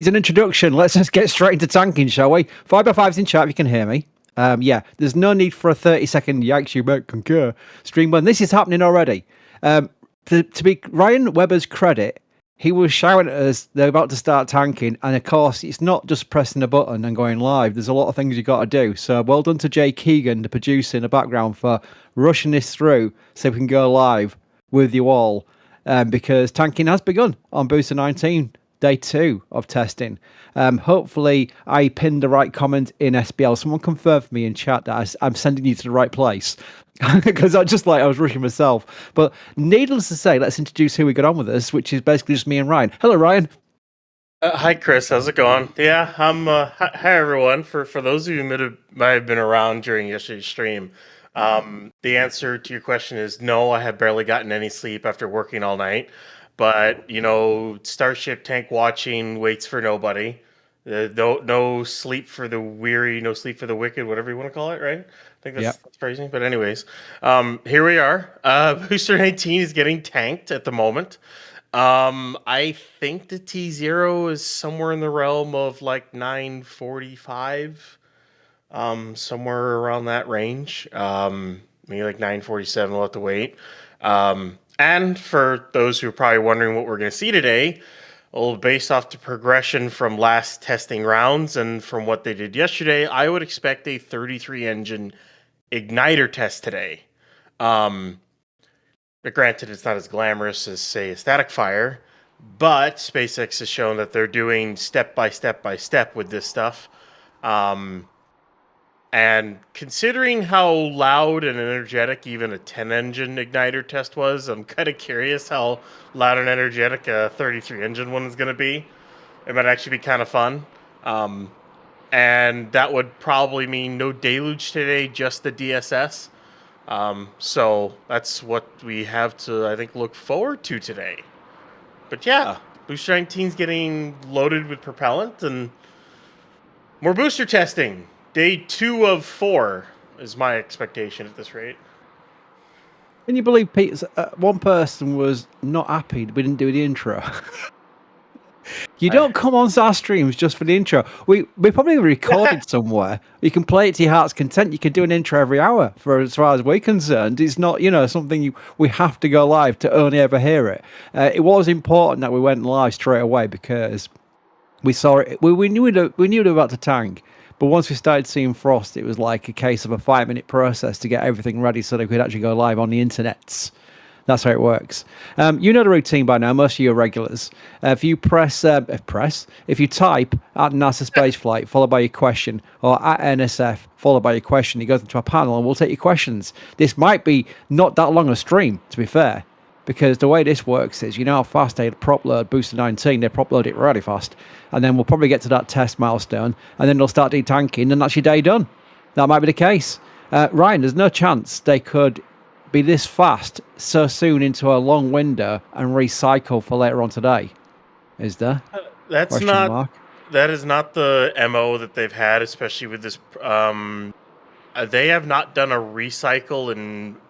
It's an introduction. Let's just get straight into tanking, shall we? 5x5's in chat if you can hear me. Yeah, there's no need for a 30-second yikes, you might concur stream when this is happening already. To be Ryan Webber's credit, he was shouting at us they're about to start tanking, and of course, it's not just pressing a button and going live. There's a lot of things you've got to do. So well done to Jay Keegan, the producer in the background, for rushing this through so we can go live with you all, because tanking has begun on Booster 19. Day 2 of testing. Hopefully, I pinned the right comment in SBL. Someone confirmed for me in chat that I'm sending you to the right place, because I was rushing myself. But needless to say, let's introduce who we got on with us, which is basically just me and Ryan. Hello, Ryan. Hi, Chris. How's it going? Yeah, I'm. Hi, everyone. For those of you who might have been around during yesterday's stream, the answer to your question is no. I have barely gotten any sleep after working all night. But, you know, Starship tank watching waits for nobody. No sleep for the weary, no sleep for the wicked, whatever you want to call it, right? I think that's phrasing. But anyways, here we are. Booster 19 is getting tanked at the moment. I think the T0 is somewhere in the realm of like 945, somewhere around that range. Maybe like 947. We'll have to wait. And for those who are probably wondering what we're going to see today, well, based off the progression from last testing rounds and from what they did yesterday, I would expect a 33 engine igniter test today. But granted, it's not as glamorous as, say, a static fire, but SpaceX has shown that they're doing step by step with this stuff. And considering how loud and energetic even a 10-engine igniter test was, I'm kind of curious how loud and energetic a 33-engine one is going to be. It might actually be kind of fun. And that would probably mean no deluge today, just the DSS. So that's what we have to, I think, look forward to today. But yeah, Booster 19's getting loaded with propellant and more booster testing. Day 2 of 4 is my expectation at this rate. Can you believe one person was not happy we didn't do the intro? You don't come on our streams just for the intro. We probably recorded somewhere. You can play it to your heart's content. You can do an intro every hour, for as far as we're concerned. It's not, something we have to go live to only ever hear it. It was important that we went live straight away because we saw it. We knew they were about to tank. But once we started seeing frost, it was like a case of a 5-minute process to get everything ready so that we could actually go live on the internets. That's how it works. You know the routine by now, most of your regulars. If you if you type at NASASpaceflight followed by your question, or at NSF followed by your question, it goes into a panel and we'll take your questions. This might be not that long a stream, to be fair, because the way this works is, you know how fast they prop load Booster 19, they prop load it really fast. And then we'll probably get to that test milestone, and then they'll start detanking, and that's your day done. That might be the case. Ryan, there's no chance they could be this fast so soon into a long window and recycle for later on today, is there? That is not the MO that they've had, especially with this. They have not done a recycle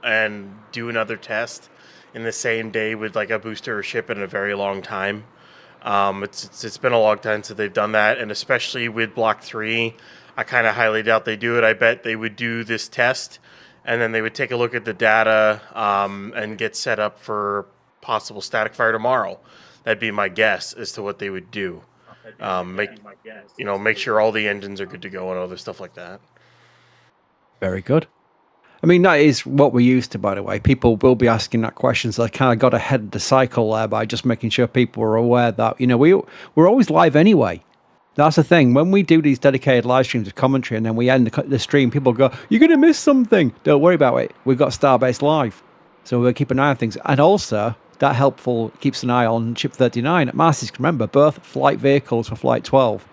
and do another test in the same day with like a booster or ship in a very long time. It's been a long time since they've done that, and especially with Block 3, I kind of highly doubt they do it. I bet they would do this test, and then they would take a look at the data and get set up for possible static fire tomorrow. That'd be my guess as to what they would do. Make sure all the engines are good to go and other stuff like that. Very good. I mean, that is what we're used to, by the way. People will be asking that question, so I kind of got ahead of the cycle there by just making sure people are aware that, we're always live anyway. That's the thing. When we do these dedicated live streams of commentary and then we end the stream, people go, you're going to miss something. Don't worry about it. We've got Starbase live. So we'll keep an eye on things. And also, that helpful keeps an eye on Ship 39. At Masters, remember, both flight vehicles for Flight 12.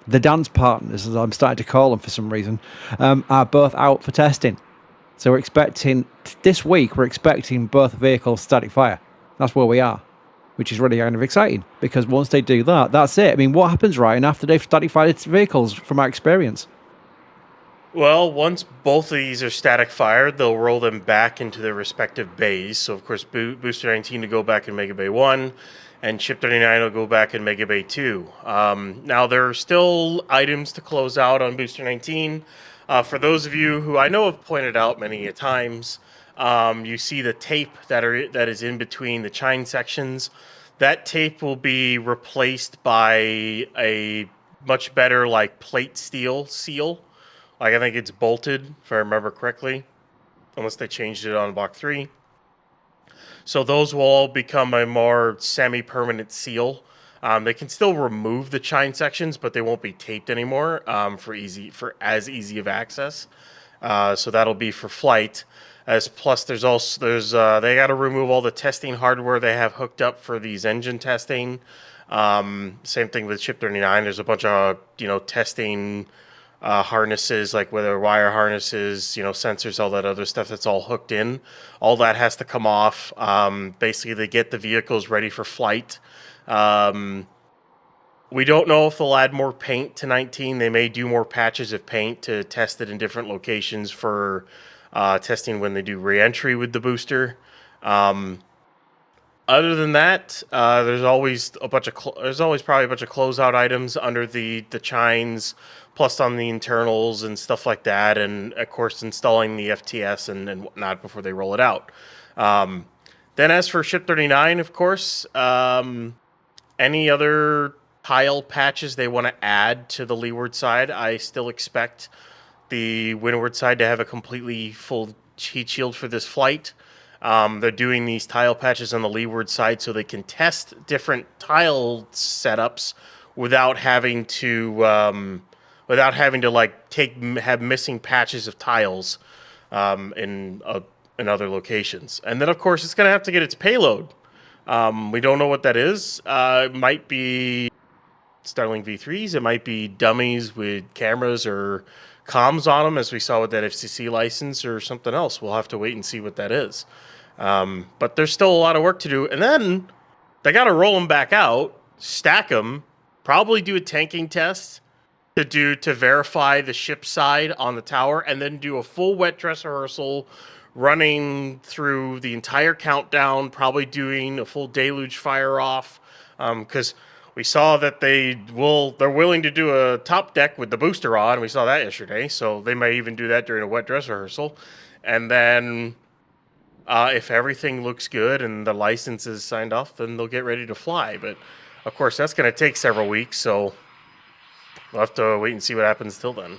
The dance partners, as I'm starting to call them for some reason, are both out for testing. So we're expecting, this week, both vehicles static fire. That's where we are, which is really kind of exciting, because once they do that, that's it. I mean, what happens, Ryan, after they've static fired its vehicles, from our experience? Well, once both of these are static fired, they'll roll them back into their respective bays. So, of course, Booster 19 to go back in Mega Bay 1, and Ship 39 will go back in Mega Bay 2. Now, there are still items to close out on Booster 19. For those of you who I know have pointed out many a times, you see the tape that is in between the chine sections. That tape will be replaced by a much better like plate steel seal. Like I think it's bolted, if I remember correctly, unless they changed it on Block 3. So those will all become a more semi-permanent seal. They can still remove the chine sections, but they won't be taped anymore for as easy of access. So that'll be for flight. Plus, there's they got to remove all the testing hardware they have hooked up for these engine testing. Same thing with Ship 39. There's a bunch of testing harnesses, like whether wire harnesses, sensors, all that other stuff that's all hooked in. All that has to come off. Basically, they get the vehicles ready for flight. We don't know if they'll add more paint to 19. They may do more patches of paint to test it in different locations for testing when they do re-entry with the booster. Other than that, there's always probably a bunch of closeout items under the chines, plus on the internals and stuff like that, and of course installing the FTS and whatnot before they roll it out. Then as for Ship 39, of course, any other tile patches they want to add to the leeward side, I still expect the windward side to have a completely full heat shield for this flight. They're doing these tile patches on the leeward side so they can test different tile setups without having to have missing patches of tiles in other locations. And then of course it's going to have to get its payload. We don't know what that is. It might be Starlink V3s. It might be dummies with cameras or comms on them, as we saw with that FCC license, or something else. We'll have to wait and see what that is. But there's still a lot of work to do. And then they got to roll them back out, stack them, probably do a tanking test to verify the ship side on the tower, and then do a full wet dress rehearsal running through the entire countdown, probably doing a full deluge fire off, because we saw that they're willing to do a top deck with the booster on. We saw that yesterday, so they may even do that during a wet dress rehearsal. And then if everything looks good and the license is signed off, then they'll get ready to fly. But of course, that's going to take several weeks, so we'll have to wait and see what happens till then. And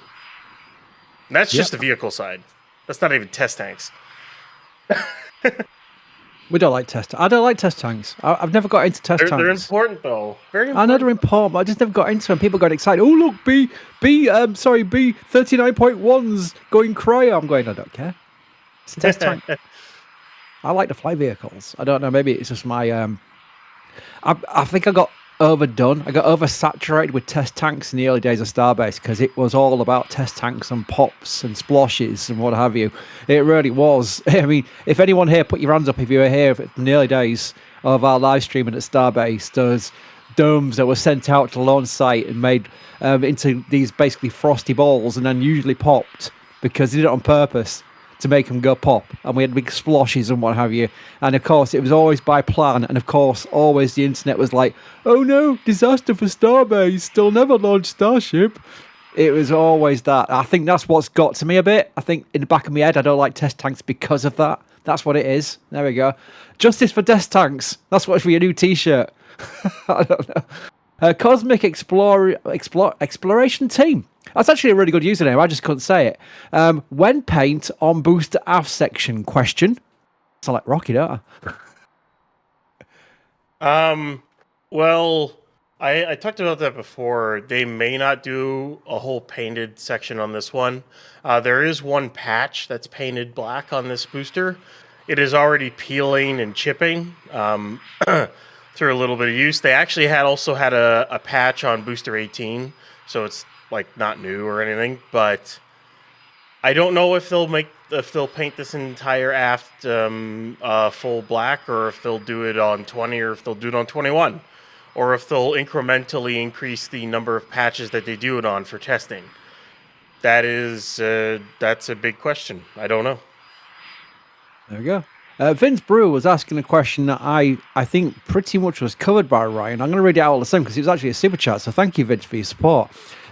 that's just the vehicle side. That's not even test tanks. We don't like test. I don't like test tanks. I've never got into test tanks. They're important though. Very important. I know they're important, but I just never got into them. People got excited. Oh look, B 39.1's going cryo. I'm going, I don't care. It's a test tank. I like to fly vehicles. I don't know. Maybe it's just my. I think I got overdone. I got oversaturated with test tanks in the early days of Starbase because it was all about test tanks and pops and splashes and what have you. It really was. I mean, if anyone here, put your hands up if you were here in the early days of our live streaming at Starbase. There's domes that were sent out to launch site and made into these basically frosty balls and then usually popped because they did it on purpose to make them go pop, and we had big splashes and what have you. And of course it was always by plan, and of course always the internet was like, oh no, disaster for Starbase, they'll never launch Starship. It was always that. I think that's what's got to me a bit. I think in the back of my head I don't like test tanks because of that. That's what it is. There we go. Justice for test tanks. That's what's for your new t-shirt. I don't know. Cosmic Exploration Team. That's actually a really good username. I just couldn't say it. When paint on booster aft section? Question. Sound like Rocky, don't I? Well, I talked about that before. They may not do a whole painted section on this one. There is one patch that's painted black on this booster. It is already peeling and chipping through a little bit of use. They actually also had a patch on booster 18, so it's like not new or anything. But I don't know if they'll paint this entire aft full black, or if they'll do it on 20, or if they'll do it on 21, or if they'll incrementally increase the number of patches that they do it on for testing. That's a big question. I don't know. There we go. Vince Brewer was asking a question that I think pretty much was covered by Ryan. I'm going to read it out all the same because it was actually a super chat. So thank you, Vince, for your support.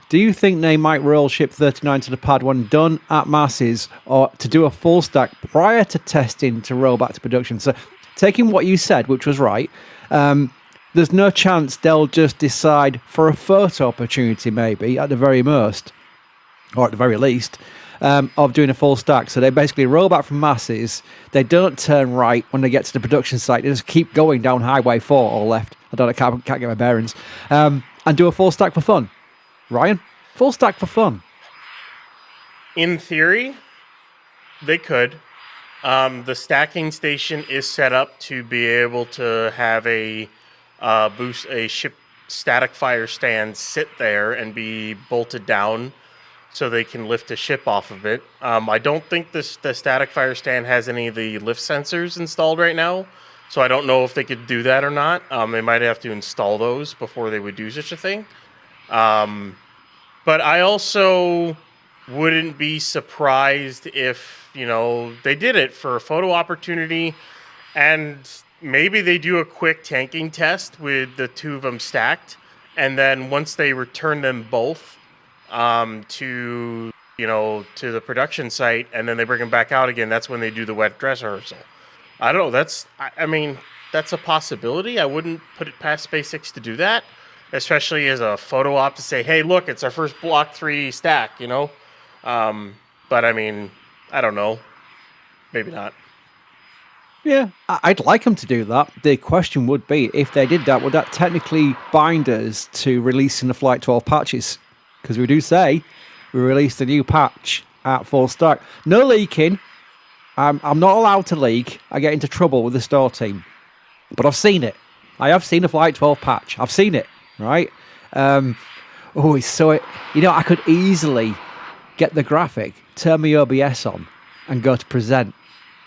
Do you think they might roll ship 39 to the pad when done at masses, or to do a full stack prior to testing to roll back to production? So taking what you said, which was right, there's no chance they'll just decide for a photo opportunity, maybe at the very most, or at the very least, of doing a full stack. So they basically roll back from masses. They don't turn right when they get to the production site. They just keep going down Highway 4 or left. I can't get my bearings. And do a full stack for fun. Ryan, full stack for fun. In theory, they could. The stacking station is set up to be able to have a ship static fire stand sit there and be bolted down so they can lift a ship off of it. I don't think the static fire stand has any of the lift sensors installed right now, so I don't know if they could do that or not. They might have to install those before they would do such a thing. But I also wouldn't be surprised if, they did it for a photo opportunity and maybe they do a quick tanking test with the two of them stacked. And then once they return them both to the production site and then they bring them back out again, that's when they do the wet dress rehearsal. I don't know. That's a possibility. I wouldn't put it past SpaceX to do that, especially as a photo op to say, hey, look, it's our first Block 3 stack, But I don't know. Maybe not. Yeah, I'd like them to do that. The question would be, if they did that, would that technically bind us to releasing the Flight 12 patches? Because we do say we released a new patch at full stack. No leaking. I'm not allowed to leak. I get into trouble with the store team. But I've seen it. I have seen a Flight 12 patch. I've seen it, right? I could easily get the graphic, turn my OBS on, and go to present.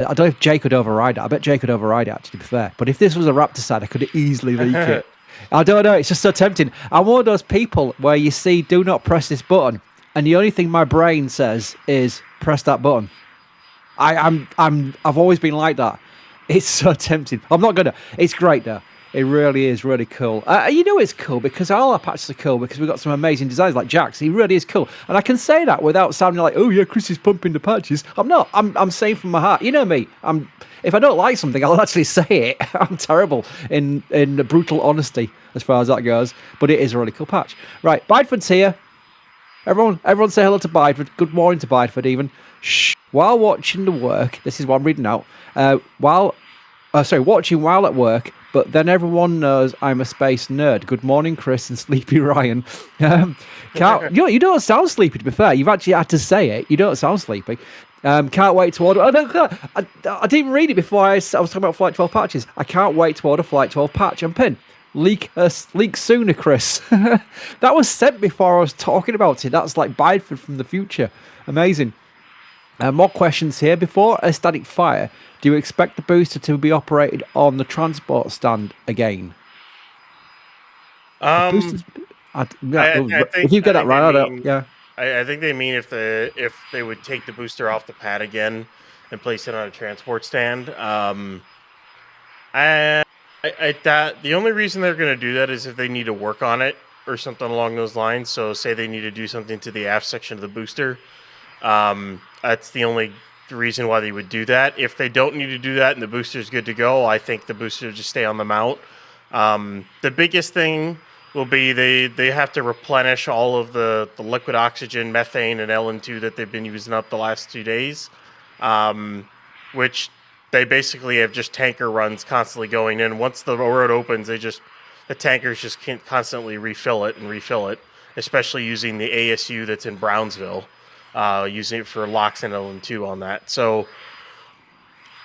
I don't know if Jay could override it. I bet Jay could override it, actually, to be fair. But if this was a Raptor side, I could easily leak it. I don't know. It's just so tempting. I'm one of those people where you see, do not press this button. And the only thing my brain says is, press that button. I've always been like that. It's so tempting. I'm not going to. It's great, though. It really is really cool. It's cool because all our patches are cool because we've got some amazing designs like Jack's. He really is cool. And I can say that without sounding like, oh, yeah, Chris is pumping the patches. I'm not. I'm saying from my heart. You know me. If I don't like something, I'll actually say it. I'm terrible in brutal honesty as far as that goes. But it is a really cool patch. Right, Bideford's here. Everyone say hello to Bideford. Good morning to Bideford even. Shh. While watching the work, this is what I'm reading out. Watching while at work, but then everyone knows I'm a space nerd. Good morning, Chris and Sleepy Ryan. You don't sound sleepy, to be fair. You've actually had to say it. You don't sound sleepy. Can't wait to order. I didn't even read it before I was talking about Flight 12 patches. I can't wait to order Flight 12 patch and pin. Leak sooner, Chris. That was sent before I was talking about it. That's like Bideford from the future. Amazing. More questions here. Before a static fire, do you expect the booster to be operated on the transport stand again? I If you get that right, I don't. Yeah. I think they mean if they would take the booster off the pad again and place it on a transport stand. The only reason they're going to do that is if they need to work on it or something along those lines. So say they need to do something to the aft section of the booster. That's the only reason why they would do that. If they don't need to do that and the booster's good to go, I think the booster will just stay on the mount. The biggest thing will be they have to replenish all of the liquid oxygen, methane, and LN2 that they've been using up the last 2 days, which they basically have just tanker runs constantly going in. Once the road opens, the tankers just can't constantly refill it, especially using the ASU that's in Brownsville. Using it for LOX and LN2 on that. So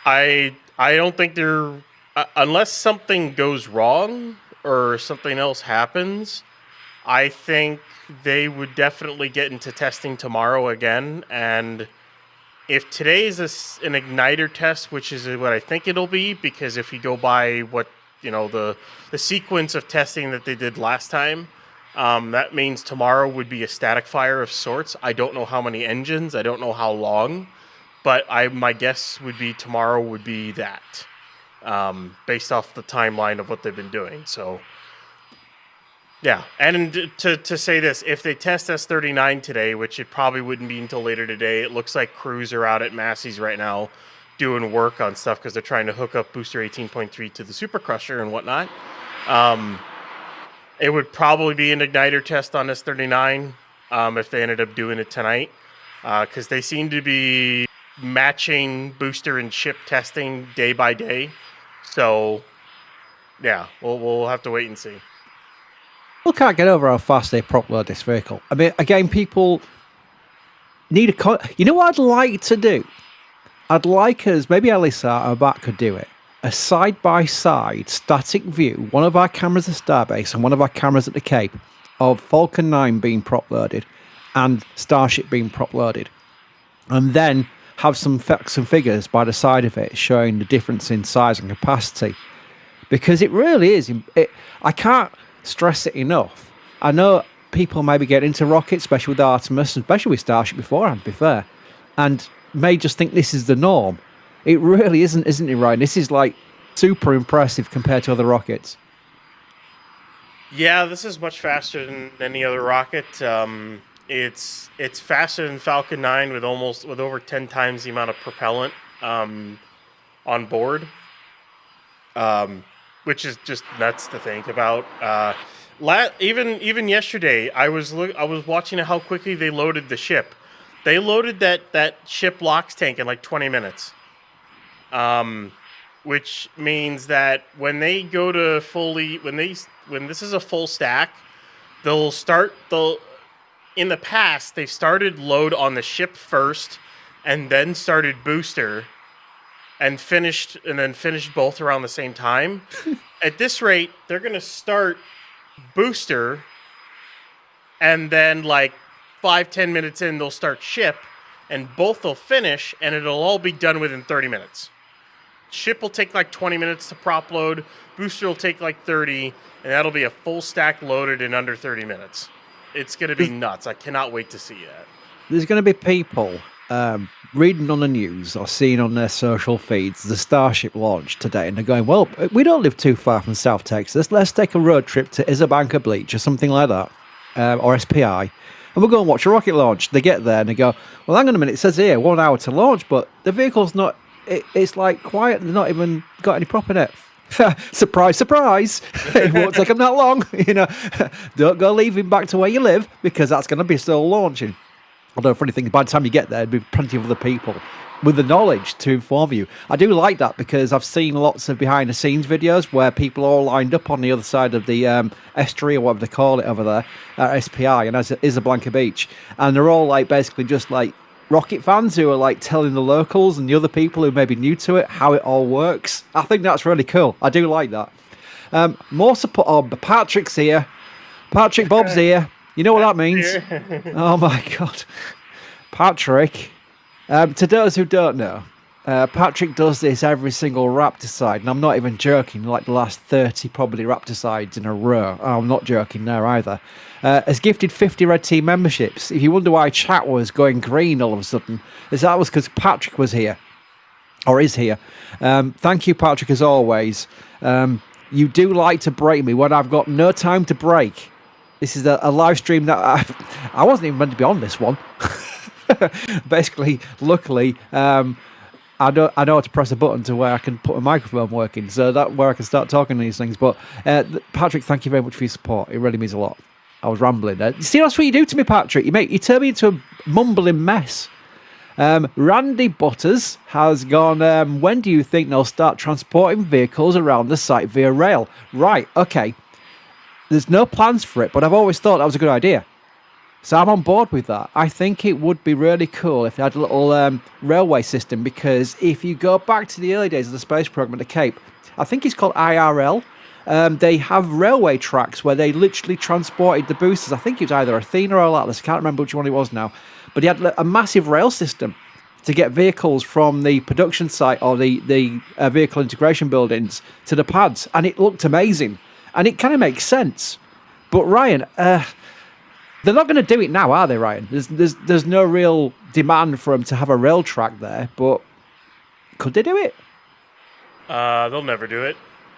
I don't think they're unless something goes wrong or something else happens, I think they would definitely get into testing tomorrow again. And if today is an igniter test, which is what I think it'll be, because if you go by what the sequence of testing that they did last time, that means tomorrow would be a static fire of sorts. I don't know how many engines. I don't know how long. but my guess would be tomorrow would be that, based off the timeline of what they've been doing. So, yeah. And to say this, if they test S-39 today, which it probably wouldn't be until later today, it looks like crews are out at Massey's right now doing work on stuff because they're trying to hook up Booster 18.3 to the Super Crusher and whatnot. It would probably be an igniter test on S-39 if they ended up doing it tonight, because they seem to be matching booster and ship testing day by day. So, yeah, we'll have to wait and see. People can't get over how fast they prop load this vehicle. I mean, again, people need you know what I'd like to do? I'd like us, maybe Elisar or Bat could do it, a side-by-side static view, one of our cameras at Starbase and one of our cameras at the Cape, of Falcon 9 being prop loaded and Starship being prop loaded. And then have some facts and figures by the side of it showing the difference in size and capacity. Because it really is, I can't stress it enough. I know people maybe get into rockets, especially with Artemis, especially with Starship beforehand, to be fair, and may just think this is the norm. It really isn't it, Ryan? This is like super impressive compared to other rockets. Yeah, this is much faster than any other rocket. It's faster than Falcon 9 with over 10 times the amount of propellant on board, which is just nuts to think about. Even yesterday, I was watching how quickly they loaded the ship. They loaded that ship LOX tank in like 20 minutes, which means that when they go to when this is a full stack, in the past they started load on the ship first, and then started booster, and finished both around the same time. At this rate, they're gonna start booster, and then like 5-10 minutes in, they'll start ship, and both will finish, and it'll all be done within 30 minutes. Ship will take like 20 minutes to prop load, booster will take like 30, and that'll be a full stack loaded in under 30 minutes. It's going to be nuts. I cannot wait to see that. There's going to be people reading on the news or seeing on their social feeds the Starship launch today, and they're going, well, we don't live too far from South Texas. Let's take a road trip to Isabanca Beach or something like that, or SPI. And we'll go and watch a rocket launch. They get there and they go, well, hang on a minute, it says here 1 hour to launch, but the vehicle's not, it's like quiet, they've not even got any prop in it. Surprise, surprise. It won't take them that long. Don't go leaving back to where you live, because that's going to be still launching. Although, funny thing, by the time you get there, there'll be plenty of other people with the knowledge to inform you. I do like that, because I've seen lots of behind-the-scenes videos where people are all lined up on the other side of the estuary, or whatever they call it over there, at SPI, and as Isablanca Beach. And they're all like basically just like rocket fans who are like telling the locals and the other people who may be new to it how it all works. I think that's really cool. I do like that. More support. Oh, Patrick's here. Patrick Bob's here. You know what that means? Oh my God. Patrick. To those who don't know, Patrick does this every single Raptorcide, and I'm not even joking, like the last 30 probably Raptorcides in a row. I'm not joking there either. Has gifted 50 Red Team memberships. If you wonder why chat was going green all of a sudden, that was because Patrick was here, or is here. Thank you, Patrick, as always. You do like to break me when I've got no time to break. This is a live stream that I wasn't even meant to be on this one. Basically, luckily, I know how to press a button to where I can put a microphone working, so that where I can start talking these things. But Patrick, thank you very much for your support. It really means a lot. I was rambling there. See, that's what you do to me, Patrick. You turn me into a mumbling mess. Randy Butters has gone, when do you think they'll start transporting vehicles around the site via rail? Right, okay. There's no plans for it, but I've always thought that was a good idea. So I'm on board with that. I think it would be really cool if they had a little railway system, because if you go back to the early days of the space program at the Cape, I think it's called IRL, they have railway tracks where they literally transported the boosters. I think it was either Athena or Atlas. I can't remember which one it was now. But he had a massive rail system to get vehicles from the production site or the vehicle integration buildings to the pads. And it looked amazing. And it kind of makes sense. But Ryan, they're not going to do it now, are they, Ryan? There's no real demand for them to have a rail track there, but could they do it? They'll never do it.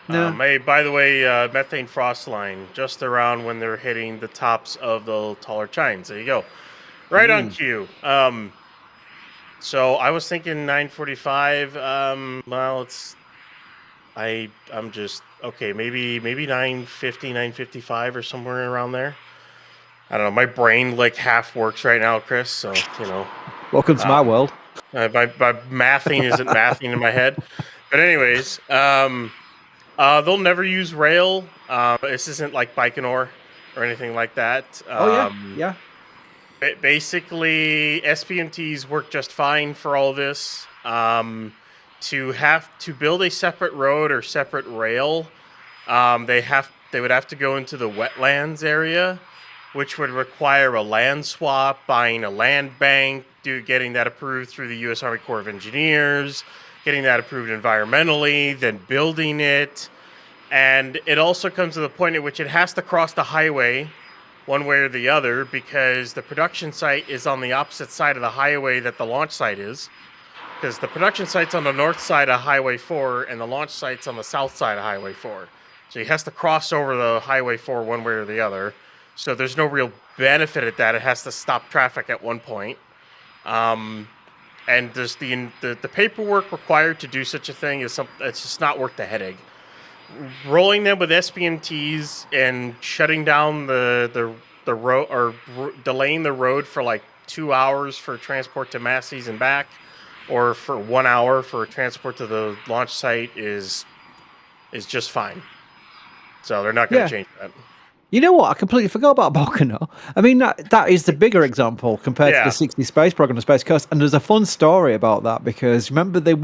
No. Hey, by the way, methane frost line just around when they're hitting the tops of the taller chines. There you go, right on cue. So I was thinking 9:45. Well, I'm just okay. Maybe 9:50, 9:55, or somewhere around there. I don't know. My brain like half works right now, Chris. So Welcome to my world. my mathing isn't mathing in my head. But anyways, they'll never use rail. This isn't like Baikonur or anything like that. Yeah. Basically, SPMTs work just fine for all this. To have to build a separate road or separate rail, they would have to go into the wetlands area, which would require a land swap, buying a land bank, getting that approved through the U.S. Army Corps of Engineers, getting that approved environmentally, then building it. And it also comes to the point at which it has to cross the highway one way or the other, because the production site is on the opposite side of the highway that the launch site is. Because the production site's on the north side of Highway 4 and the launch site's on the south side of Highway 4. So he has to cross over the Highway 4 one way or the other. So there's no real benefit at that. It has to stop traffic at one point. And there's the paperwork required to do such a thing it's just not worth the headache. Rolling them with SPMTs and shutting down the road, or delaying the road for like 2 hours for transport to Massey's and back, or for 1 hour for transport to the launch site is just fine. So they're not going to change that. You know what? I completely forgot about Baikonur. I mean, that is the bigger example compared to the 60 space program on Space Coast. And there's a fun story about that, because remember the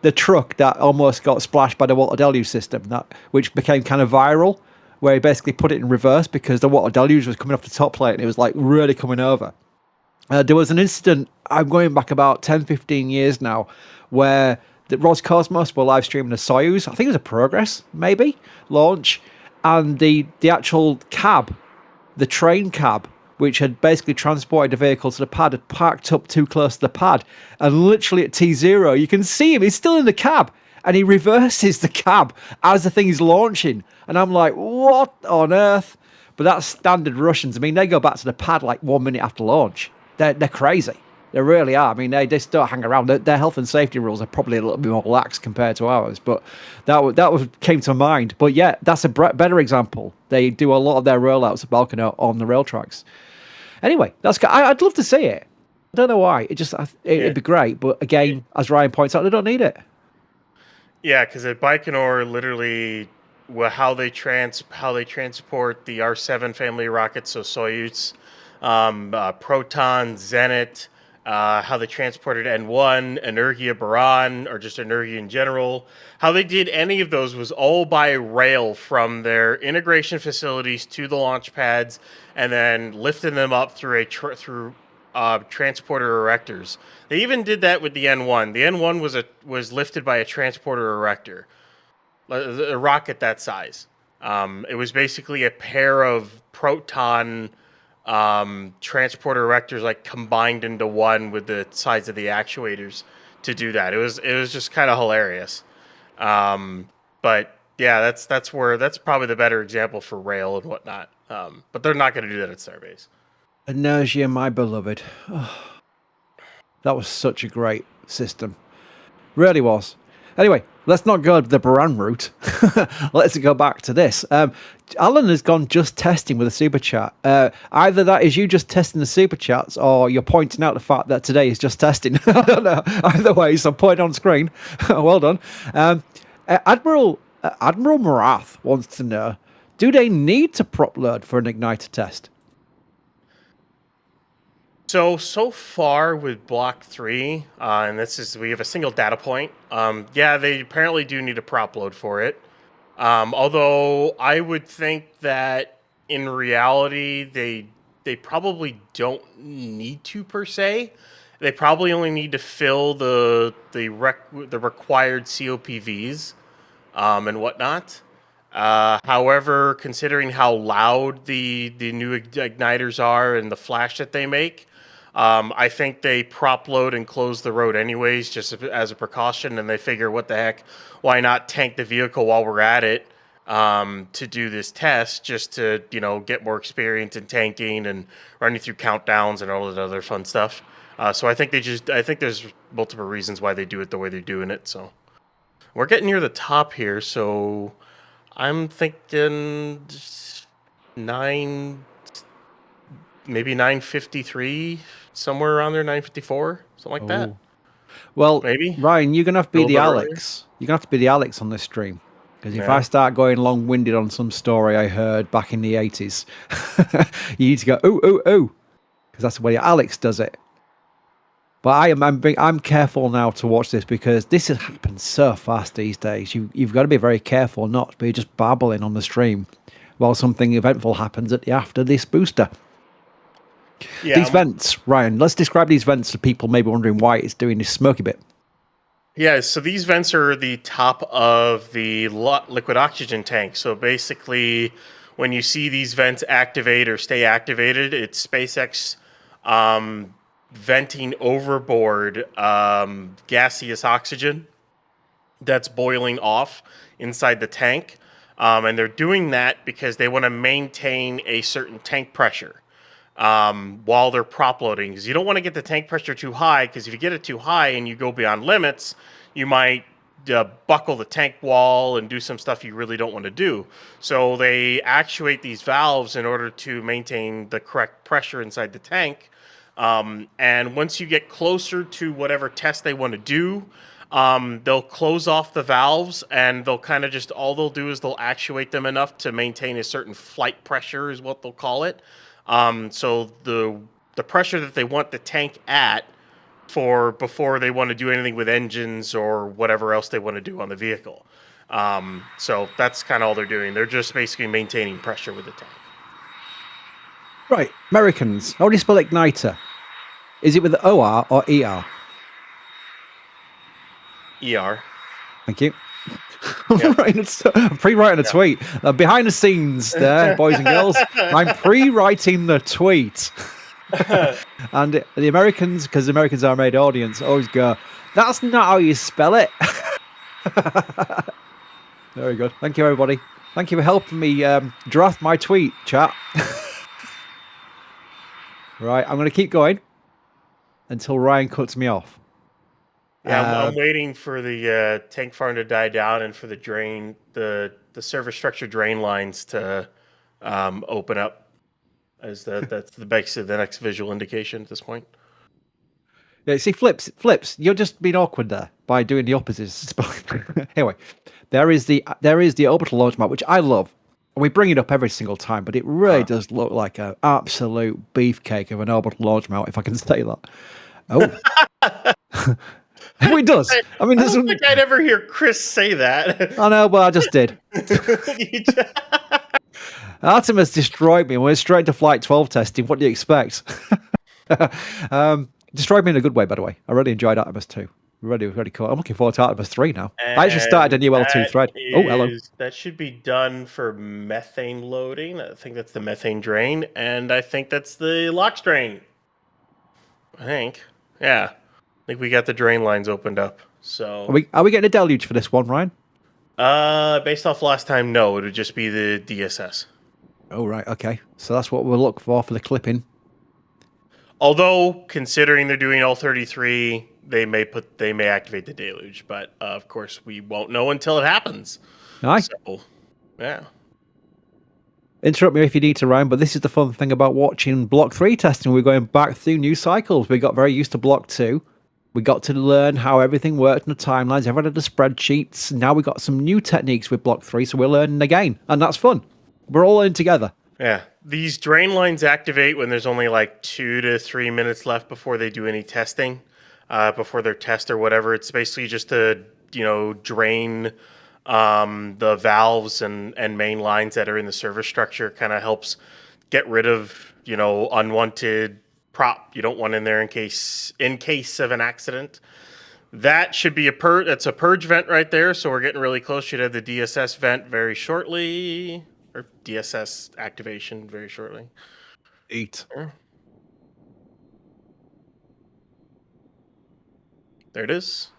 the truck that almost got splashed by the water deluge system, which became kind of viral, where he basically put it in reverse because the water deluge was coming off the top plate and it was like really coming over. There was an incident, I'm going back about 10, 15 years now, where the Roscosmos were live streaming a Soyuz, I think it was a Progress, maybe, launch, and the actual cab, the train cab, which had basically transported the vehicle to the pad, had parked up too close to the pad, and literally at T0, you can see him, he's still in the cab, and he reverses the cab as the thing is launching, and I'm like, what on earth? But that's standard Russians. I mean, they go back to the pad like 1 minute after launch. They're crazy. They really are. I mean, they just don't hang around. Their health and safety rules are probably a little bit more lax compared to ours. But that came to mind. But yeah, that's a better example. They do a lot of their rollouts at Baikonur on the rail tracks. Anyway, I'd love to see it. I don't know why. It'd be great. But again, as Ryan points out, they don't need it. Yeah, because at Baikonur, literally, how they transport the R7 family rockets, so Soyuz, Proton, Zenit, how they transported N1, Energia Baran, or just Energia in general. How they did any of those was all by rail from their integration facilities to the launch pads, and then lifting them up through transporter erectors. They even did that with the N1. The N1 was lifted by a transporter erector, a rocket that size. It was basically a pair of Proton transporter erectors like combined into one with the size of the actuators to do that. It was just kind of hilarious. But yeah, that's probably the better example for rail and whatnot. But they're not going to do that at Starbase. Inertia, my beloved. Oh, that was such a great system. Really was. Anyway, let's not go the Baran route. Let's go back to this. Alan has gone just testing with a super chat. Either that is you just testing the super chats, or you're pointing out the fact that today is just testing. I don't know. Either way, so point on screen. Well done. Admiral Marath wants to know: do they need to prop load for an igniter test? So far with Block 3, and we have a single data point. Yeah, they apparently do need a prop load for it. Although I would think that in reality, they probably don't need to per se. They probably only need to fill the required COPVs and whatnot. However, considering how loud the new igniters are and the flash that they make, I think they prop load and close the road anyways, just as a precaution, and they figure, what the heck, why not tank the vehicle while we're at it, to do this test, just to get more experience in tanking and running through countdowns and all that other fun stuff. So I think there's multiple reasons why they do it the way they're doing it. So we're getting near the top here, so I'm thinking nine, maybe 9:53, somewhere around there, 9:54, something like that. Oh. Well, Maybe Ryan, you're gonna have to a be little the bit earlier. Alex. You're gonna have to be the Alex on this stream. Because if I Yeah. start going long-winded on some story I heard back in the 80s, you need to go, oh, because that's the way Alex does it. But I'm careful now to watch this because this has happened so fast these days. You've got to be very careful not to be just babbling on the stream while something eventful happens after this booster. Yeah. These vents, Ryan, let's describe these vents to people maybe wondering why it's doing this smoky bit. Yeah, so these vents are the top of the liquid oxygen tank. So basically, when you see these vents activate or stay activated, it's SpaceX venting overboard gaseous oxygen that's boiling off inside the tank. And they're doing that because they want to maintain a certain tank pressure while they're prop loading. Because you don't want to get the tank pressure too high, because if you get it too high and you go beyond limits, you might buckle the tank wall and do some stuff you really don't want to do. So they actuate these valves in order to maintain the correct pressure inside the tank. And once you get closer to whatever test they want to do, they'll close off the valves, and they'll kind of just, all they'll do is they'll actuate them enough to maintain a certain flight pressure, is what they'll call it. So the pressure that they want the tank at for before they want to do anything with engines or whatever else they want to do on the vehicle. So that's kind of all they're doing. They're just basically maintaining pressure with the tank. Right, Americans, how do you spell igniter? Is it with the OR or ER? ER. Thank you. I'm pre-writing a tweet. Behind the scenes there, boys and girls, I'm pre-writing the tweet. And the Americans, because the Americans are a made audience, always go, that's not how you spell it. Very good. Thank you, everybody. Thank you for helping me draft my tweet, chat. Right, I'm going to keep going until Ryan cuts me off. Yeah, I'm waiting for the tank farm to die down and for the drain, the surface structure drain lines to open up. That's basically the next visual indication at this point. Yeah, see, flips. You're just being awkward there by doing the opposite. Anyway, there is the orbital launch mount, which I love. And we bring it up every single time, but it really does look like an absolute beefcake of an orbital launch mount, if I can say that. Oh. It does. I mean, I don't think I'd ever hear Chris say that. I know, but I just did. Artemis destroyed me and went straight to Flight 12 testing. What do you expect? Destroyed me in a good way, by the way. I really enjoyed Artemis 2. Really cool. I'm looking forward to Artemis 3 now. And I actually started a new L2 thread. Oh, hello. That should be done for methane loading. I think that's the methane drain, and I think that's the LOX drain. I think. Yeah. I think we got the drain lines opened up. So Are we getting a deluge for this one, Ryan? Based off last time, no. It would just be the DSS. Oh, right. Okay. So that's what we'll look for the clipping. Although, considering they're doing all 33, they may activate the deluge, but of course we won't know until it happens. Aye. So, yeah. Interrupt me if you need to, Ryan, but this is the fun thing about watching Block 3 testing. We're going back through new cycles. We got very used to Block 2. We got to learn how everything worked in the timelines. Everyone had the spreadsheets. Now we got some new techniques with Block 3, so we're learning again. And that's fun. We're all in together. Yeah. These drain lines activate when there's only like 2 to 3 minutes left before they do any testing, before their test or whatever. It's basically just to, drain the valves and main lines that are in the service structure. Kind of helps get rid of, unwanted prop you don't want in there in case of an accident. That should be that's a purge vent right there. So we're getting really close. Should have the DSS vent very shortly. Or DSS activation very shortly. 8. There it is.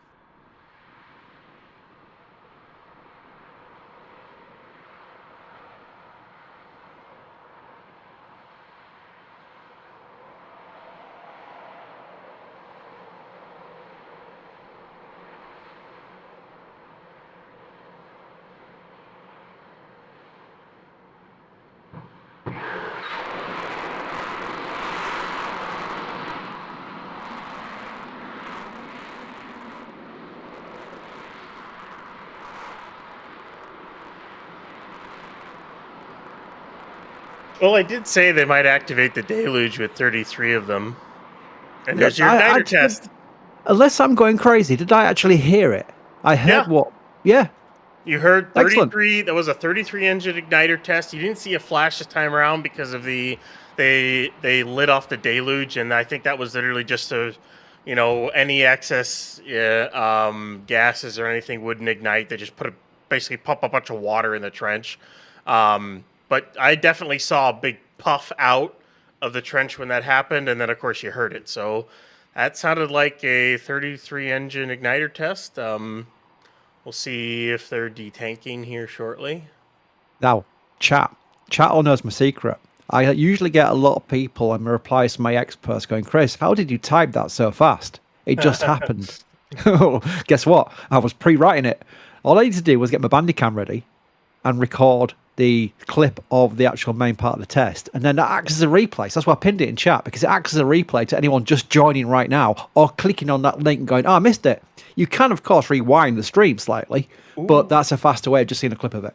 Well, I did say they might activate the deluge with 33 of them. And there's your igniter test. Unless I'm going crazy, did I actually hear it? I heard what? Yeah. You heard Excellent. 33. That was a 33 engine igniter test. You didn't see a flash this time around because of they lit off the deluge, and I think that was literally just to, any excess gases or anything wouldn't ignite. They just basically pump a bunch of water in the trench. But I definitely saw a big puff out of the trench when that happened, and then of course you heard it. So that sounded like a 33 engine igniter test. We'll see if they're detanking here shortly. Now, chat all knows my secret. I usually get a lot of people and replies to my experts going, Chris, how did you type that so fast? It just happened. Guess what? I was pre-writing it. All I needed to do was get my Bandicam ready and record the clip of the actual main part of the test. And then that acts as a replay. So that's why I pinned it in chat, because it acts as a replay to anyone just joining right now or clicking on that link and going, oh, I missed it. You can, of course, rewind the stream slightly, but that's a faster way of just seeing a clip of it.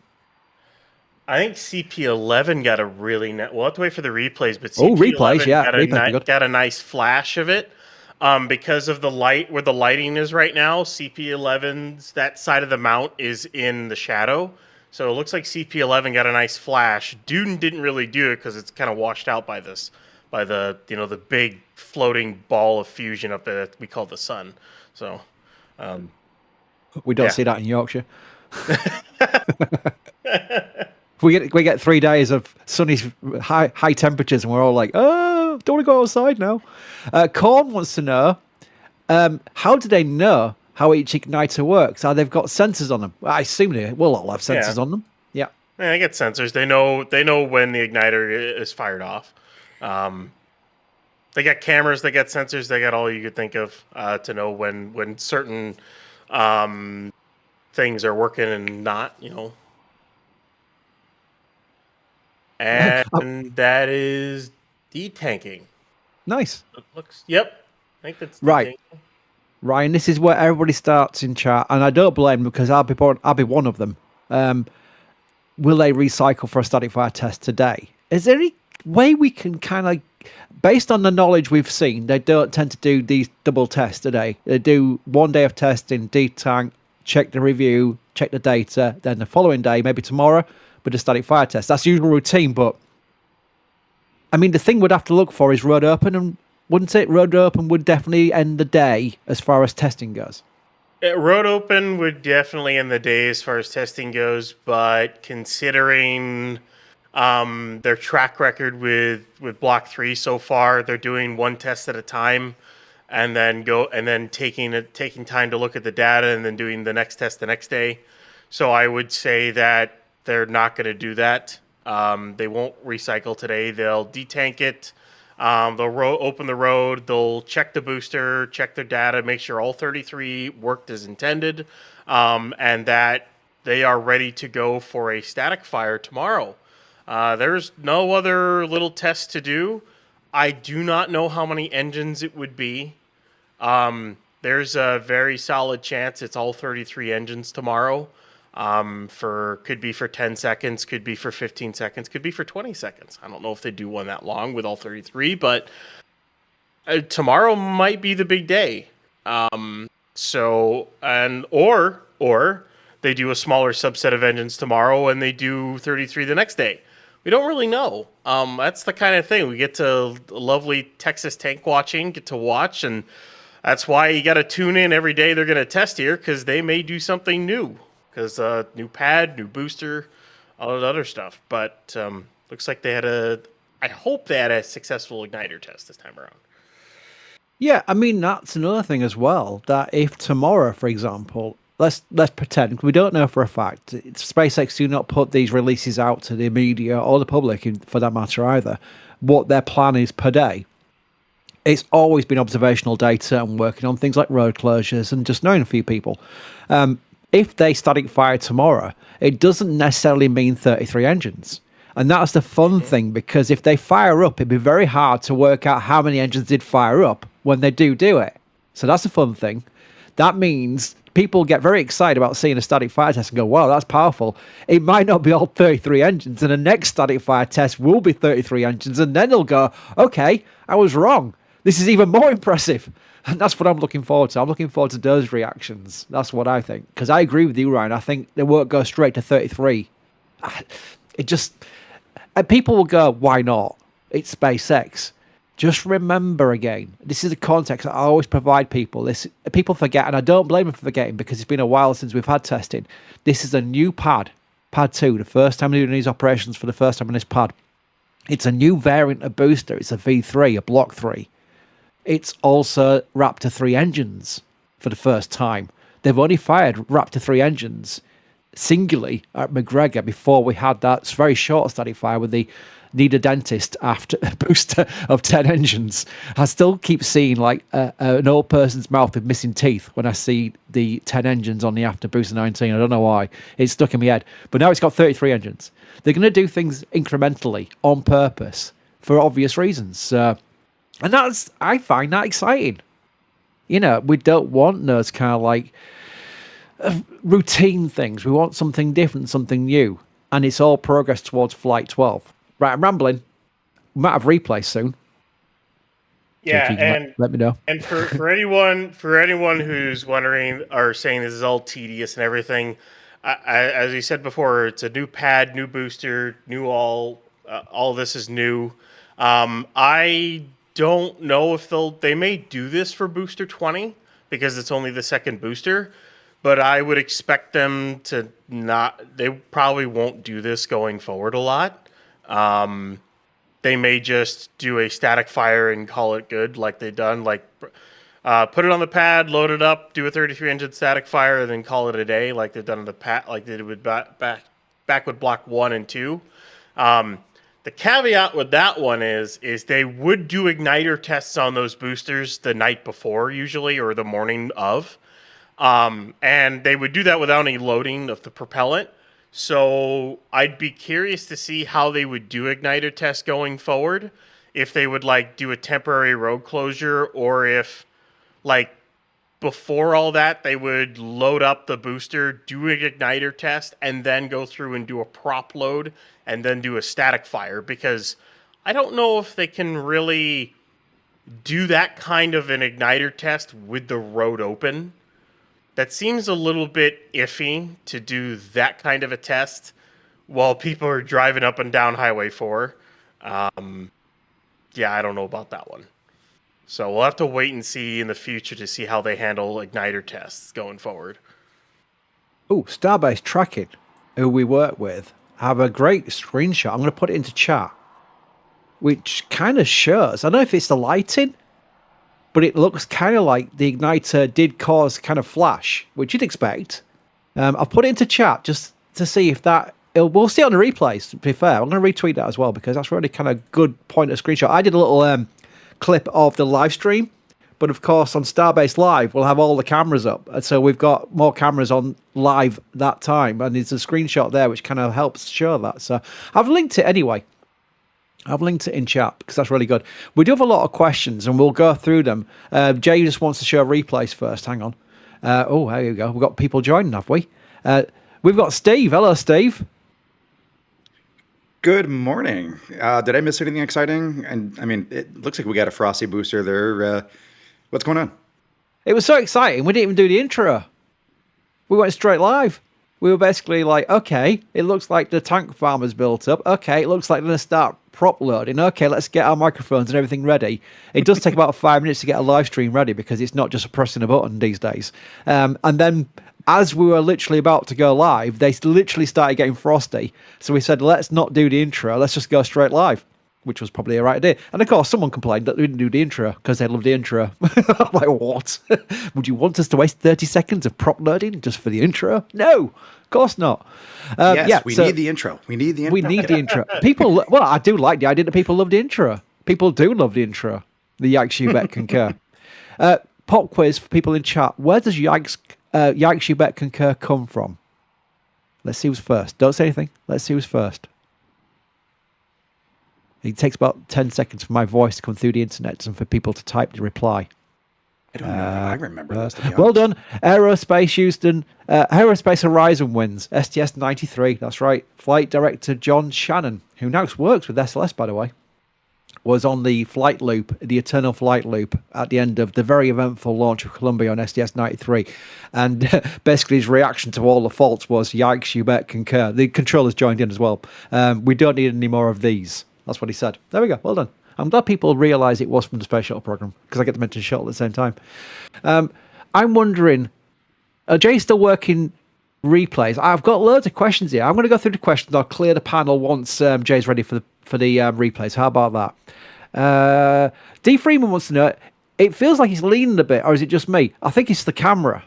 I think CP11 got a really we'll have to wait for the replays, but CP11 got a nice flash of it. Because of the light, where the lighting is right now, CP11's, that side of the mount is in the shadow. So it looks like CP11 got a nice flash. Dune didn't really do it because it's kind of washed out by the the big floating ball of fusion up there that we call the sun. So we don't see that in Yorkshire. we get 3 days of sunny high temperatures, and we're all like, oh, don't want to go outside now. Corn wants to know, how do they know how each igniter works? They've got sensors on them. I assume they will all have sensors on them. Yeah, they get sensors. They know when the igniter is fired off. They got cameras. They got sensors. They got all you could think of to know when certain things are working and not. And that is detanking. Nice. It looks. Yep. I think that's right. Ryan, this is where everybody starts in chat, and I don't blame them because I'll be one of them. Will they recycle for a static fire test today? Is there any way we can kind of, based on the knowledge we've seen, they don't tend to do these double tests today. They do 1 day of testing, detank, check the review, check the data, then the following day, maybe tomorrow, with a static fire test. That's usual routine, but I mean, the thing we'd have to look for is road open, and wouldn't it? Road open would definitely end the day as far as testing goes. Road open would definitely end the day as far as testing goes, but considering their track record with Block 3 so far, they're doing one test at a time, and then taking time to look at the data, and then doing the next test the next day. So I would say that they're not going to do that. They won't recycle today. They'll detank it. They'll open the road. They'll check the booster, check their data, make sure all 33 worked as intended, and that they are ready to go for a static fire tomorrow. There's no other little test to do. I do not know how many engines it would be. There's a very solid chance it's all 33 engines tomorrow. Could be for 10 seconds, could be for 15 seconds, could be for 20 seconds. I don't know if they do one that long with all 33, but tomorrow might be the big day. Or they do a smaller subset of engines tomorrow and they do 33 the next day. We don't really know. That's the kind of thing. We get to lovely Texas tank watching, get to watch, and that's why you got to tune in every day they're going to test here, because they may do something new. Because new pad, new booster, all that other stuff. But looks like I hope they had a successful igniter test this time around. Yeah, I mean that's another thing as well. That if tomorrow, for example, let's pretend we don't know for a fact. SpaceX do not put these releases out to the media or the public, for that matter either. What their plan is per day. It's always been observational data and working on things like road closures and just knowing a few people. If they static fire tomorrow, it doesn't necessarily mean 33 engines. And that's the fun thing, because if they fire up, it'd be very hard to work out how many engines did fire up when they do it. So that's a fun thing. That means people get very excited about seeing a static fire test and go, wow, that's powerful. It might not be all 33 engines, and the next static fire test will be 33 engines, and then they'll go, okay, I was wrong. This is even more impressive. And that's what I'm looking forward to. I'm looking forward to those reactions. That's what I think. Because I agree with you, Ryan. I think they won't go straight to 33. It just... And people will go, why not? It's SpaceX. Just remember again, this is a context I always provide people. People forget, and I don't blame them for forgetting, because it's been a while since we've had testing. This is a new pad 2, the first time we're doing these operations for the first time on this pad. It's a new variant of booster. It's a V3, a Block 3. It's also Raptor 3 engines for the first time. They've only fired Raptor 3 engines singularly at McGregor before we had that very short static fire with the need a dentist after a booster of 10 engines. I still keep seeing like an old person's mouth with missing teeth when I see the 10 engines on the after booster 19. I don't know why. It's stuck in my head. But now it's got 33 engines. They're going to do things incrementally on purpose for obvious reasons. And I find that exciting. We don't want those kind of like routine things. We want something different, something new, and it's all progress towards Flight 12. Right, I'm rambling. We might have replay soon. Yeah, so and let me know. And for anyone who's wondering or saying this is all tedious and everything, as we said before, it's a new pad, new booster, new all this is new. I don't know if they may do this for Booster 20 because it's only the second booster. But I would expect them to not. They probably won't do this going forward a lot. They may just do a static fire and call it good, like they've done. Like put it on the pad, load it up, do a 33 engine static fire, and then call it a day, like they've done on the pad, like they did with back with Block 1 and 2. The caveat with that one is they would do igniter tests on those boosters the night before, usually, or the morning of. And they would do that without any loading of the propellant. So I'd be curious to see how they would do igniter tests going forward. If they would like do a temporary road closure, or if like before all that, they would load up the booster, do an igniter test, and then go through and do a prop load and then do a static fire. Because I don't know if they can really do that kind of an igniter test with the road open. That seems a little bit iffy to do that kind of a test while people are driving up and down Highway 4. Yeah, I don't know about that one. So we'll have to wait and see in the future to see how they handle igniter tests going forward. Oh, Starbase Tracking, who we work with, have a great screenshot. I'm going to put it into chat, which kind of shows. I don't know if it's the lighting, but it looks kind of like the igniter did cause kind of flash, which you'd expect. I'll put it into chat just to see if that... We'll see it on the replays, to be fair. I'm going to retweet that as well, because that's really kind of good point of screenshot. I did a little clip of the live stream, but of course on Starbase Live, we'll have all the cameras up. And so we've got more cameras on live that time, and there's a screenshot there which kind of helps show that. So I've linked it anyway. I've linked it in chat because that's really good. We do have a lot of questions and we'll go through them. Jay just wants to show replays first. Hang on. There you go. We've got people joining, have we? We've got Steve. Hello, Steve. Good morning. Did I miss anything exciting? And I mean, it looks like we got a frosty booster there. What's going on? It was so exciting. We didn't even do the intro. We went straight live. We were basically like, okay, it looks like the tank farm is built up. Okay, it looks like they're going to start prop loading. Okay, let's get our microphones and everything ready. It does take about 5 minutes to get a live stream ready because it's not just pressing a button these days. And then as we were literally about to go live, they literally started getting frosty. So we said, let's not do the intro. Let's just go straight live. which was probably a right idea. And of course, someone complained that we didn't do the intro because they loved the intro. I'm like, what? Would you want us to waste 30 seconds of prop loading just for the intro? No, of course not. Yes, we need the intro. We need the intro. We need the intro. People, well, I do like the idea that people love the intro. People do love the intro. The Yikes You Bet Concur. Pop quiz for people in chat. Where does Yikes You Bet Concur come from? Let's see who's first. Don't say anything. Let's see who's first. It takes about 10 seconds for my voice to come through the internet and for people to type the reply. I don't know. I remember this. To be honest. Well done. Aerospace Houston. Aerospace Horizon wins. STS 93. That's right. Flight director John Shannon, who now works with SLS, by the way, was on the flight loop, the eternal flight loop, at the end of the very eventful launch of Columbia on STS 93. And basically his reaction to all the faults was, yikes, you bet, concur. The controllers joined in as well. We don't need any more of these. That's what he said. There we go. Well done. I'm glad people realise it was from the Space Shuttle program, because I get to mention shuttle at the same time. I'm wondering, are Jay still working replays? I've got loads of questions here. I'm going to go through the questions. I'll clear the panel once Jay's ready for the replays. How about that? D. Freeman wants to know, it feels like he's leaning a bit, or is it just me? I think it's the camera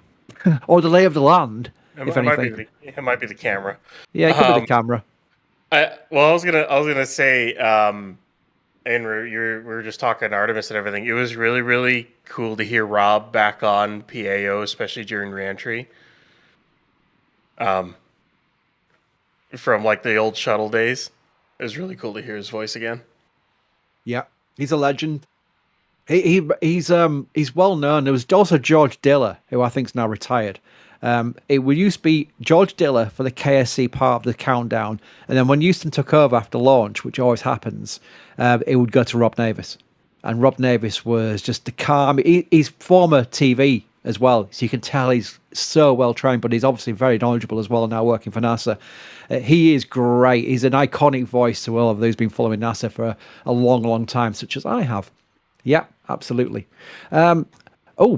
or the lay of the land. If anything, it might be the camera. Yeah, it could be the camera. I was gonna say, and we were just talking Artemis and everything. It was really, really cool to hear Rob back on PAO, especially during reentry. From like the old shuttle days, it was really cool to hear his voice again. Yeah, he's a legend. He's well known. There was also George Diller, who I think is now retired. It would used to be George Diller for the KSC part of the countdown, and then when Houston took over after launch, which always happens, it would go to Rob Navis, and Rob Navis was just the calm. He's former TV as well, so you can tell he's so well trained, but he's obviously very knowledgeable as well now working for NASA. He is great. He's an iconic voice to all of those who've been following NASA for a long, long time, such as I have. Yeah, absolutely.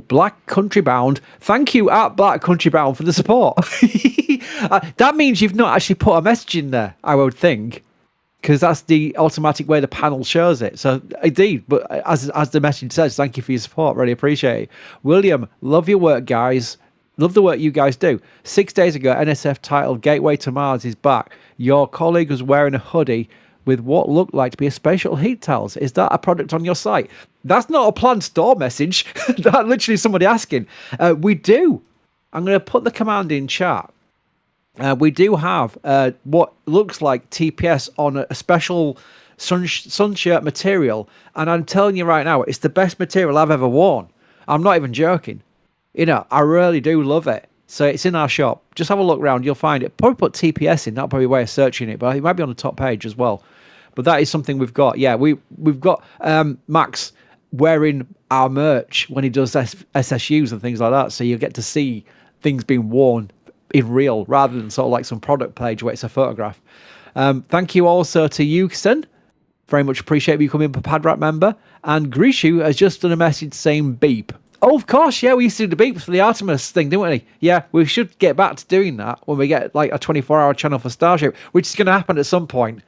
Black Country Bound. Thank you at Black Country Bound for the support. That means you've not actually put a message in there, I would think, because that's the automatic way the panel shows it. So indeed, but as the message says, thank you for your support. Really appreciate it. William, love your work, guys. Love the work you guys do. 6 days ago, NSF titled Gateway to Mars is back. Your colleague was wearing a hoodie with what looked like to be a space shuttle heat towels. Is that a product on your site? That's not a planned store message. That's literally somebody asking. We do. I'm going to put the command in chat. We do have what looks like TPS on a special sun shirt material. And I'm telling you right now, it's the best material I've ever worn. I'm not even joking. You know, I really do love it. So it's in our shop. Just have a look around. You'll find it. Probably put TPS in. That'll probably be a way of searching it. But it might be on the top page as well. But that is something we've got. Yeah, we've got Max wearing our merch when he does SSUs and things like that. So you'll get to see things being worn in real rather than sort of like some product page where it's a photograph. Thank you also to Yuxen. Very much appreciate you coming, Padrap member. And Grishu has just done a message saying beep. Oh, of course, yeah, we used to do the beeps for the Artemis thing, didn't we? Yeah, we should get back to doing that when we get like a 24-hour channel for Starship, which is going to happen at some point.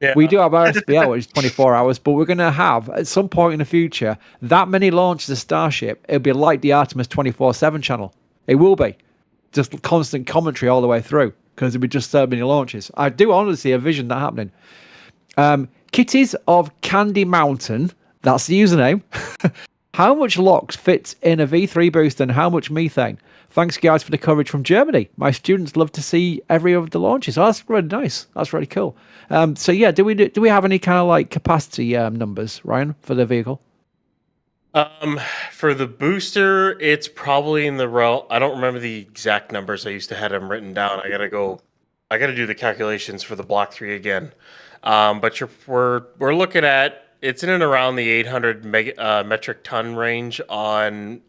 Yeah. We do have our SBL, which is 24 hours, but we're going to have, at some point in the future, that many launches of Starship, it'll be like the Artemis 24/7 channel. It will be. Just constant commentary all the way through, because it'll be just so many launches. I do honestly envision that happening. Kitties of Candy Mountain, that's the username. How much LOX fits in a V3 booster and how much methane? Thanks, guys, for the coverage from Germany. My students love to see every of the launches. Oh, that's really nice. That's really cool. So, yeah, do we have any kind of like capacity numbers, Ryan, for the vehicle? For the booster, it's probably in the realm. I don't remember the exact numbers. I used to have them written down. I got to do the calculations for the Block 3 again. But we're looking at, it's in and around the 800 metric ton range on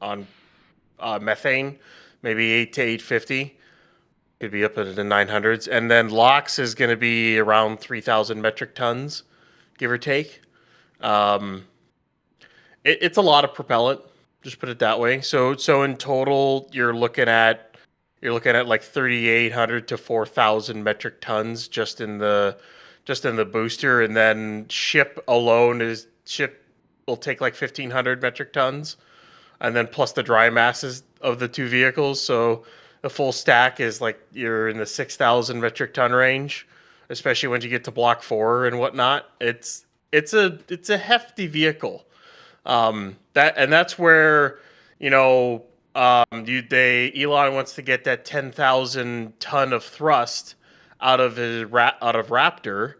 methane, maybe 8 to 850. Could be up into the 900s. And then LOX is going to be around 3,000 metric tons, give or take. It's a lot of propellant, just put it that way. So in total, you're looking at like 3,800 to 4,000 metric tons just in the just in the booster, and then ship will take like 1,500 metric tons, and then plus the dry masses of the two vehicles. So the full stack is like you're in the 6,000 metric ton range, especially when you get to Block 4 and whatnot. It's a hefty vehicle. That's where Elon wants to get that 10,000 ton of thrust out of Raptor.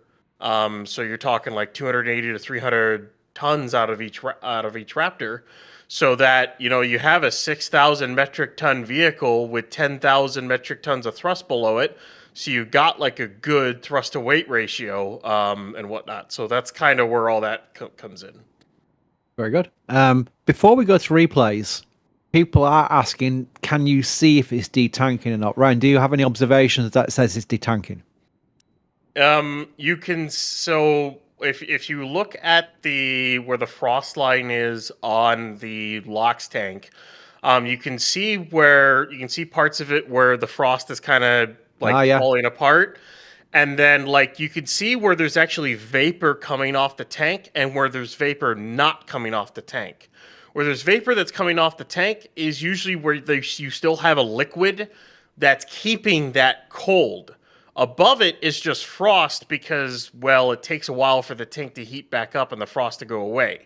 So you're talking like 280 to 300 tons out of each Raptor, so that you have a 6,000 metric ton vehicle with 10,000 metric tons of thrust below it. So you got like a good thrust to weight ratio and whatnot. So that's kind of where all that comes in. Very good. Before we go to replays, people are asking, can you see if it's detanking or not? Ryan, do you have any observations that says it's detanking? You can. So if you look at where the frost line is on the LOX tank, you can see parts of it where the frost is kind of falling apart. And then, you can see where there's actually vapor coming off the tank and where there's vapor not coming off the tank. Where there's vapor that's coming off the tank is usually where you still have a liquid that's keeping that cold. Above it is just frost because, it takes a while for the tank to heat back up and the frost to go away.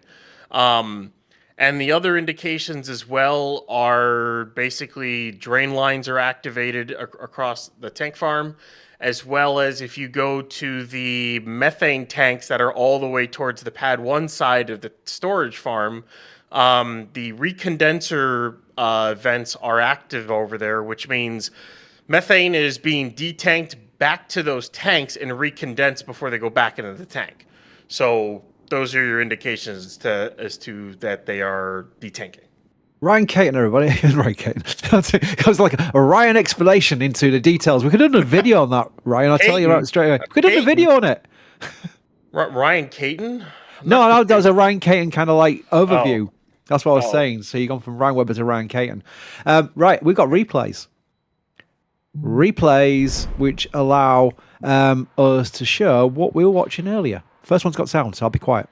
And the other indications as well are basically drain lines are activated across the tank farm, as well as if you go to the methane tanks that are all the way towards the pad 1 side of the storage farm, the recondenser vents are active over there, which means methane is being detanked back to those tanks and recondensed before they go back into the tank. So those are your indications as to that they are detanking. Ryan Caton, everybody. Ryan Caton. It was like a Ryan explanation into the details. We could have done a video on that, Ryan. I'll tell you right straight away. We could have done a video on it. Ryan Caton? No, that was a Ryan Caton kind of overview. That's what I was saying. So you've gone from Ryan Webber to Ryan Caton. Right, we've got replays. Replays which allow us to show what we were watching earlier. First one's got sound, so I'll be quiet.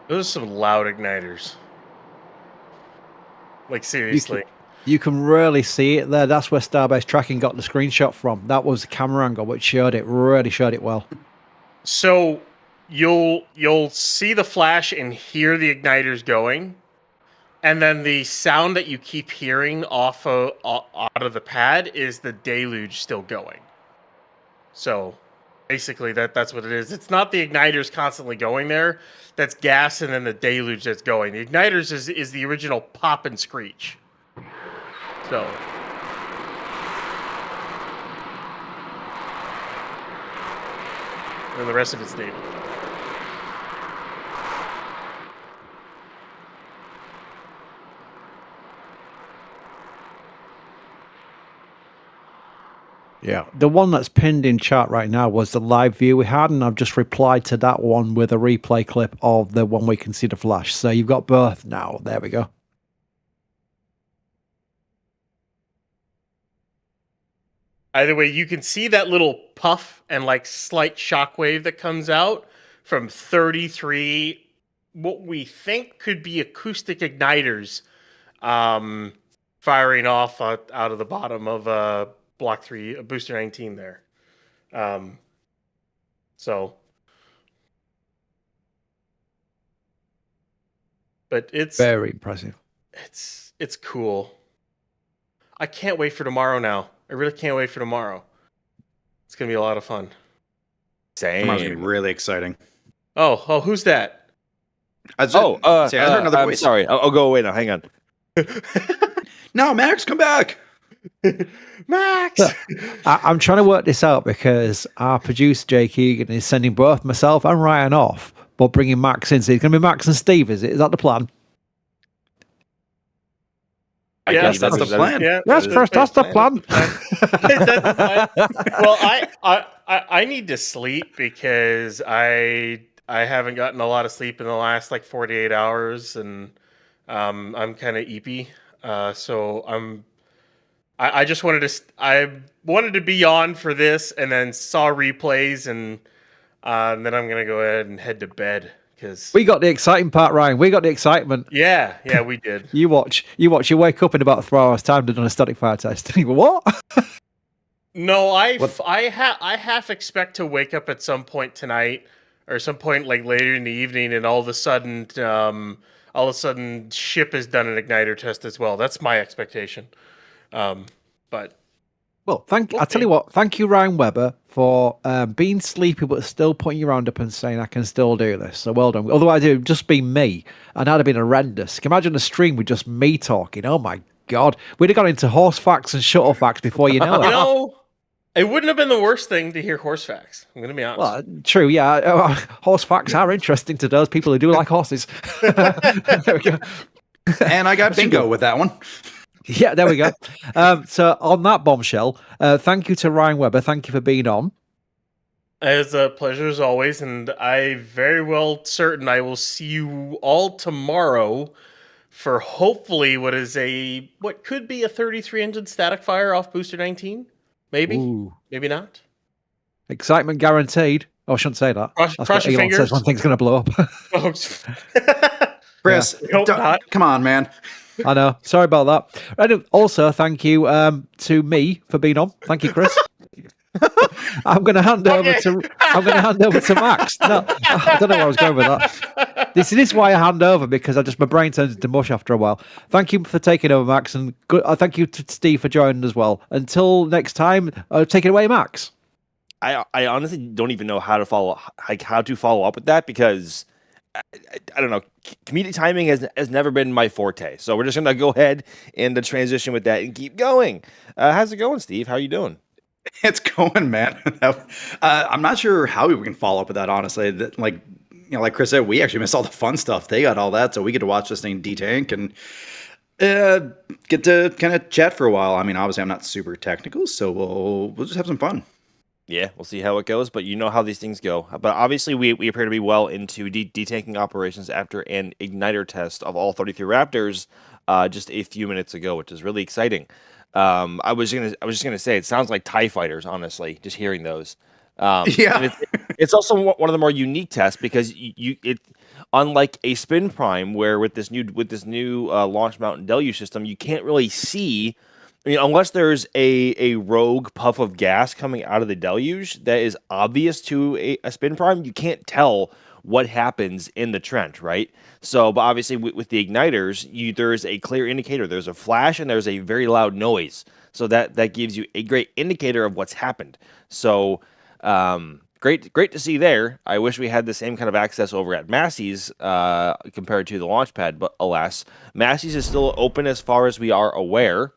Those are some loud igniters. Seriously. You can really see it there. That's where Starbase Tracking got the screenshot from. That was the camera angle which really showed it well. So you'll see the flash and hear the igniters going, and then the sound that you keep hearing out of the pad is the deluge still going. So basically that's what it is. It's not the igniters constantly going there. That's gas and then the deluge that's going. The igniters is the original pop and screech. So and the rest of it's deluge. Yeah, the one that's pinned in chat right now was the live view we had, and I've just replied to that one with a replay clip of the one we can see the flash. So you've got both now. There we go. Either way, you can see that little puff and slight shockwave that comes out from 33, what we think could be acoustic igniters firing off out of the bottom of Block 3, Booster 19 there. But it's very impressive. It's cool. I can't wait for tomorrow now. I really can't wait for tomorrow. It's going to be a lot of fun. Same. Tomorrow's going to be really exciting. Oh, who's that? I heard another voice. Sorry, I'll go away now. Hang on. No, Max, come back. Max. Look, I'm trying to work this out because our producer Jake Egan is sending both myself and Ryan off, but bringing Max in. So it's going to be Max and Steve, is it? Is that the plan? I guess that's the plan. Yeah, Yes, Chris, that's the plan. That's the plan. Well, I need to sleep because I haven't gotten a lot of sleep in the last like 48 hours, and I'm kind of eepy. So I just wanted to I wanted to be on for this, and then saw replays, and then I'm gonna go ahead and head to bed because We got the exciting part, Ryan. We got the excitement. yeah, we did. You watch. You wake up in about 3 hours' time to do a static fire test. You go, what? No, I half expect to wake up at some point tonight or some point like later in the evening, and all of a sudden ship has done an igniter test as well. That's my expectation. But Well, I tell you what. Thank you, Ryan Webber, for being sleepy but still putting your hand up and saying I can still do this. So well done. Otherwise, it would just be me, and that'd have been horrendous. Can you imagine a stream with just me talking? Oh my god, we'd have gone into horse facts and shuttle facts before you know it. you know, it wouldn't have been the worst thing to hear horse facts. I'm going to be honest. Well, true, yeah. Horse facts are interesting to those people who do like horses. There we go. And I got bingo with that one. Yeah, there we go. So on that bombshell, thank you to Ryan Webber. Thank you for being on. It's a pleasure as always, and I very well certain I will see you all tomorrow for hopefully what could be a 33 engine static fire off Booster 19. Maybe. Ooh. Maybe not. Excitement guaranteed. Oh, I shouldn't say that. Cross That's your what Elon fingers. says when things going to blow up. Chris, come on, man. I know. Sorry about that. And also, thank you to me for being on. Thank you, Chris. I'm going to hand over to Max. No, I don't know where I was going with that. This is why I hand over, because my brain turns into mush after a while. Thank you for taking over, Max, and thank you to Steve for joining as well. Until next time, take it away, Max. I honestly don't even know how to follow up with that, because I don't know. Comedic timing has never been my forte. So we're just going to go ahead and transition with that and keep going. How's it going, Steve? How are you doing? It's going, man. I'm not sure how we can follow up with that, honestly. Like Chris said, we actually missed all the fun stuff. They got all that, so we get to watch this thing detank and get to kind of chat for a while. I mean, obviously, I'm not super technical, so we'll just have some fun. Yeah, we'll see how it goes, but you know how these things go. But obviously, we appear to be well into detanking operations after an igniter test of all 33 Raptors just a few minutes ago, which is really exciting. I was just gonna say, it sounds like TIE fighters, honestly, just hearing those. Yeah, it's also one of the more unique tests because it unlike a spin prime, where with this new launch mount and deluge system, you can't really see. I mean, unless there's a rogue puff of gas coming out of the deluge that is obvious to a spin prime, you can't tell what happens in the trench, right? So, but obviously with the igniters, there's a clear indicator. There's a flash and there's a very loud noise. So that gives you a great indicator of what's happened. So, great to see there. I wish we had the same kind of access over at Massey's compared to the launch pad, but alas, Massey's is still open as far as we are aware.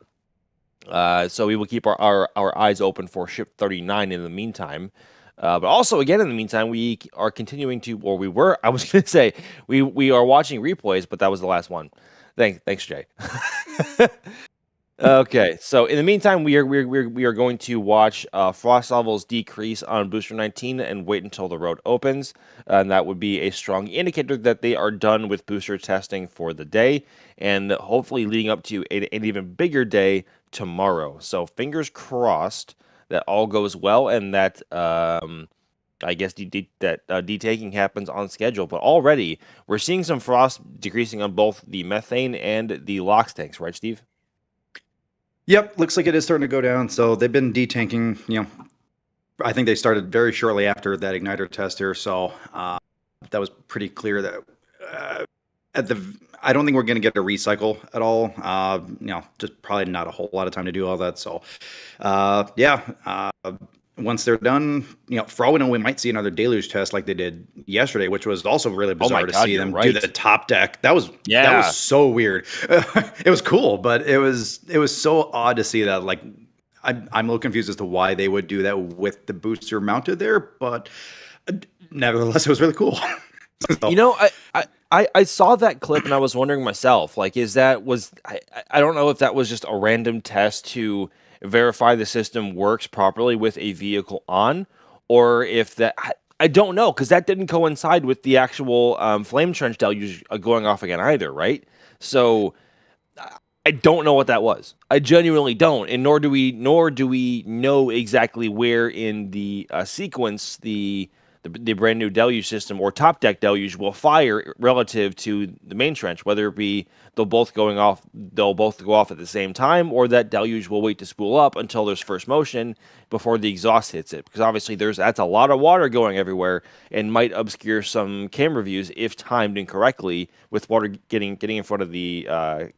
So we will keep our eyes open for Ship 39 in the meantime. But also, again, in the meantime, we are continuing to, or we were, I was going to say, we are watching replays, but that was the last one. Thanks, Jay. Okay, so in the meantime, we are going to watch frost levels decrease on Booster 19 and wait until the road opens. And that would be a strong indicator that they are done with booster testing for the day, and hopefully leading up to an even bigger day tomorrow. So fingers crossed that all goes well, and that I guess detaking happens on schedule. But already we're seeing some frost decreasing on both the methane and the LOX tanks, right, Steve? Yep, looks like it is starting to go down. So they've been detanking. I think they started very shortly after that igniter test here. So that was pretty clear that I don't think we're going to get a recycle at all. Just probably not a whole lot of time to do all that. So once they're done, for all we know, we might see another deluge test like they did yesterday, which was also really bizarre to God, see you're them do right. the top deck. That was Yeah. so weird. It was cool, but it was so odd to see that. Like, I'm a little confused as to why they would do that with the booster mounted there, but nevertheless, it was really cool. So, I saw that clip and I was wondering myself, like, I don't know if that was just a random test to verify the system works properly with a vehicle on, or if I don't know, because that didn't coincide with the actual flame trench deluge going off again either, right? So I don't know what that was. I genuinely don't, and nor do we know exactly where in the sequence the brand new deluge system or top deck deluge will fire relative to the main trench. Whether it be they'll both go off at the same time, or that deluge will wait to spool up until there's first motion before the exhaust hits it. Because obviously that's a lot of water going everywhere and might obscure some camera views if timed incorrectly, with water getting in front of the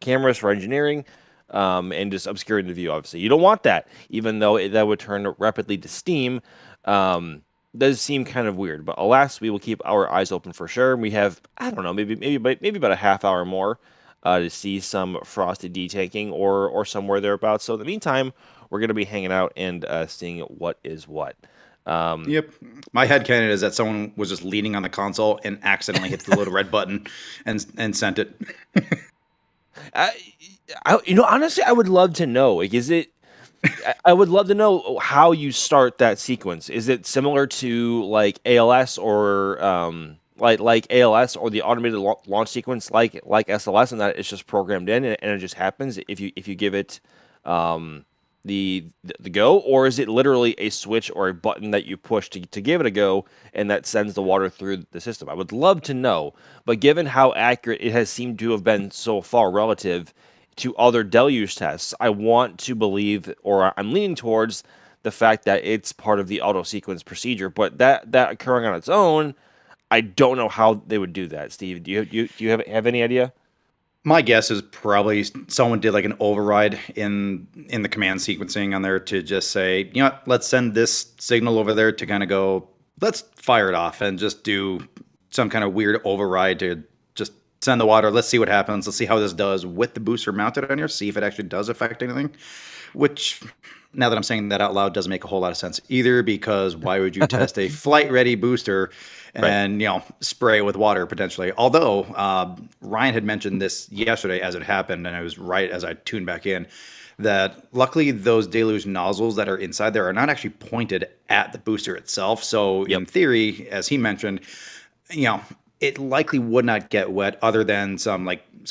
cameras for engineering, and just obscuring the view. Obviously, you don't want that, even though that would turn rapidly to steam. Does seem kind of weird, but alas, we will keep our eyes open for sure. We have, I don't know, maybe about a half hour more to see some frosted detanking or somewhere thereabouts. So in the meantime, we're going to be hanging out and seeing what is what. Yep. My headcanon is that someone was just leaning on the console and accidentally hit the little red button and sent it. Honestly, I would love to know. Like, I would love to know how you start that sequence. Is it similar to like ALS or like ALS or the automated launch sequence like SLS, and that it's just programmed in and it just happens if you give it the go, or is it literally a switch or a button that you push to give it a go and that sends the water through the system? I would love to know, but given how accurate it has seemed to have been so far relative to other deluge tests, I want to believe, or I'm leaning towards the fact that it's part of the auto sequence procedure. But that occurring on its own, I don't know how they would do that. Steve, do you have any idea? My guess is probably someone did like an override in the command sequencing on there to just say, let's send this signal over there to kind of go, let's fire it off and just do some kind of weird override to just send the water. Let's see what happens. Let's see how this does with the booster mounted on here. See if it actually does affect anything. Which, now that I'm saying that out loud, doesn't make a whole lot of sense either, because why would you test a flight-ready booster and spray it with water potentially? Although Ryan had mentioned this yesterday as it happened, and I was right as I tuned back in, that luckily those deluge nozzles that are inside there are not actually pointed at the booster itself. So in theory, as he mentioned, it likely would not get wet other than some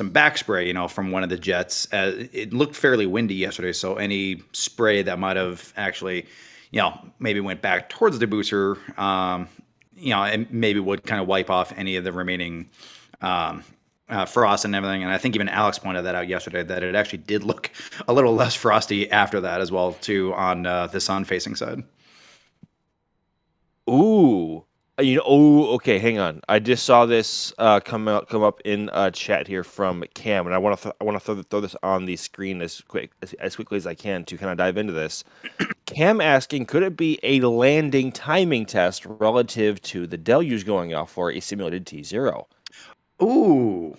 back spray, from one of the jets. It looked fairly windy yesterday, so any spray that might have actually, maybe went back towards the booster, and maybe would kind of wipe off any of the remaining frost and everything. And I think even Alex pointed that out yesterday, that it actually did look a little less frosty after that as well, too, on the sun-facing side. Ooh. Okay, hang on. I just saw this come up in chat here from Cam, and I want to throw this on the screen as quickly as I can to kind of dive into this. Cam asking, could it be a landing timing test relative to the deluge going off for a simulated T0? Ooh,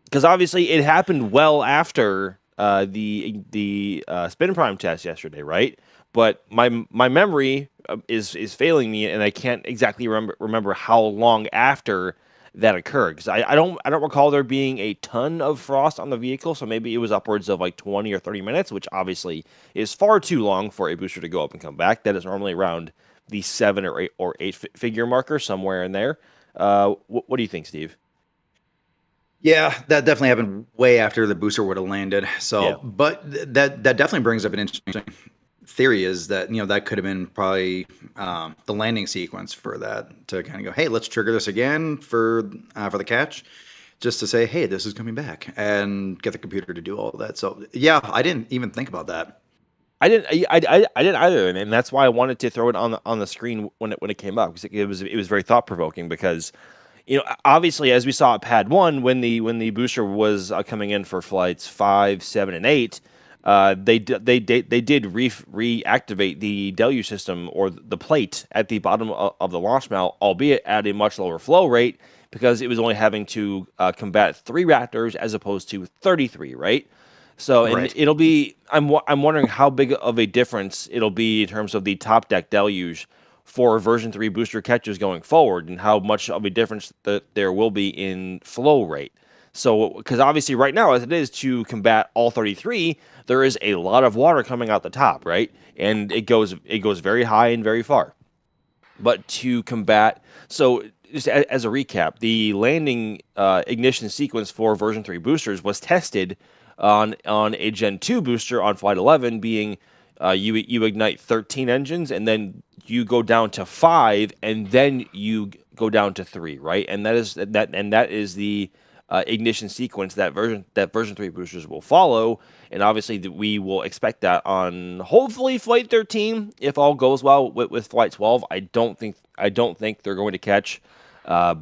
because obviously it happened well after the spin prime test yesterday, right? But my memory is failing me, and I can't exactly remember how long after that occurred, because I don't recall there being a ton of frost on the vehicle, so maybe it was upwards of like 20 or 30 minutes, which obviously is far too long for a booster to go up and come back. That is normally around the 7 or 8 figure marker, somewhere in there. What do you think, Steve? Yeah, that definitely happened way after the booster would have landed. So, Yeah. but that definitely brings up an interesting theory, is that that could have been probably the landing sequence for that, to kind of go, hey, let's trigger this again for the catch, just to say, hey, this is coming back, and get the computer to do all of that. So yeah, I didn't even think about that. I didn't either, and that's why I wanted to throw it on the screen when it came up, because it was very thought provoking. Because obviously, as we saw at Pad 1, when the booster was coming in for flights 5, 7, and 8, they did reactivate the deluge system or the plate at the bottom of the launch mount, albeit at a much lower flow rate because it was only having to combat 3 Raptors as opposed to 33, right? So, and Right. it'll be, I'm wondering how big of a difference it'll be in terms of the top deck deluge for version 3 booster catches going forward, and how much of a difference that there will be in flow rate. So, because obviously right now, as it is to combat all 33, there is a lot of water coming out the top, right? And it goes very high and very far. But to combat, so just as a recap, the landing ignition sequence for version 3 boosters was tested on a Gen 2 booster on Flight 11, being you ignite 13 engines and then you go down to 5 and then you go down to 3, right? And that is the ignition sequence that version 3 boosters will follow. And obviously we will expect that on hopefully Flight 13 if all goes well with Flight 12. I don't think they're going to catch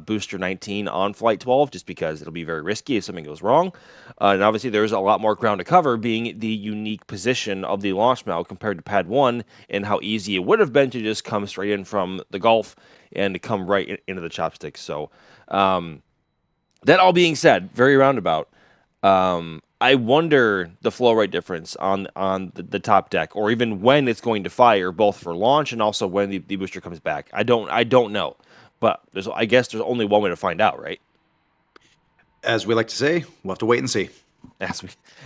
Booster 19 on Flight 12 just because it'll be very risky if something goes wrong. And obviously there's a lot more ground to cover, being the unique position of the launch mount compared to Pad 1 and how easy it would have been to just come straight in from the Gulf and to come right into the chopsticks. So that all being said, very roundabout, I wonder the flow rate difference on the top deck, or even when it's going to fire, both for launch and also when the booster comes back. I don't know, but I guess there's only one way to find out, right? As we like to say, we'll have to wait and see.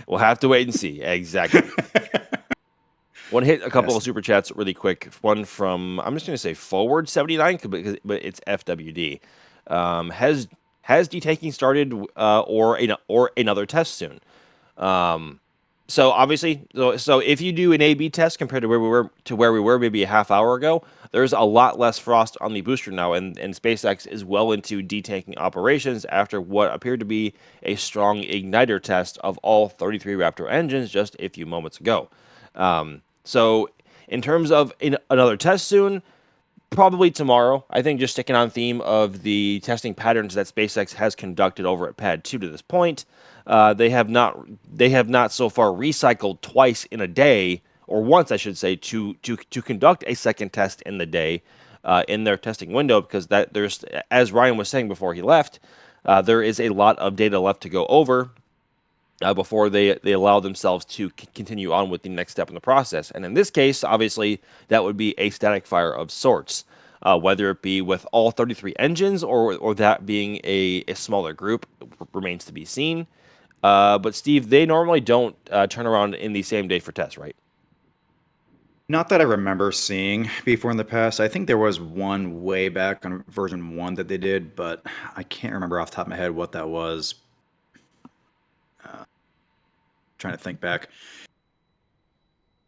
We'll have to wait and see. Exactly. Want to hit a couple of super chats really quick. One from, I'm just going to say Forward 79, but it's FWD. Has detanking started or another test soon? So obviously, so if you do an A/B test compared to where we were maybe a half hour ago, there's a lot less frost on the booster now, and SpaceX is well into detanking operations after what appeared to be a strong igniter test of all 33 Raptor engines just a few moments ago. So in terms of another test soon, probably tomorrow. I think just sticking on theme of the testing patterns that SpaceX has conducted over at Pad 2 to this point. They have not so far recycled twice in a day, or once I should say, to conduct a second test in the day in their testing window, because that there's, as Ryan was saying before he left, there is a lot of data left to go over before they allow themselves to continue on with the next step in the process. And in this case, obviously, that would be a static fire of sorts, whether it be with all 33 engines or that being a smaller group remains to be seen. But Steve, they normally don't turn around in the same day for tests, right? Not that I remember seeing before in the past. I think there was one way back on version 1 that they did, but I can't remember off the top of my head what that was. Trying to think back.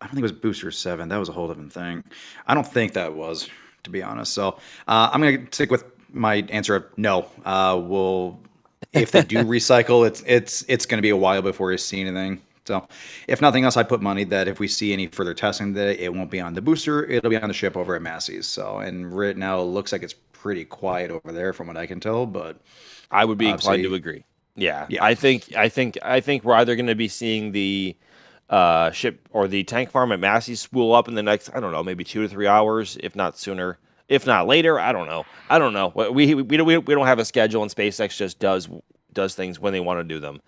I don't think it was Booster 7. That was a whole different thing. I don't think that was, to be honest. So I'm going to stick with my answer of no. If they do recycle, it's going to be a while before you see anything. So if nothing else, I put money that if we see any further testing, that it won't be on the booster. It'll be on the ship over at Massey's. So, and right now it looks like it's pretty quiet over there from what I can tell, but I would be inclined to agree. Yeah. I think we're either going to be seeing the ship or the tank farm at Massey spool up in the next, I don't know, maybe 2 to 3 hours, if not sooner, if not later. I don't know. We don't have a schedule, and SpaceX just does things when they want to do them.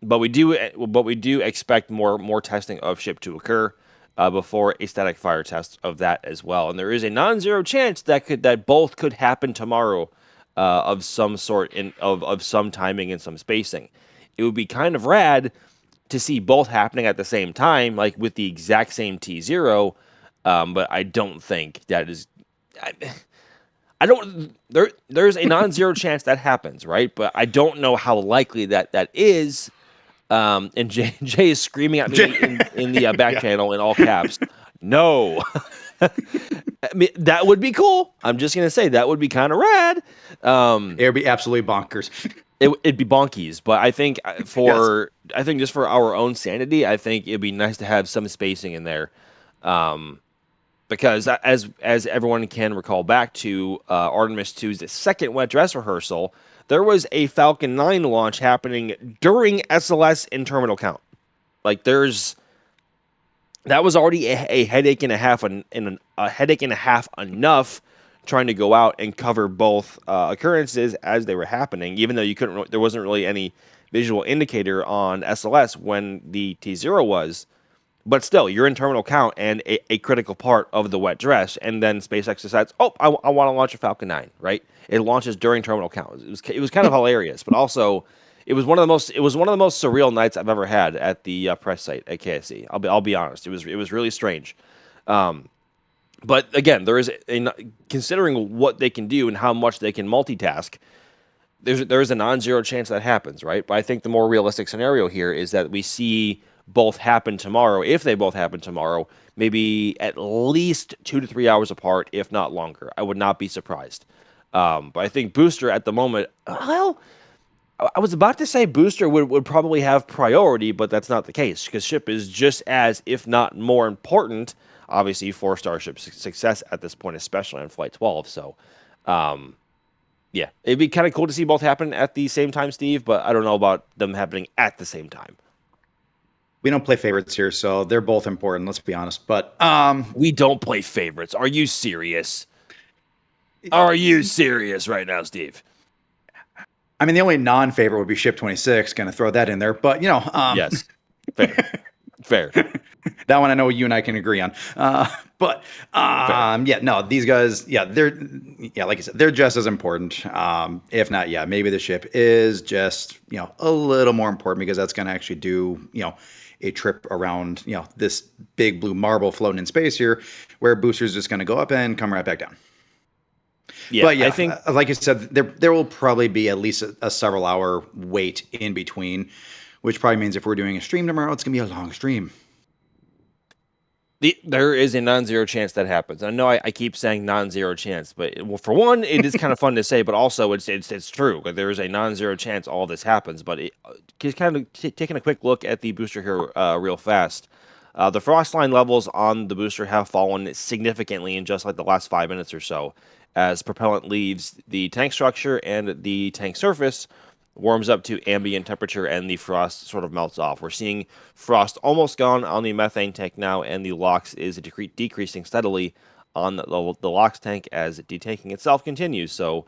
But we do expect more testing of ship to occur before a static fire test of that as well. And there is a non-zero chance that both could happen tomorrow. Of some sort of some timing and some spacing. It would be kind of rad to see both happening at the same time, like with the exact same T0. But I don't think that is. I don't. There's a non-zero chance that happens, right? But I don't know how likely that is. And Jay is screaming at me in the back channel in all caps. No. I mean, that would be cool. I'm just going to say that would be kind of rad. It would be absolutely bonkers. It'd be bonkies, but I think just for our own sanity, I think it'd be nice to have some spacing in there. Because as everyone can recall back to Artemis 2's second wet dress rehearsal, there was a Falcon 9 launch happening during SLS in terminal count. Like that was already a headache and a half, a headache and a half enough trying to go out and cover both occurrences as they were happening, even though there wasn't really any visual indicator on SLS when the T0 was. But still, you're in terminal count and a critical part of the wet dress, and then SpaceX decides, oh, I want to launch a Falcon 9, right? It launches during terminal count. It was kind of hilarious, but also it was one of the most surreal nights I've ever had at the press site at KSC. I'll be honest, it was really strange. But again, there is considering what they can do and how much they can multitask. There is a non-zero chance that happens, right? But I think the more realistic scenario here is that we see both happen tomorrow. If they both happen tomorrow, maybe at least 2 to 3 hours apart, if not longer. I would not be surprised. But I think Booster at the moment, well, I was about to say Booster would probably have priority, but that's not the case because Ship is just as, if not more important, obviously, for Starship's success at this point, especially on Flight 12. So, yeah, it'd be kind of cool to see both happen at the same time, Steve, but I don't know about them happening at the same time. We don't play favorites here, so they're both important, let's be honest. But we don't play favorites. Are you serious? Are you serious right now, Steve? I mean, the only non-favorite would be Ship 26. Going to throw that in there, but yes, fair. That one I know you and I can agree on. Yeah, no, these guys, they're like I said, they're just as important. If not, maybe the ship is just a little more important because that's going to actually do a trip around this big blue marble floating in space here, where Booster's just going to go up and come right back down. Yeah, but I think, like you said, there will probably be at least a several hour wait in between, which probably means if we're doing a stream tomorrow, it's going to be a long stream. There is a non-zero chance that happens. I know I keep saying non-zero chance, but for one, it is kind of fun to say, but also it's true. There is a non-zero chance all this happens. But just kind of taking a quick look at the booster here real fast. The frost line levels on the booster have fallen significantly in just like the last 5 minutes or so, as propellant leaves the tank structure and the tank surface warms up to ambient temperature and the frost sort of melts off. We're seeing frost almost gone on the methane tank now, and the LOX is decreasing steadily on the LOX tank as detanking itself continues. So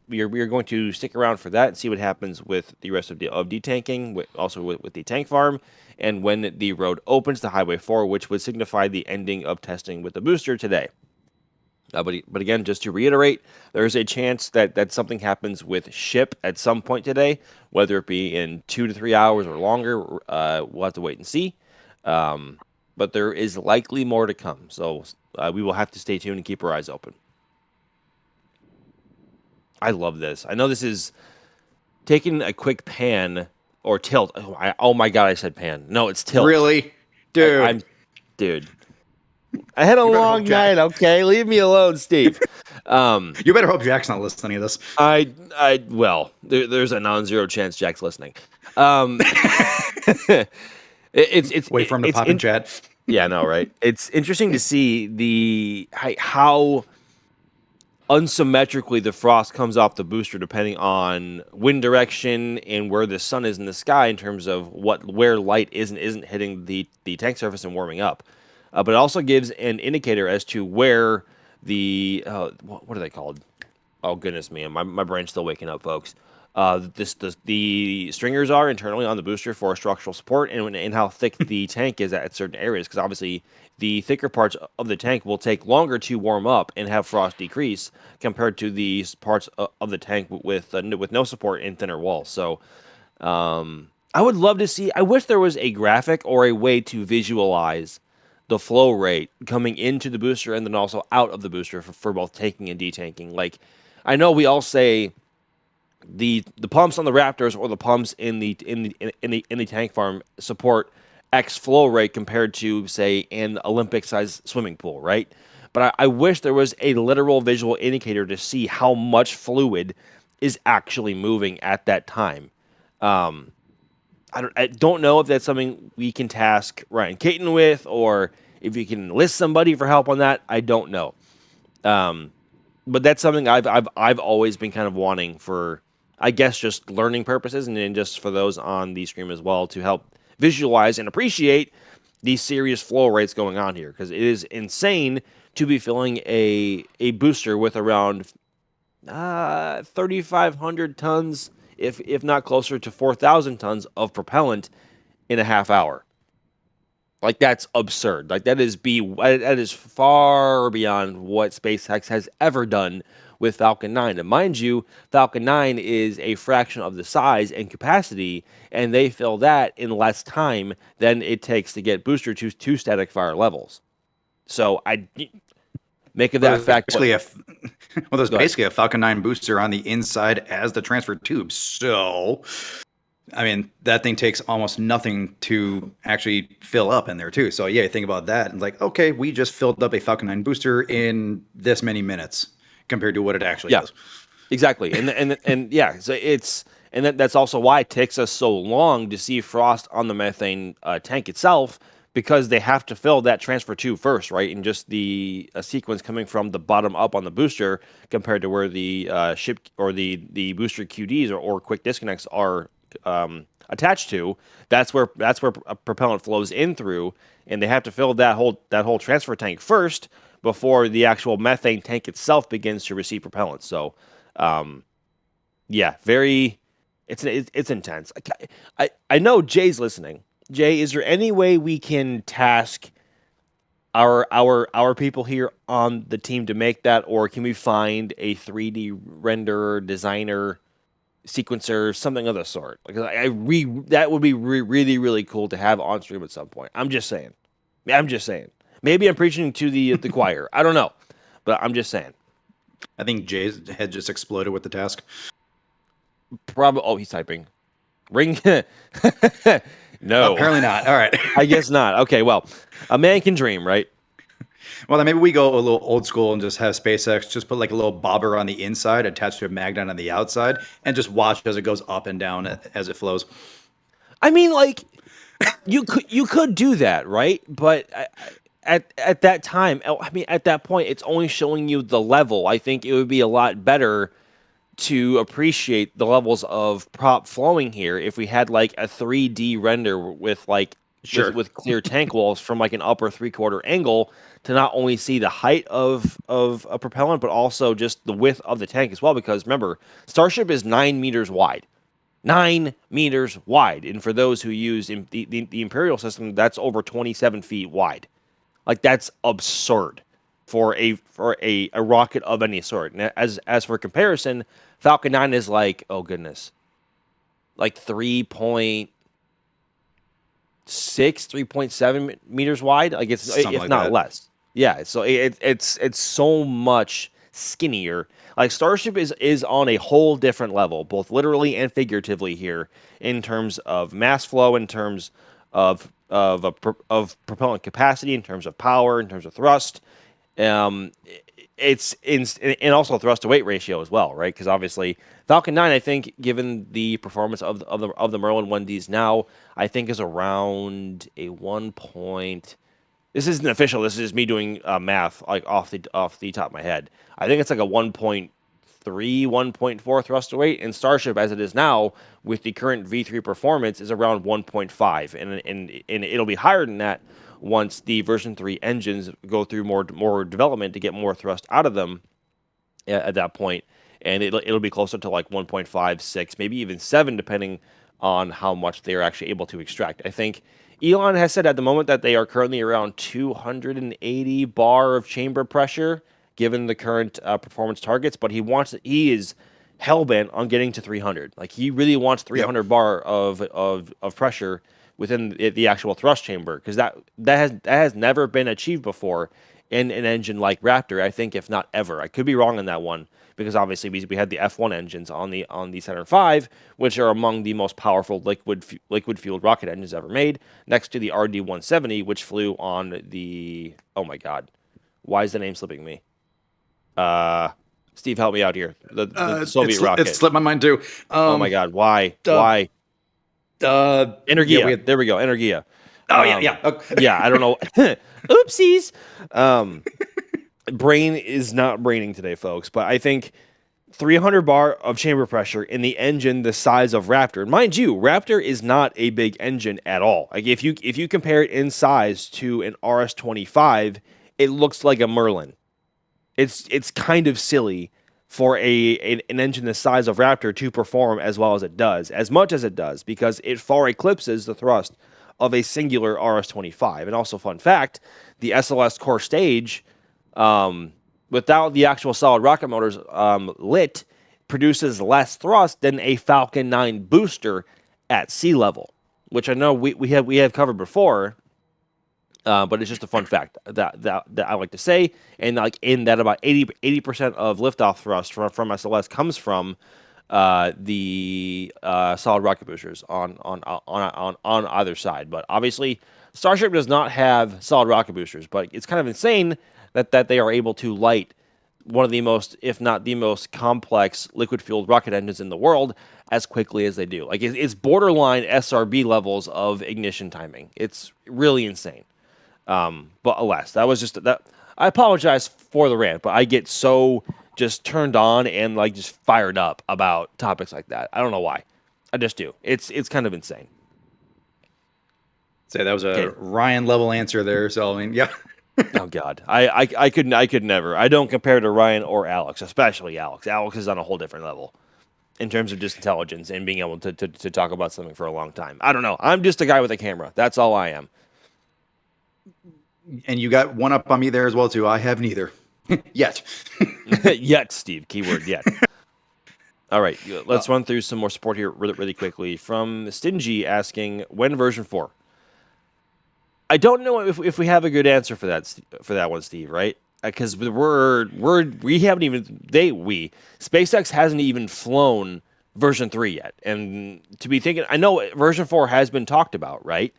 we are going to stick around for that and see what happens with the rest of detanking, also with the tank farm, and when the road opens to Highway 4, which would signify the ending of testing with the booster today. But again, just to reiterate, there's a chance that something happens with Ship at some point today, whether it be in 2 to 3 hours or longer. We'll have to wait and see. But there is likely more to come. So we will have to stay tuned and keep our eyes open. I love this. I know this is taking a quick pan or tilt. Oh my God, I said pan. No, it's tilt. Really? Dude. Dude. I had a long night, okay? Leave me alone, Steve. You better hope Jack's not listening to this. Well, there's a non-zero chance Jack's listening. Wait for him to pop in chat. Yeah, no, right? It's interesting to see how unsymmetrically the frost comes off the booster depending on wind direction and where the sun is in the sky in terms of where light isn't hitting the tank surface and warming up. But it also gives an indicator as to where the what are they called? Oh goodness me, my brain's still waking up, folks. The stringers are internally on the booster for structural support, and how thick the tank is at certain areas. Because obviously, the thicker parts of the tank will take longer to warm up and have frost decrease compared to the parts of the tank with no support and thinner walls. So, I would love to see. I wish there was a graphic or a way to visualize the flow rate coming into the booster and then also out of the booster for both tanking and detanking. Like, I know we all say the pumps on the Raptors or the pumps in the tank farm support X flow rate compared to, say, an Olympic-sized swimming pool, right? But I wish there was a literal visual indicator to see how much fluid is actually moving at that time. I don't know if that's something we can task Ryan Caton with, or if you can enlist somebody for help on that. I don't know, but that's something I've always been kind of wanting for, I guess, just learning purposes, and then just for those on the stream as well to help visualize and appreciate these serious flow rates going on here, because it is insane to be filling a booster with around 3,500 tons, if not closer to 4,000 tons of propellant in a half hour. Like, that's absurd. Like, that is far beyond what SpaceX has ever done with Falcon 9. And mind you, Falcon 9 is a fraction of the size and capacity, and they fill that in less time than it takes to get booster to static fire levels. So I make of that fact. There's basically a Falcon 9 booster on the inside as the transfer tube. So, I mean, that thing takes almost nothing to actually fill up in there too. So yeah, think about that and like, okay, we just filled up a Falcon 9 booster in this many minutes compared to what it actually is. Exactly. And yeah, so that's also why it takes us so long to see frost on the methane tank itself, because they have to fill that transfer tube first, right? And just the sequence coming from the bottom up on the booster compared to where the ship or the booster QDs or quick disconnects are attached to, that's where propellant flows in through, and they have to fill that whole transfer tank first before the actual methane tank itself begins to receive propellant. So, yeah, it's intense. I know Jay's listening. Jay, is there any way we can task our people here on the team to make that, or can we find a 3D renderer, designer, sequencer, something of the sort? Because that would be really, really cool to have on stream at some point. I'm just saying. Maybe I'm preaching to the choir. I don't know, but I'm just saying. I think Jay's head just exploded with the task. Probably. Oh, he's typing. Ring. No, apparently not. All right. I guess not. Okay, well, a man can dream, right? Well, then maybe we go a little old school and just have SpaceX just put like a little bobber on the inside attached to a magnet on the outside and just watch as it goes up and down as it flows. I mean, like, you could do that, right? But at that time, I mean, at that point, it's only showing you the level. I think it would be a lot better to appreciate the levels of prop flowing here if we had like a 3D render with like with clear tank walls from like an upper 3/4 angle to not only see the height of a propellant, but also just the width of the tank as well. Because remember, Starship is 9 meters wide. 9 meters wide. And for those who use the Imperial system, that's over 27 feet wide. Like, that's absurd for a rocket of any sort. And as for comparison, Falcon 9 is like, oh goodness, like 3.6, 3.7 meters wide. Like, it's something if like not that. less. Yeah, so it's so much skinnier. Like, Starship is on a whole different level, both literally and figuratively here, in terms of mass flow, in terms of propellant capacity, in terms of power, in terms of thrust. It's and also thrust to weight ratio as well, right? Because obviously Falcon 9, I think, given the performance of the Merlin 1Ds now, I think is around a 1 point. This isn't official. This is just me doing math, like off the top of my head. I think it's like a 1.3, 1.4 thrust to weight. And Starship, as it is now, with the current V3 performance, is around 1.5, and it'll be higher than that once the version 3 engines go through more development to get more thrust out of them at that point. And it'll be closer to like 1.5, 6, maybe even 7, depending on how much they're actually able to extract. I think Elon has said at the moment that they are currently around 280 bar of chamber pressure, given the current performance targets, but he is hellbent on getting to 300. Like, he really wants 300 bar of pressure within the actual thrust chamber, because that has never been achieved before in an engine like Raptor, I think, if not ever. I could be wrong on that one, because obviously we had the F1 engines on the Saturn V, which are among the most powerful liquid fueled rocket engines ever made, next to the RD-170, which flew on the, oh my god, why is the name slipping me? Steve, help me out here. The Soviet rocket. It slipped my mind too. Oh my god, why? Why? Energia. Yeah, there we go. Energia. Oh yeah. Okay. Yeah, I don't know. Oopsies. Brain is not braining today, folks. But I think 300 bar of chamber pressure in the engine the size of Raptor. And mind you, Raptor is not a big engine at all. Like if you compare it in size to an RS-25, it looks like a Merlin. It's kind of silly for an engine the size of Raptor to perform as well as it does, as much as it does, because it far eclipses the thrust of a singular RS-25. And also, fun fact, the SLS core stage, without the actual solid rocket motors lit, produces less thrust than a Falcon 9 booster at sea level, which I know we have covered before. But it's just a fun fact that I like to say, and like in that about 80% of liftoff thrust from SLS comes from the solid rocket boosters on either side. But obviously, Starship does not have solid rocket boosters, but it's kind of insane that they are able to light one of the most, if not the most complex liquid-fueled rocket engines in the world as quickly as they do. Like it's borderline SRB levels of ignition timing. It's really insane. But alas, that was just that. I apologize for the rant, but I get so just turned on and like just fired up about topics like that. I don't know why. I just do. It's kind of insane. Say that was a Ryan level answer there. So I mean, yeah. Oh God, I could never. I don't compare to Ryan or Alex, especially Alex. Alex is on a whole different level in terms of just intelligence and being able to talk about something for a long time. I don't know. I'm just a guy with a camera. That's all I am. And you got one up on me there as well too. I have neither yet. Yet, Steve. Keyword yet. All right, let's run through some more support here really quickly. From Stingy asking, when version 4? I don't know if we have a good answer for that one, Steve. Right? Because we haven't even SpaceX hasn't even flown version 3 yet, and to be thinking, I know version 4 has been talked about, right?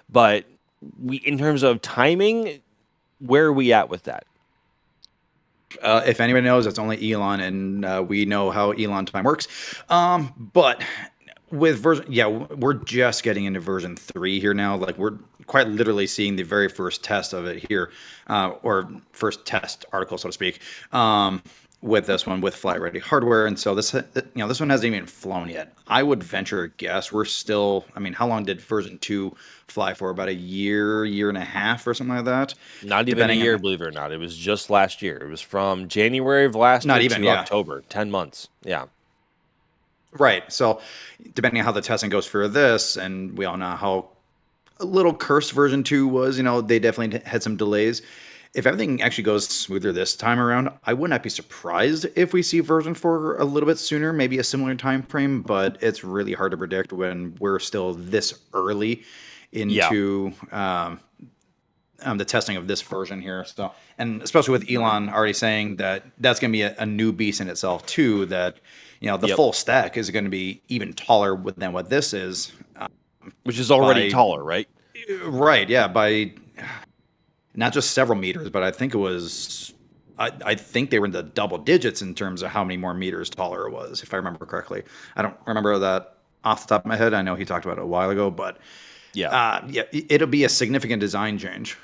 But in terms of timing, where are we at with that? If anybody knows, it's only Elon, and we know how Elon time works. But with we're just getting into version 3 here now. Like we're quite literally seeing the very first test of it here, or first test article, so to speak. With this one, with flight ready hardware, and so this one hasn't even flown yet. I would venture a guess we're still. I mean, how long did version 2 fly for? About a year and a half, or something like that. Not even a year, believe it or not. It was just last year. It was from January of last year to October. 10 months. Yeah. Right. So, depending on how the testing goes for this, and we all know how a little cursed version 2 was. They definitely had some delays. If everything actually goes smoother this time around, I would not be surprised if we see version 4 a little bit sooner, maybe a similar time frame, but it's really hard to predict when we're still this early into the testing of this version here. So, and especially with Elon already saying that that's going to be a new beast in itself too, that, the full stack is going to be even taller than what this is. Which is already taller, right? Right, yeah, by not just several meters, but I think it was, I think they were in the double digits in terms of how many more meters taller it was, if I remember correctly. I don't remember that off the top of my head. I know he talked about it a while ago, but it'll be a significant design change.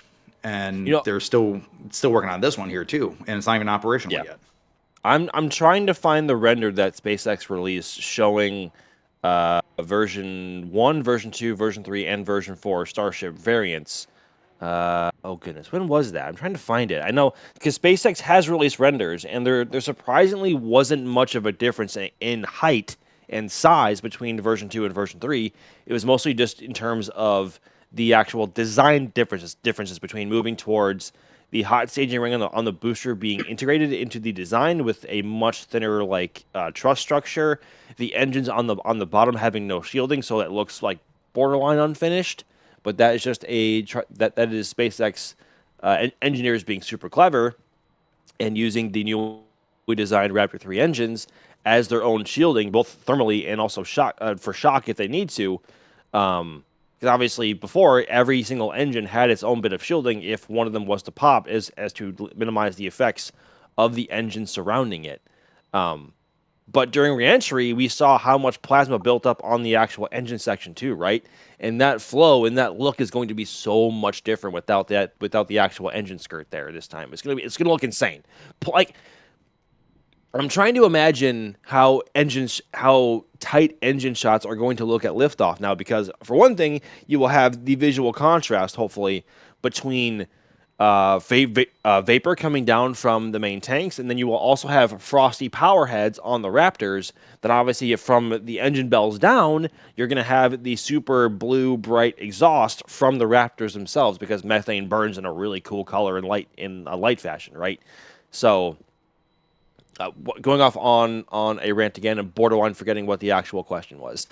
And they're still working on this one here too, and it's not even operational yet. I'm trying to find the render that SpaceX released showing version 1, version 2, version 3, and version 4 Starship variants. Oh goodness, when was that? I'm trying to find it. I know because SpaceX has released renders, and there surprisingly wasn't much of a difference in height and size between version 2 and version 3. It was mostly just in terms of the actual design differences between moving towards the hot staging ring on the booster being integrated into the design with a much thinner truss structure. The engines on the bottom having no shielding, so it looks like borderline unfinished. But that is just that is SpaceX engineers being super clever and using the newly designed Raptor 3 engines as their own shielding, both thermally and also for shock if they need to. Because obviously before, every single engine had its own bit of shielding if one of them was to pop, as to minimize the effects of the engine surrounding it. But during reentry, we saw how much plasma built up on the actual engine section too, right? And that flow and that look is going to be so much different without the actual engine skirt there this time. It's gonna look insane. Like I'm trying to imagine how tight engine shots are going to look at liftoff now, because for one thing, you will have the visual contrast, hopefully, between vapor coming down from the main tanks, and then you will also have frosty power heads on the Raptors. Then obviously, from the engine bells down, you're going to have the super blue bright exhaust from the Raptors themselves, because methane burns in a really cool color and light in a light fashion, right? So. Going off on a rant again and borderline forgetting what the actual question was.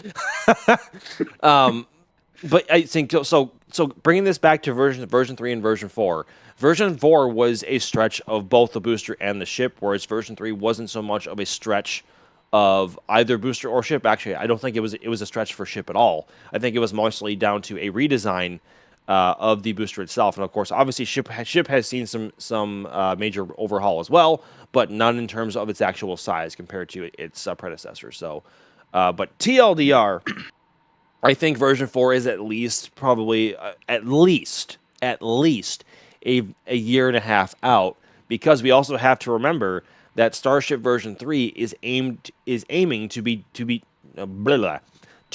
But I think so. So bringing this back to version 3 and version 4. Version 4 was a stretch of both the booster and the ship, whereas version 3 wasn't so much of a stretch of either booster or ship. Actually, I don't think it was a stretch for ship at all. I think it was mostly down to a redesign of the booster itself, and of course, obviously, ship has seen some major overhaul as well, but none in terms of its actual size compared to its predecessor. So, but TLDR, I think version 4 is at least probably at least a year and a half out, because we also have to remember that Starship version 3 is aiming to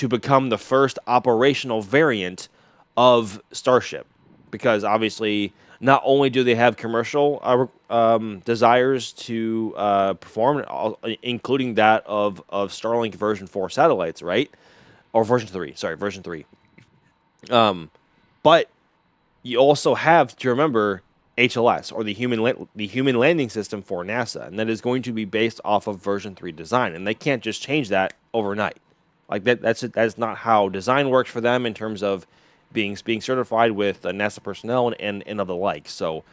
become the first operational variant of Starship, because obviously not only do they have commercial desires to perform, including that of Starlink version 4 satellites, right? Or version 3, sorry, version 3. But you also have to remember HLS, or the human landing system for NASA, and that is going to be based off of version 3 design, and they can't just change that overnight. Like that's not how design works for them in terms of being certified with NASA personnel and of the like. So,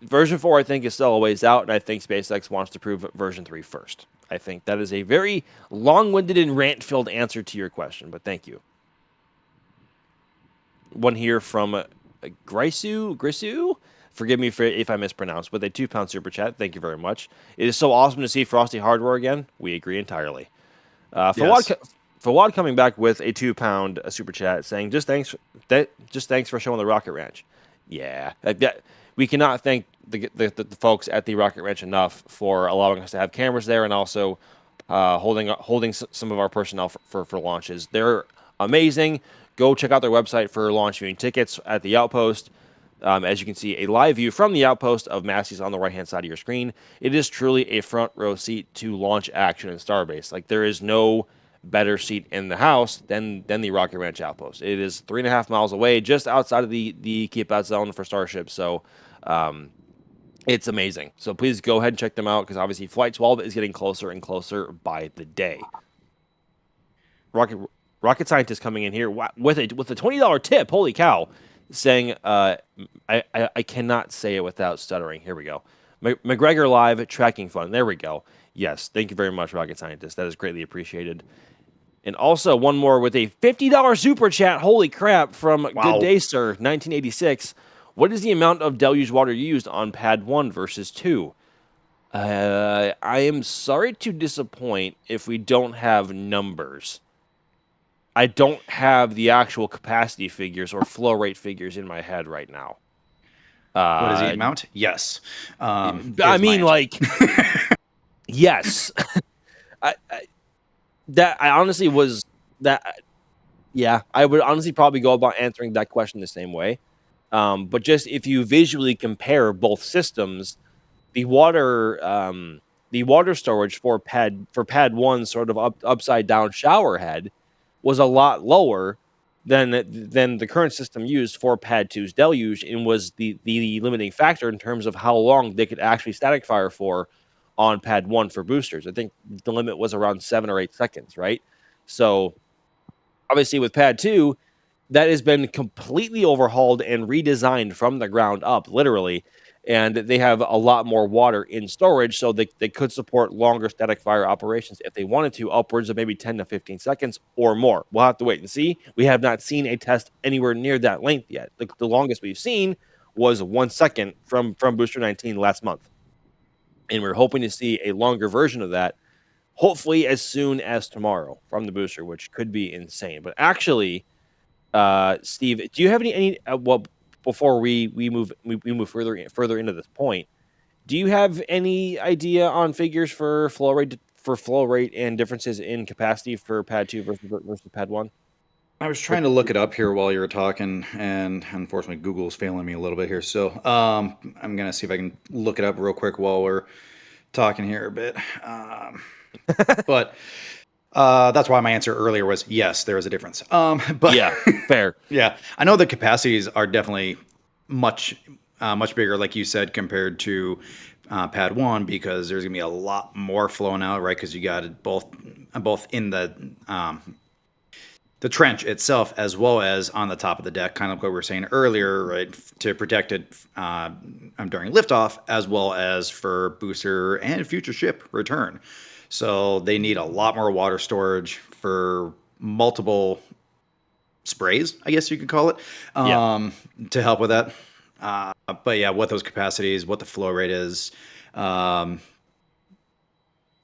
version 4 I think is still a ways out, and I think SpaceX wants to prove version 3 first. I think that is a very long-winded and rant-filled answer to your question, but thank you. One here from Grisu. Forgive me if I mispronounce, with a £2 super chat. Thank you very much. It is so awesome to see Frosty hardware again. We agree entirely. Fawad coming back with a £2 super chat saying, just thanks for showing the Rocket Ranch. Yeah, we cannot thank the folks at the Rocket Ranch enough for allowing us to have cameras there, and also holding some of our personnel for launches. They're amazing. Go check out their website for launch viewing tickets at the Outpost. As you can see, a live view from the Outpost of Massey's on the right-hand side of your screen. It is truly a front row seat to launch action in Starbase. Like, there is no better seat in the house than the Rocket Ranch Outpost. It is 3.5 miles away, just outside of the keep-out zone for Starship. So, it's amazing. So please go ahead and check them out, because obviously Flight 12 is getting closer and closer by the day. Rocket scientist coming in here with a $20 tip. Holy cow! Saying, I cannot say it without stuttering. Here we go. McGregor Live tracking fun. There we go. Yes, thank you very much, Rocket Scientist. That is greatly appreciated. And also one more with a $50 super chat. Holy crap! From Good Day Sir 1986. What is the amount of deluge water used on Pad 1 versus 2? I am sorry to disappoint if we don't have numbers. I don't have the actual capacity figures or flow rate figures in my head right now. What is the amount? Yes. I mean, like, yes. I honestly was that. Yeah, I would honestly probably go about answering that question the same way. But just if you visually compare both systems, the water storage for pad 1, sort of upside down shower head, was a lot lower than the current system used for Pad 2's deluge, and was the limiting factor in terms of how long they could actually static fire for on Pad 1 for boosters. I think the limit was around 7 or 8 seconds, right? So obviously with Pad 2, that has been completely overhauled and redesigned from the ground up, literally. And they have a lot more water in storage, so they could support longer static fire operations if they wanted to, upwards of maybe 10 to 15 seconds or more. We'll have to wait and see. We have not seen a test anywhere near that length yet. The longest we've seen was 1 second from Booster 19 last month. And we're hoping to see a longer version of that, hopefully as soon as tomorrow from the booster, which could be insane. But actually, Steve, do you have any well, before we move further into this point, Do you have any idea on figures for flow rate and differences in capacity for Pad 2 versus Pad 1? I was trying to look it up here while you were talking, and unfortunately, Google's failing me a little bit here. So I'm going to see if I can look it up real quick while we're talking here a bit. But that's why my answer earlier was yes, there is a difference. But Yeah, fair. yeah, I know the capacities are definitely much bigger, like you said, compared to Pad 1, because there's going to be a lot more flowing out, right? Because you got it both in the trench itself, as well as on the top of the deck, kind of what we were saying earlier, right, to protect it during liftoff, as well as for booster and future ship return. So they need a lot more water storage for multiple sprays, I guess you could call it, to help with that. But yeah, what those capacities, what the flow rate is,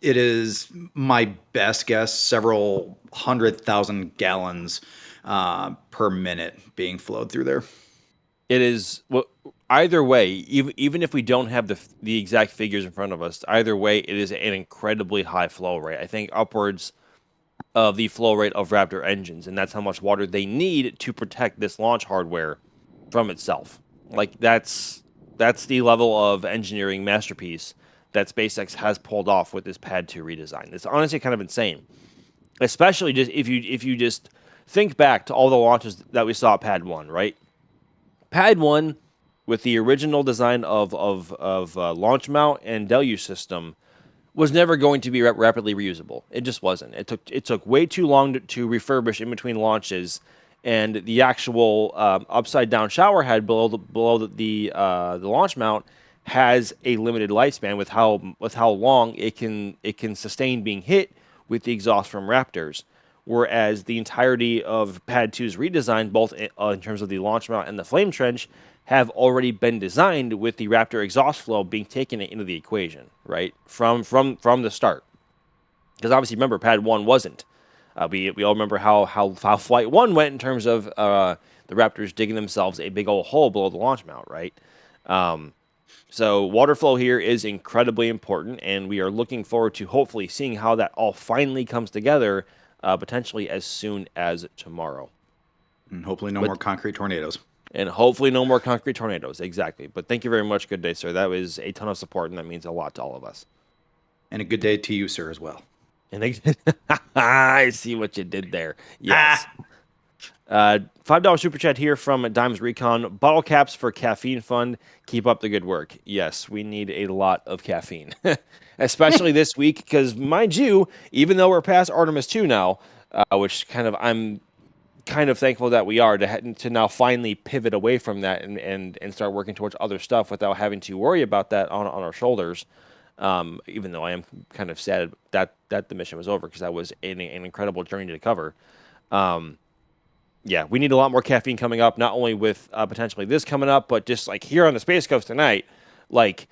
it is my best guess, several 100,000 gallons per minute being flowed through there. It is, well, either way, even if we don't have the exact figures in front of us, either way, it is an incredibly high flow rate. I think upwards of the flow rate of Raptor engines, and that's how much water they need to protect this launch hardware from itself. Like that's the level of engineering masterpiece that SpaceX has pulled off with this Pad 2 redesign. It's honestly kind of insane, especially just if you just think back to all the launches that we saw at Pad 1, right? Pad 1, with the original design of launch mount and deluge system, was never going to be rapidly reusable. It just wasn't. It took way too long to refurbish in between launches, and the actual upside down shower head below the launch mount has a limited lifespan with how long it can sustain being hit with the exhaust from Raptors. Whereas the entirety of Pad 2's redesign, both in terms of the launch mount and the flame trench, have already been designed with the Raptor exhaust flow being taken into the equation, right? From the start. Because obviously, remember, Pad 1 wasn't. We all remember how Flight 1 went in terms of the Raptors digging themselves a big old hole below the launch mount, right? So water flow here is incredibly important, and we are looking forward to hopefully seeing how that all finally comes together, potentially as soon as tomorrow. And hopefully no more concrete tornadoes. And hopefully no more concrete tornadoes, exactly. But thank you very much. Good day, sir. That was a ton of support, and that means a lot to all of us. And a good day to you, sir, as well. And I see what you did there. Yes. $5 super chat here from Dimes Recon. Bottle caps for caffeine fund. Keep up the good work. Yes, we need a lot of caffeine, especially this week, because mind you, even though we're past Artemis 2 now, which I'm kind of thankful that we are to now finally pivot away from that and start working towards other stuff without having to worry about that on our shoulders. Even though I am kind of sad that the mission was over, because that was an incredible journey to cover. Yeah, we need a lot more caffeine coming up, not only with potentially this coming up, but just like here on the Space Coast tonight. Like,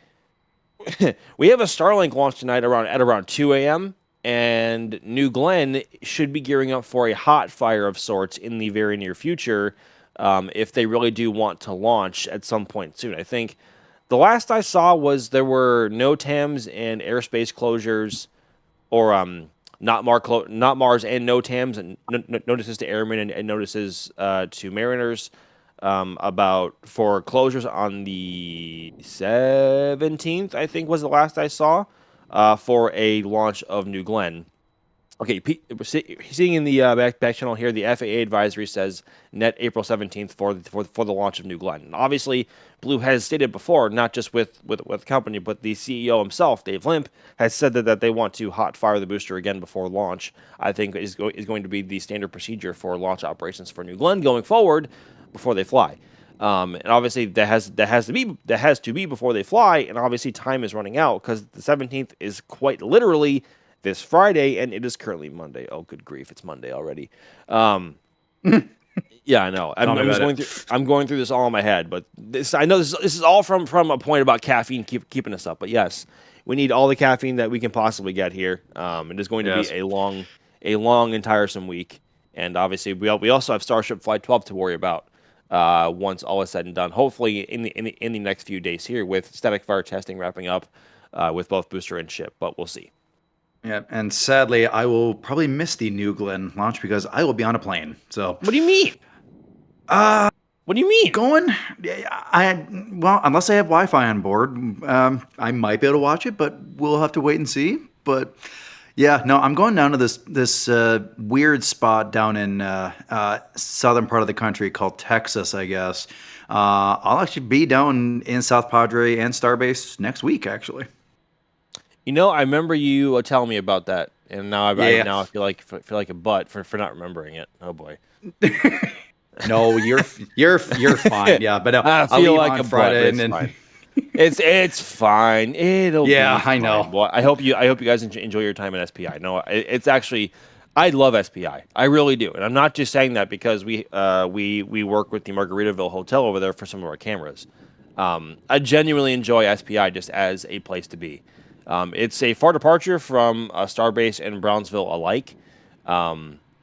we have a Starlink launch tonight at around 2 a.m., and New Glenn should be gearing up for a hot fire of sorts in the very near future, if they really do want to launch at some point soon. I think the last I saw was there were NOTAMs and airspace closures, or not Mars and NOTAMs, and notices to airmen and notices to mariners for closures on the 17th, I think was the last I saw, for a launch of New Glenn. Okay, seeing in the back channel here, the FAA advisory says net April 17th for the launch of New Glenn. And obviously, Blue has stated before, not just with the company, but the CEO himself, Dave Limp, has said that they want to hot fire the booster again before launch. I think is going to be the standard procedure for launch operations for New Glenn going forward before they fly. And obviously, that has to be before they fly. And obviously, time is running out, because the 17th is quite literally this Friday, and it is currently Monday. Oh, good grief, it's Monday already. Yeah, I know. I'm going through this all in my head, but I know this is all from a point about caffeine keeping us up. But yes, we need all the caffeine that we can possibly get here. It is going to be a long and tiresome week, and obviously we also have Starship Flight 12 to worry about. once all is said and done. Hopefully in the next few days here, with static fire testing wrapping up with both booster and ship, but we'll see. Yeah, and sadly, I will probably miss the New Glenn launch because I will be on a plane. So, What do you mean? What do you mean? Going, unless I have Wi-Fi on board, I might be able to watch it, but we'll have to wait and see. But yeah, no, I'm going down to this weird spot down in southern part of the country called Texas, I guess. I'll actually be down in South Padre and Starbase next week, actually. I remember you telling me about that, and now I Yeah. feel like a butt for not remembering it. Oh boy. No, you're fine. Yeah, but no, I I'll feel leave like on a Friday, butt, and but then it's fine. It'll Yeah, be fine. I know. Well, I hope you guys enjoy your time at SPI. No, it's actually I love SPI. I really do, and I'm not just saying that because we work with the Margaritaville Hotel over there for some of our cameras. I genuinely enjoy SPI just as a place to be. It's a far departure from Starbase and Brownsville alike.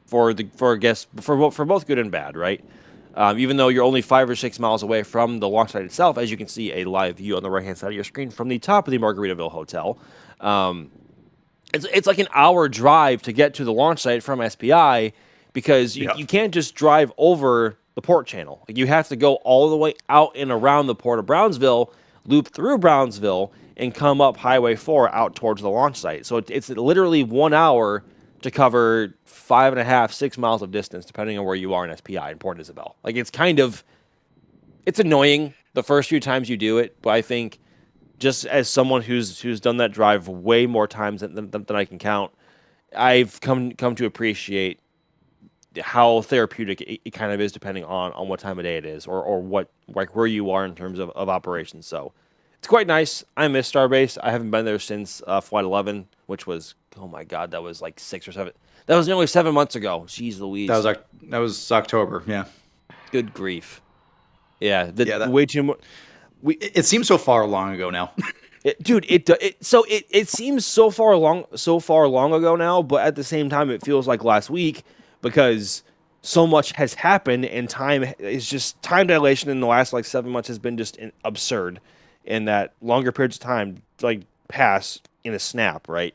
For both good and bad, right? Even though you're only 5 or 6 miles away from the launch site itself, as you can see a live view on the right-hand side of your screen from the top of the Margaritaville Hotel. It's like an hour drive to get to the launch site from SPI because you can't just drive over the port channel. Like, you have to go all the way out and around the port of Brownsville, loop through Brownsville, and come up Highway 4 out towards the launch site. So it's literally 1 hour to cover 5.5, 6 miles of distance, depending on where you are in SPI in Port Isabel. Like, it's annoying the first few times you do it, but I think just as someone who's done that drive way more times than I can count, I've come to appreciate how therapeutic it kind of is, depending on what time of day it is or what, like, where you are in terms of operations. So it's quite nice. I miss Starbase. I haven't been there since Flight 11, which was, oh my God, that was like 6 or 7. That was nearly 7 months ago. Jeez Louise. that was October. Yeah. Good grief. Yeah. Way too much. It seems so far long ago now. It seems so far long ago now, but at the same time, it feels like last week because so much has happened, and time dilation in the last like 7 months has been just absurd, and that longer periods of time like pass in a snap, right?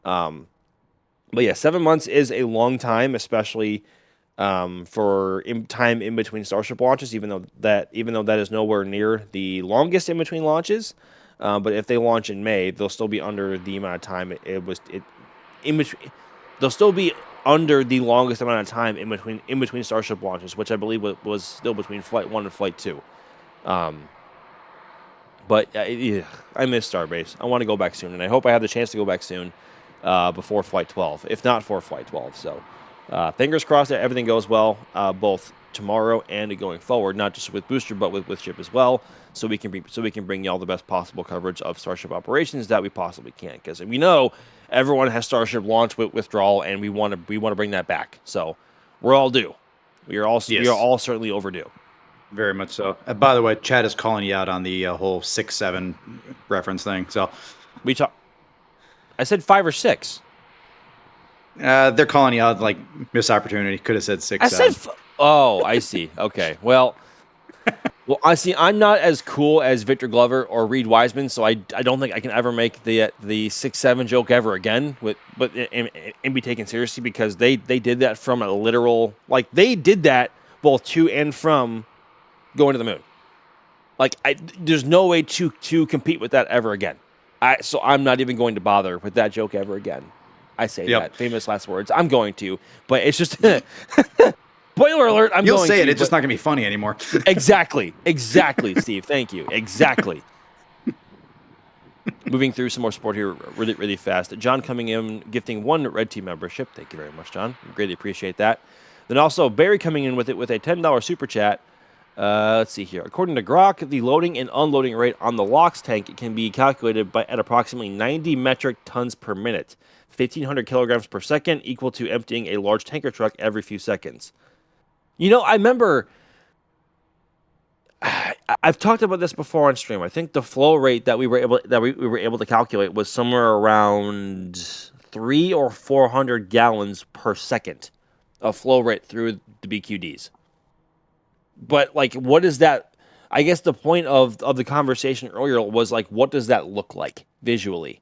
But yeah, 7 months is a long time, especially for time in between Starship launches, even though that is nowhere near the longest in between launches. But if they launch in May, they'll still be under the amount of time in between. They'll still be under the longest amount of time in between Starship launches, which I believe was still between Flight 1 and Flight 2. But I miss Starbase. I want to go back soon, and I hope I have the chance to go back soon before Flight 12, if not for Flight 12. So fingers crossed that everything goes well, both tomorrow and going forward, not just with Booster, but with Ship as well, so we can bring you all the best possible coverage of Starship operations that we possibly can, because we know everyone has Starship launch withdrawal, and we want to bring that back. So we're all due. We are all certainly overdue. Very much so. By the way, Chad is calling you out on the whole 6-7 reference thing. So I said 5 or 6. They're calling you out like missed opportunity. Could have said 6. I said. Oh, I see. Okay. Well, I see. I'm not as cool as Victor Glover or Reed Wiseman, so I don't think I can ever make the 6-7 joke ever again. And be taken seriously, because they did that from a literal, like, they did that both to and from going to the moon. Like, there's no way to compete with that ever again. So I'm not even going to bother with that joke ever again. I say that famous last words. I'm going to, but it's just spoiler alert. You'll say it. It's just not going to be funny anymore. Exactly, Steve. Thank you. Exactly. Moving through some more support here really, really fast. John coming in, gifting 1 Red Team membership. Thank you very much, John. Greatly appreciate that. Then also Barry coming in with a $10 super chat. Let's see here. According to Grok, the loading and unloading rate on the LOX tank can be calculated at approximately 90 metric tons per minute, 1,500 kilograms per second, equal to emptying a large tanker truck every few seconds. I remember I've talked about this before on stream. I think the flow rate that we were able to calculate was somewhere around 300 or 400 gallons per second of flow rate through the BQDs. But like, what is that? I guess the point of the conversation earlier was like, what does that look like visually?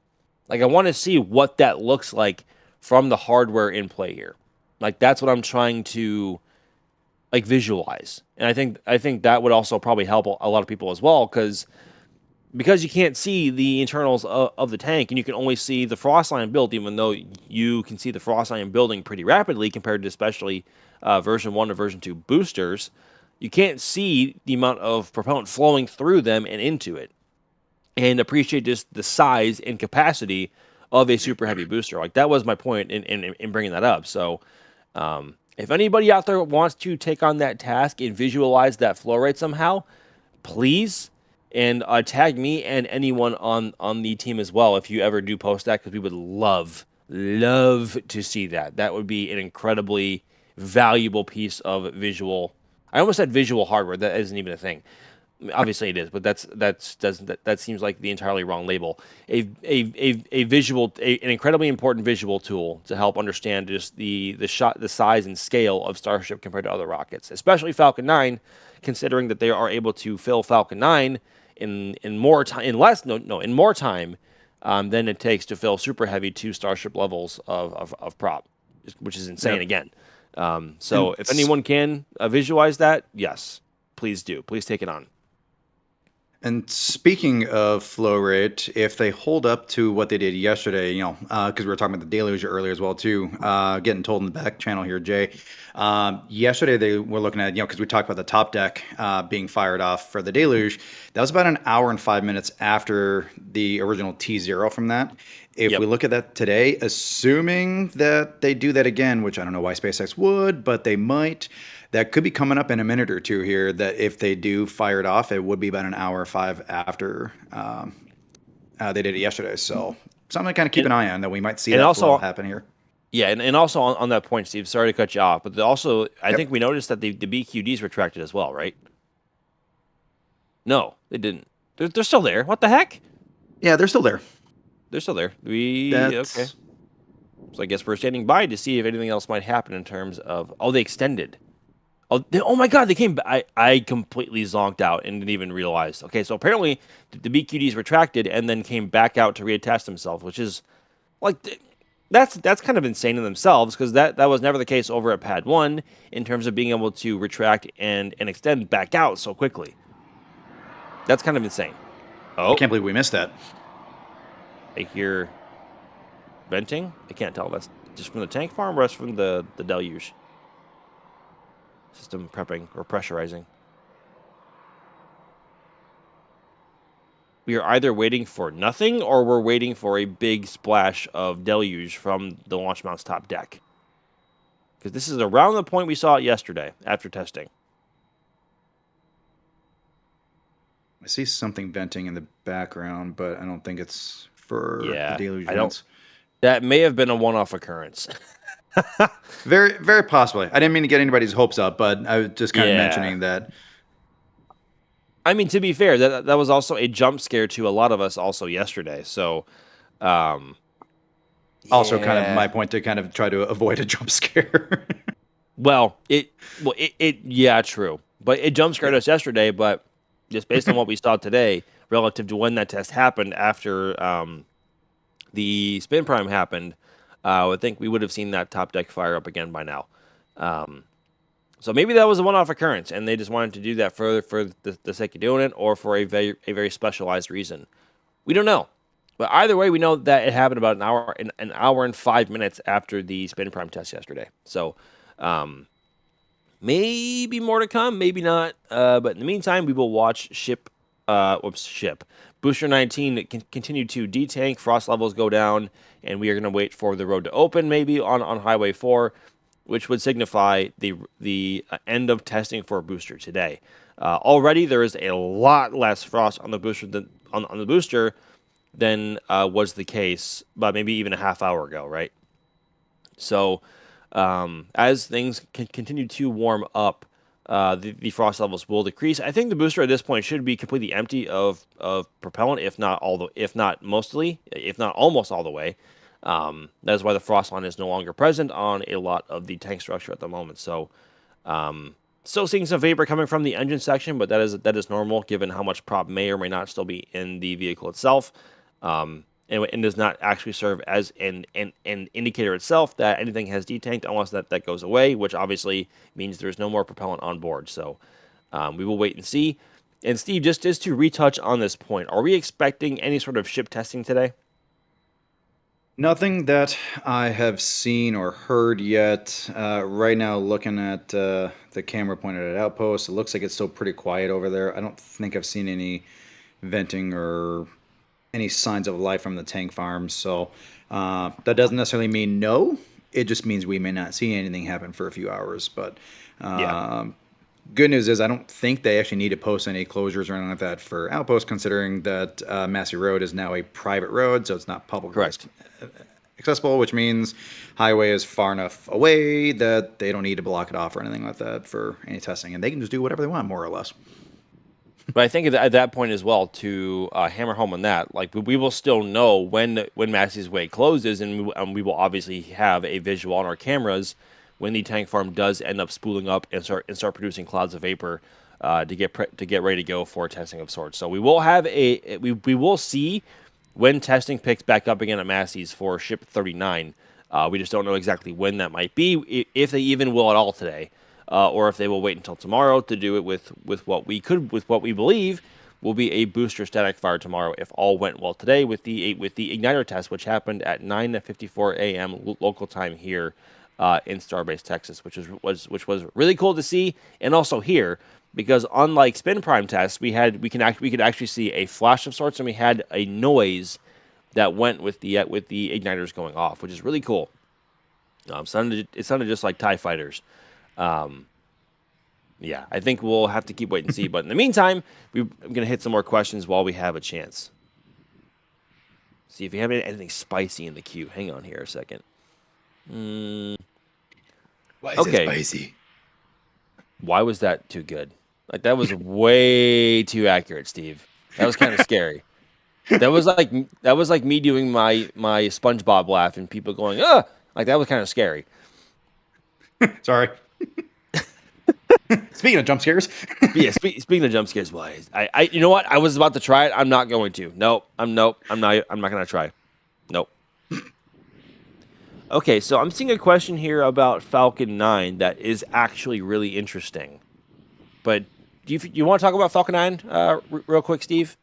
Like, I want to see what that looks like from the hardware in play here. Like, that's what I'm trying to like visualize, and I think that would also probably help a lot of people as well, because you can't see the internals of the tank, and you can only see the frost line build, even though you can see the frost line building pretty rapidly compared to especially version 1 or version 2 boosters. You can't see the amount of propellant flowing through them and into it, and appreciate just the size and capacity of a super heavy booster. Like, that was my point in bringing that up. So if anybody out there wants to take on that task and visualize that flow rate somehow, please, and tag me and anyone on the team as well if you ever do post that, because we would love to see that. That would be an incredibly valuable piece of visual. I almost said visual hardware. That isn't even a thing. I mean, obviously it is, but that seems like the entirely wrong label. A visual, an incredibly important visual tool to help understand just the size and scale of Starship compared to other rockets, especially Falcon 9, considering that they are able to fill Falcon 9 in more time, in more time than it takes to fill super heavy 2 Starship levels of prop, which is insane. Yep. Again. So if anyone can visualize that, yes, please do. Please take it on. And speaking of flow rate, if they hold up to what they did yesterday, because we were talking about the deluge earlier as well too, getting told in the back channel here, Jay. Yesterday they were looking at, because we talked about the top deck being fired off for the deluge. That was about an hour and 5 minutes after the original T0 from that. If we look at that today, assuming that they do that again, which I don't know why SpaceX would, but they might. That could be coming up in a minute or two here, that if they do fire it off, it would be about an hour or 5 after they did it yesterday. So something to kind of keep an eye on, that we might see that flow happen here. Yeah, and also on that point, Steve, sorry to cut you off, but also I think we noticed that the BQDs retracted as well, right? No, they didn't. They're still there. What the heck? Yeah, they're still there. They're still there. Okay. So I guess we're standing by to see if anything else might happen in terms of... Oh, they extended. Oh my God, they came back. I completely zonked out and didn't even realize. Okay, so apparently the BQDs retracted and then came back out to reattach themselves, which is like, that's kind of insane in themselves, because that was never the case over at Pad 1 in terms of being able to retract and extend back out so quickly. That's kind of insane. Oh, I can't believe we missed that. I hear venting. I can't tell if that's just from the tank farm or that's from the deluge. System prepping or pressurizing. We are either waiting for nothing or we're waiting for a big splash of deluge from the launch mount's top deck. Because this is around the point we saw it yesterday after testing. I see something venting in the background, but I don't think it's for the deluge. That may have been a one-off occurrence. Very, very possibly. I didn't mean to get anybody's hopes up, but I was just kind of mentioning that. I mean, to be fair, that was also a jump scare to a lot of us also yesterday. So, also kind of my point to kind of try to avoid a jump scare. True. But it jump scared us yesterday, but just based on what we saw today, relative to when that test happened after the spin prime happened, I think we would have seen that top deck fire up again by now. So maybe that was a one-off occurrence, and they just wanted to do that for the sake of doing it, or for a very specialized reason. We don't know, but either way, we know that it happened about an hour and 5 minutes after the spin prime test yesterday. So maybe more to come, maybe not. But in the meantime, we will watch Booster 19 continue to detank, frost levels go down, and we are going to wait for the road to open maybe on Highway 4, which would signify the end of testing for a booster today. Already there is a lot less frost on the booster than was the case, but maybe even a half hour ago, right? So as things continue to warm up, the frost levels will decrease. I think the booster at this point should be completely empty of propellant, if not almost all the way. That is why the frost line is no longer present on a lot of the tank structure at the moment. So Still seeing some vapor coming from the engine section, but that is normal given how much prop may or may not still be in the vehicle itself. And does not actually serve as an indicator itself that anything has detanked unless that goes away, which obviously means there's no more propellant on board. So we will wait and see. And Steve, just to retouch on this point, are we expecting any sort of ship testing today? Nothing that I have seen or heard yet. Right now, looking at the camera pointed at Outpost, it looks like it's still pretty quiet over there. I don't think I've seen any venting or any signs of life from the tank farms. So that doesn't necessarily mean no. It just means we may not see anything happen for a few hours. But good news is I don't think they actually need to post any closures or anything like that for Outpost, considering that Massey Road is now a private road, so it's not public accessible, which means highway is far enough away that they don't need to block it off or anything like that for any testing, and they can just do whatever they want, more or less. But I think at that point as well, to hammer home on that, like we will still know when Massey's Way closes, and we will obviously have a visual on our cameras when the tank farm does end up spooling up and start producing clouds of vapor to get ready to go for testing of sorts. So we will have we will see when testing picks back up again at Massey's for Ship 39. We just don't know exactly when that might be, if they even will at all today. Or if they will wait until tomorrow to do it with what we believe will be a booster static fire tomorrow, if all went well today with the igniter test, which happened at 9:54 a.m. local time here in Starbase, Texas, which was really cool to see and also hear, because unlike spin prime tests, we could actually see a flash of sorts, and we had a noise that went with the igniters going off, which is really cool. It sounded just like TIE fighters. Yeah, I think we'll have to keep wait and see. But in the meantime, I'm going to hit some more questions while we have a chance. See if we have anything spicy in the queue. Hang on here a second. Why is it spicy? Why was that too good? Like, that was way too accurate, Steve. That was kind of scary. That was like me doing my SpongeBob laugh and people going, "Ah!" Like, that was kind of scary. Sorry. Speaking of jump scares. Speaking of jump scares, I you know what? I was about to try it. I'm not going to. I'm not going to try. Nope. Okay, so I'm seeing a question here about Falcon 9 that is actually really interesting. But do you want to talk about Falcon 9 real quick, Steve?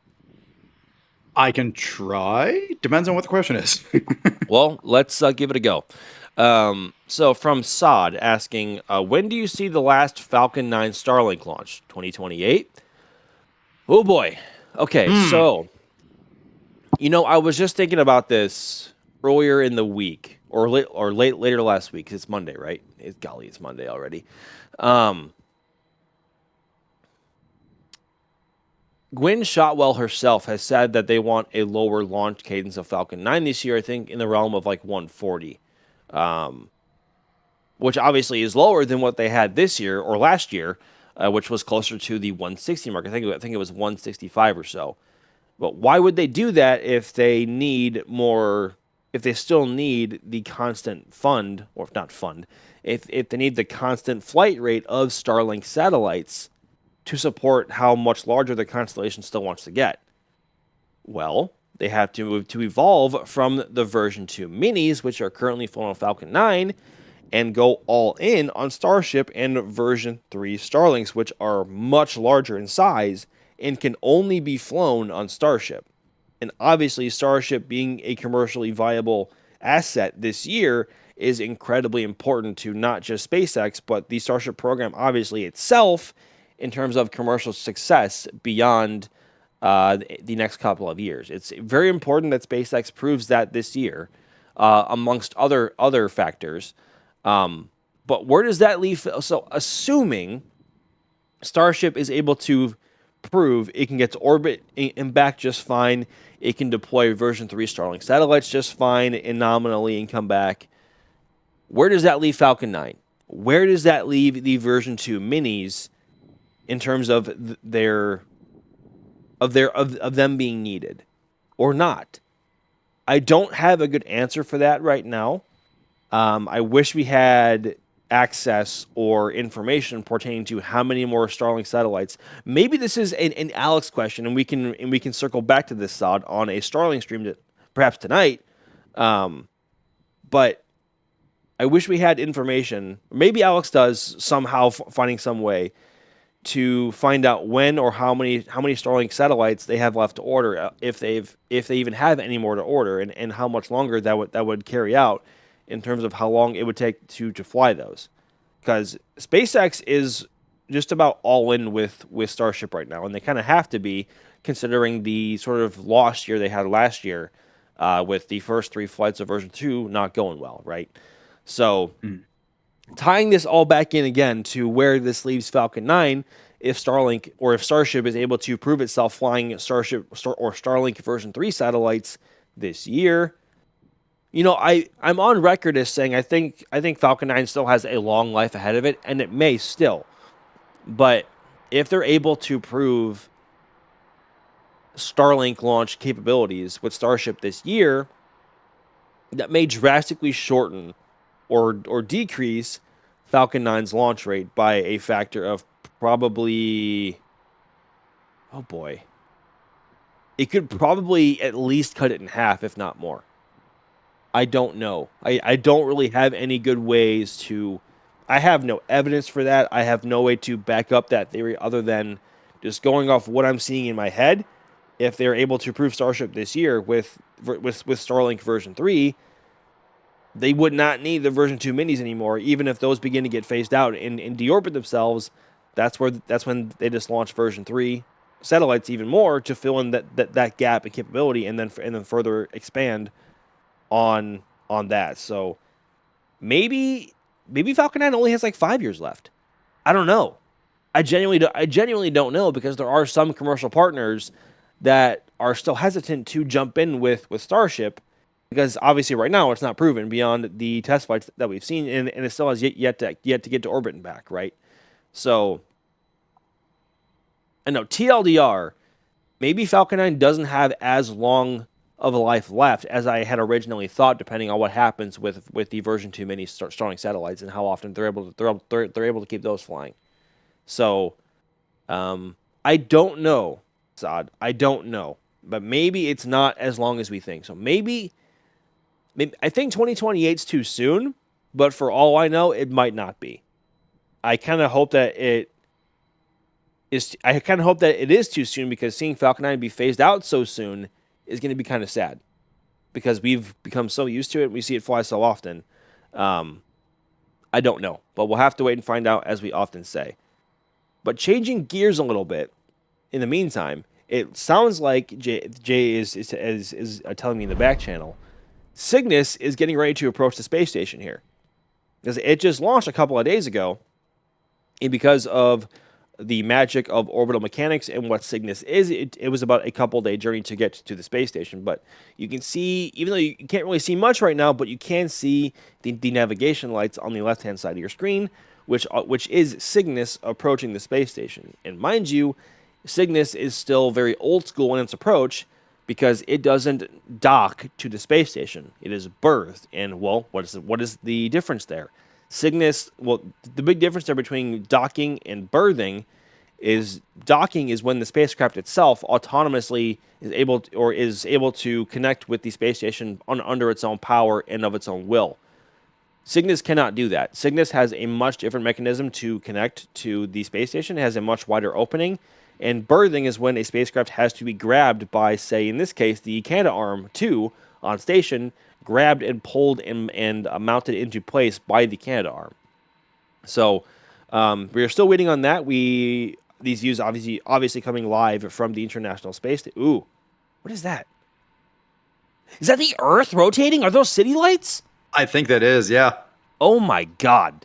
I can try. Depends on what the question is. Well, let's give it a go. So from Sod asking, when do you see the last Falcon 9 Starlink launch? 2028? Oh boy. Okay, so, I was just thinking about this earlier in the week, or later last week, 'cause it's Monday, right? It's Monday already. Gwen Shotwell herself has said that they want a lower launch cadence of Falcon 9 this year, I think in the realm of like 140. Which obviously is lower than what they had this year or last year, which was closer to the 160 mark. I think it was 165 or so. But why would they do that if they need more? If they still need the constant if they need the constant flight rate of Starlink satellites to support how much larger the constellation still wants to get? Well, they have to move to evolve from the version 2 minis, which are currently flown on Falcon 9, and go all in on Starship and version 3 Starlinks, which are much larger in size and can only be flown on Starship. And obviously, Starship being a commercially viable asset this year is incredibly important to not just SpaceX, but the Starship program, obviously itself, in terms of commercial success beyond the next couple of years. It's very important that SpaceX proves that this year, amongst other factors. But where does that leave? So, assuming Starship is able to prove it can get to orbit and back just fine, it can deploy version 3 Starlink satellites just fine and nominally and come back, where does that leave Falcon 9? Where does that leave the version 2 minis in terms of them being needed or not? I don't have a good answer for that right now. I wish we had access or information pertaining to how many more Starlink satellites. Maybe this is an Alex question, and we can circle back to this, Sod, on a Starlink stream perhaps tonight. But I wish we had information. Maybe Alex does somehow, finding some way to find out when or how many Starlink satellites they have left to order, if they even have any more to order, and how much longer that would carry out in terms of how long it would take to fly those. Because SpaceX is just about all in with Starship right now, and they kind of have to be, considering the sort of lost year they had last year, with the first 3 flights of version 2 not going well, right? So tying this all back in again to where this leaves Falcon 9, if Starlink or if Starship is able to prove itself flying Starlink version 3 satellites this year, I'm on record as saying I think Falcon 9 still has a long life ahead of it, and it may still. But if they're able to prove Starlink launch capabilities with Starship this year, that may drastically shorten or decrease Falcon 9's launch rate by a factor of probably, oh boy, it could probably at least cut it in half, if not more. I don't know. I don't really have any good ways to... I have no evidence for that. I have no way to back up that theory other than just going off what I'm seeing in my head. If they're able to prove Starship this year with Starlink version 3, they would not need the version 2 minis anymore. Even if those begin to get phased out and deorbit themselves, that's when they just launch version 3 satellites even more to fill in that gap in capability, and then further expand on that. So maybe Falcon 9 only has like 5 years left. I don't know. I genuinely don't know, because there are some commercial partners that are still hesitant to jump in with Starship, because obviously right now it's not proven beyond the test flights that we've seen, and it still has yet to get to orbit and back, right? So I know, TLDR, maybe Falcon 9 doesn't have as long of a life left as I had originally thought, depending on what happens with the version 2 mini Starlink satellites and how often they're able to keep those flying. So I don't know, Saad. I don't know, but maybe it's not as long as we think. So maybe I think 2028 is too soon, but for all I know, it might not be. I kind of hope that it is too soon, because seeing Falcon 9 be phased out so soon is going to be kind of sad, because we've become so used to it. We see it fly so often. I don't know, but we'll have to wait and find out, as we often say. But changing gears a little bit, in the meantime, it sounds like Jay is telling me in the back channel, Cygnus is getting ready to approach the space station here, because it just launched a couple of days ago, and because of the magic of orbital mechanics and what Cygnus is, it was about a couple-day journey to get to the space station. But you can see, even though you can't really see much right now, but you can see the navigation lights on the left-hand side of your screen, which is Cygnus approaching the space station. And mind you, Cygnus is still very old school in its approach, because it doesn't dock to the space station. It is berthed. And, well, what is the difference there? Cygnus, well, the big difference there between docking and berthing is docking is when the spacecraft itself autonomously is able to connect with the space station under its own power and of its own will. Cygnus cannot do that. Cygnus has a much different mechanism to connect to the space station. It has a much wider opening. And berthing is when a spacecraft has to be grabbed by, say, in this case, the Canadarm2 on station, grabbed and pulled and mounted into place by the Canadarm. So we are still waiting on that. These views obviously coming live from the International Space Station. Ooh, what is that? Is that the Earth rotating? Are those city lights? I think that is, yeah. Oh my God.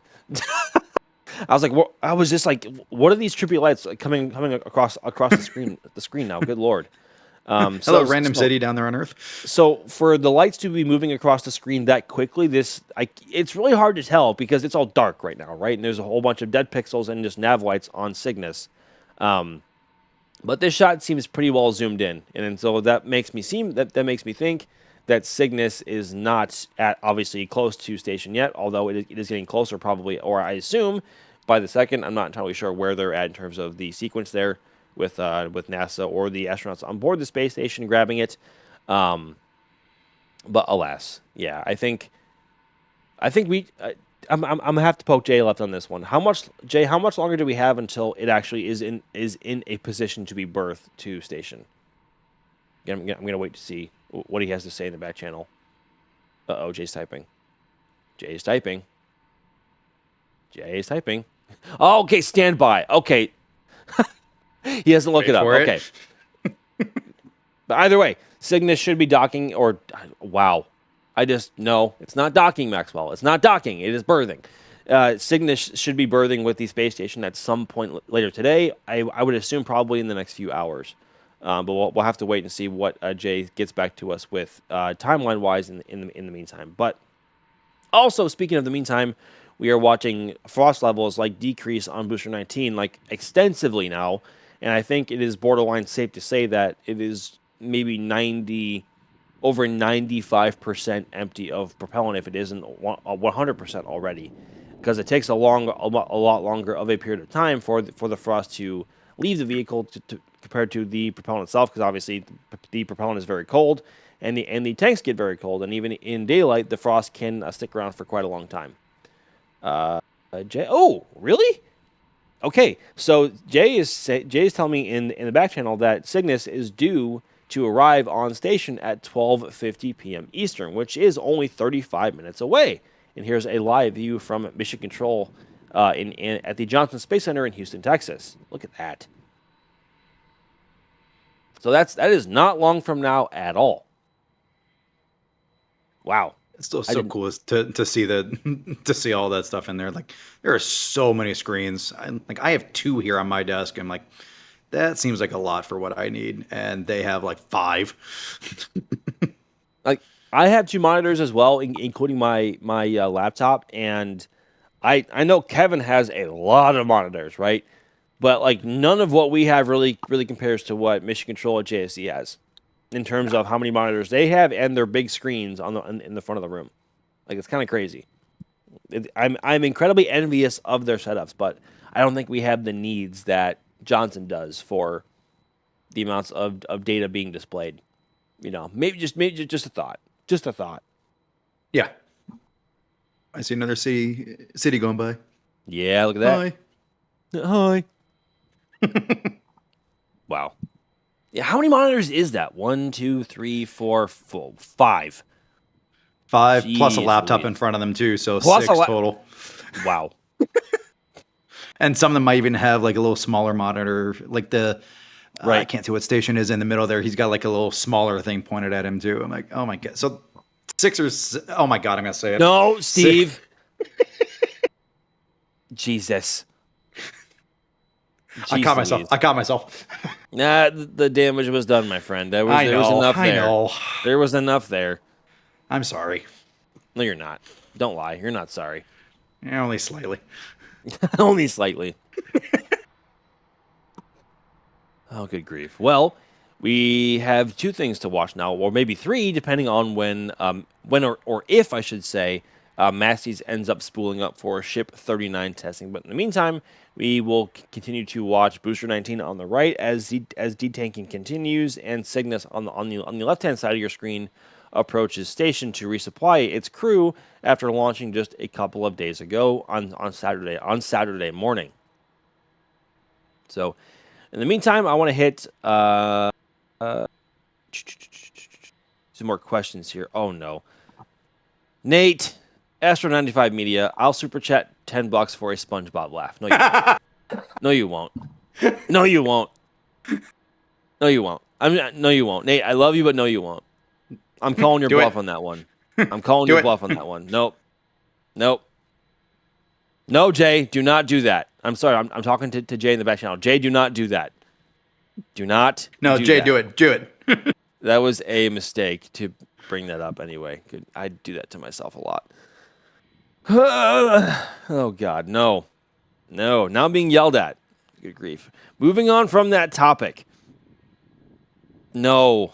I was like, I was just like, what are these trippy lights coming across the screen now? Good Lord. Hello, random city down there on Earth. So for the lights to be moving across the screen that quickly, it's really hard to tell, because it's all dark right now, right? And there's a whole bunch of dead pixels and just nav lights on Cygnus. But this shot seems pretty well zoomed in, and so that makes me think that Cygnus is not at obviously close to station yet, although it is getting closer probably, or I assume by the second. I'm not entirely sure where they're at in terms of the sequence there with NASA or the astronauts on board the space station grabbing it. But alas, yeah, I think we. I'm gonna have to poke Jay left on this one. How much longer do we have until it actually is in a position to be berthed to station? I'm gonna wait to see what he has to say in the back channel. Jay's typing. Jay's typing. Oh, okay, stand by. Okay. He hasn't looked it up. Okay. But either way, Cygnus should be docking or wow. No, it's not docking, Maxwell. It's not docking. It is berthing. Cygnus should be berthing with the space station at some point later today. I would assume probably in the next few hours. But we'll have to wait and see what Jay gets back to us with timeline-wise in the meantime. But also, speaking of the meantime, we are watching frost levels decrease on Booster 19 extensively now, and I think it is borderline safe to say that it is maybe over 95% empty of propellant if it isn't 100% already, because it takes a lot longer of a period of time for the frost to leave the vehicle compared to the propellant itself, because obviously the propellant is very cold and the tanks get very cold, and even in daylight the frost can stick around for quite a long time. Jay, oh really? Okay, so Jay is telling me in the back channel that Cygnus is due to arrive on station at 12:50 p.m. Eastern, which is only 35 minutes away. And here's a live view from Mission Control at the Johnson Space Center in Houston, Texas. Look at that. So that is not long from now at all. Wow. It's still so cool to see to see all that stuff in there. There are so many screens. I have 2 here on my desk. I'm like, that seems like a lot for what I need, and they have 5. I have 2 monitors as well, including my laptop, and I know Kevin has a lot of monitors, right? But none of what we have really compares to what Mission Control at JSC has in terms of how many monitors they have and their big screens in the front of the room. It's kind of crazy. I'm incredibly envious of their setups, but I don't think we have the needs that Johnson does for the amounts of data being displayed. Maybe just a thought. Just a thought. Yeah. I see another city going by. Yeah, look at that. Hi. Wow. Yeah, how many monitors is that? 1, 2, 3, 4, 5. 5 Jeez plus a laptop Louise. in front of them too, so Plus 6 total. Wow. And some of them might even have a little smaller monitor, right. I can't see what station is in the middle there. He's got a little smaller thing pointed at him too. I'm like, oh my god. So 6 or oh my god, I'm gonna say it. No, Steve. Jesus. I caught myself. Nah, the damage was done, my friend. There was enough there. I know. There was enough there. I'm sorry. No, you're not. Don't lie. You're not sorry. Yeah, only slightly. Only slightly. Oh, good grief. Well, we have 2 things to watch now, or maybe 3, depending on when or if I should say, Massey's ends up spooling up for Ship 39 testing. But in the meantime, we will continue to watch Booster 19 on the right as detanking continues, and Cygnus on the left-hand side of your screen approaches station to resupply its crew after launching just a couple of days ago on Saturday morning. So, in the meantime, I want to hit some more questions here. Oh no, Nate. Astro 95 Media, I'll super chat $10 for a SpongeBob laugh. No, you won't. No, you won't. No, you won't. No, you won't. No, you won't. Nate, I love you, but no, you won't. I'm calling your bluff on that one. I'm calling your bluff on that one. Nope. No, Jay, do not do that. I'm sorry. I'm talking to Jay in the back channel. Jay, do not do that. Do not. No, Jay, do it. Do it. That was a mistake to bring that up anyway. I do that to myself a lot. Oh, God, no. Now I'm being yelled at. Good grief. Moving on from that topic. No.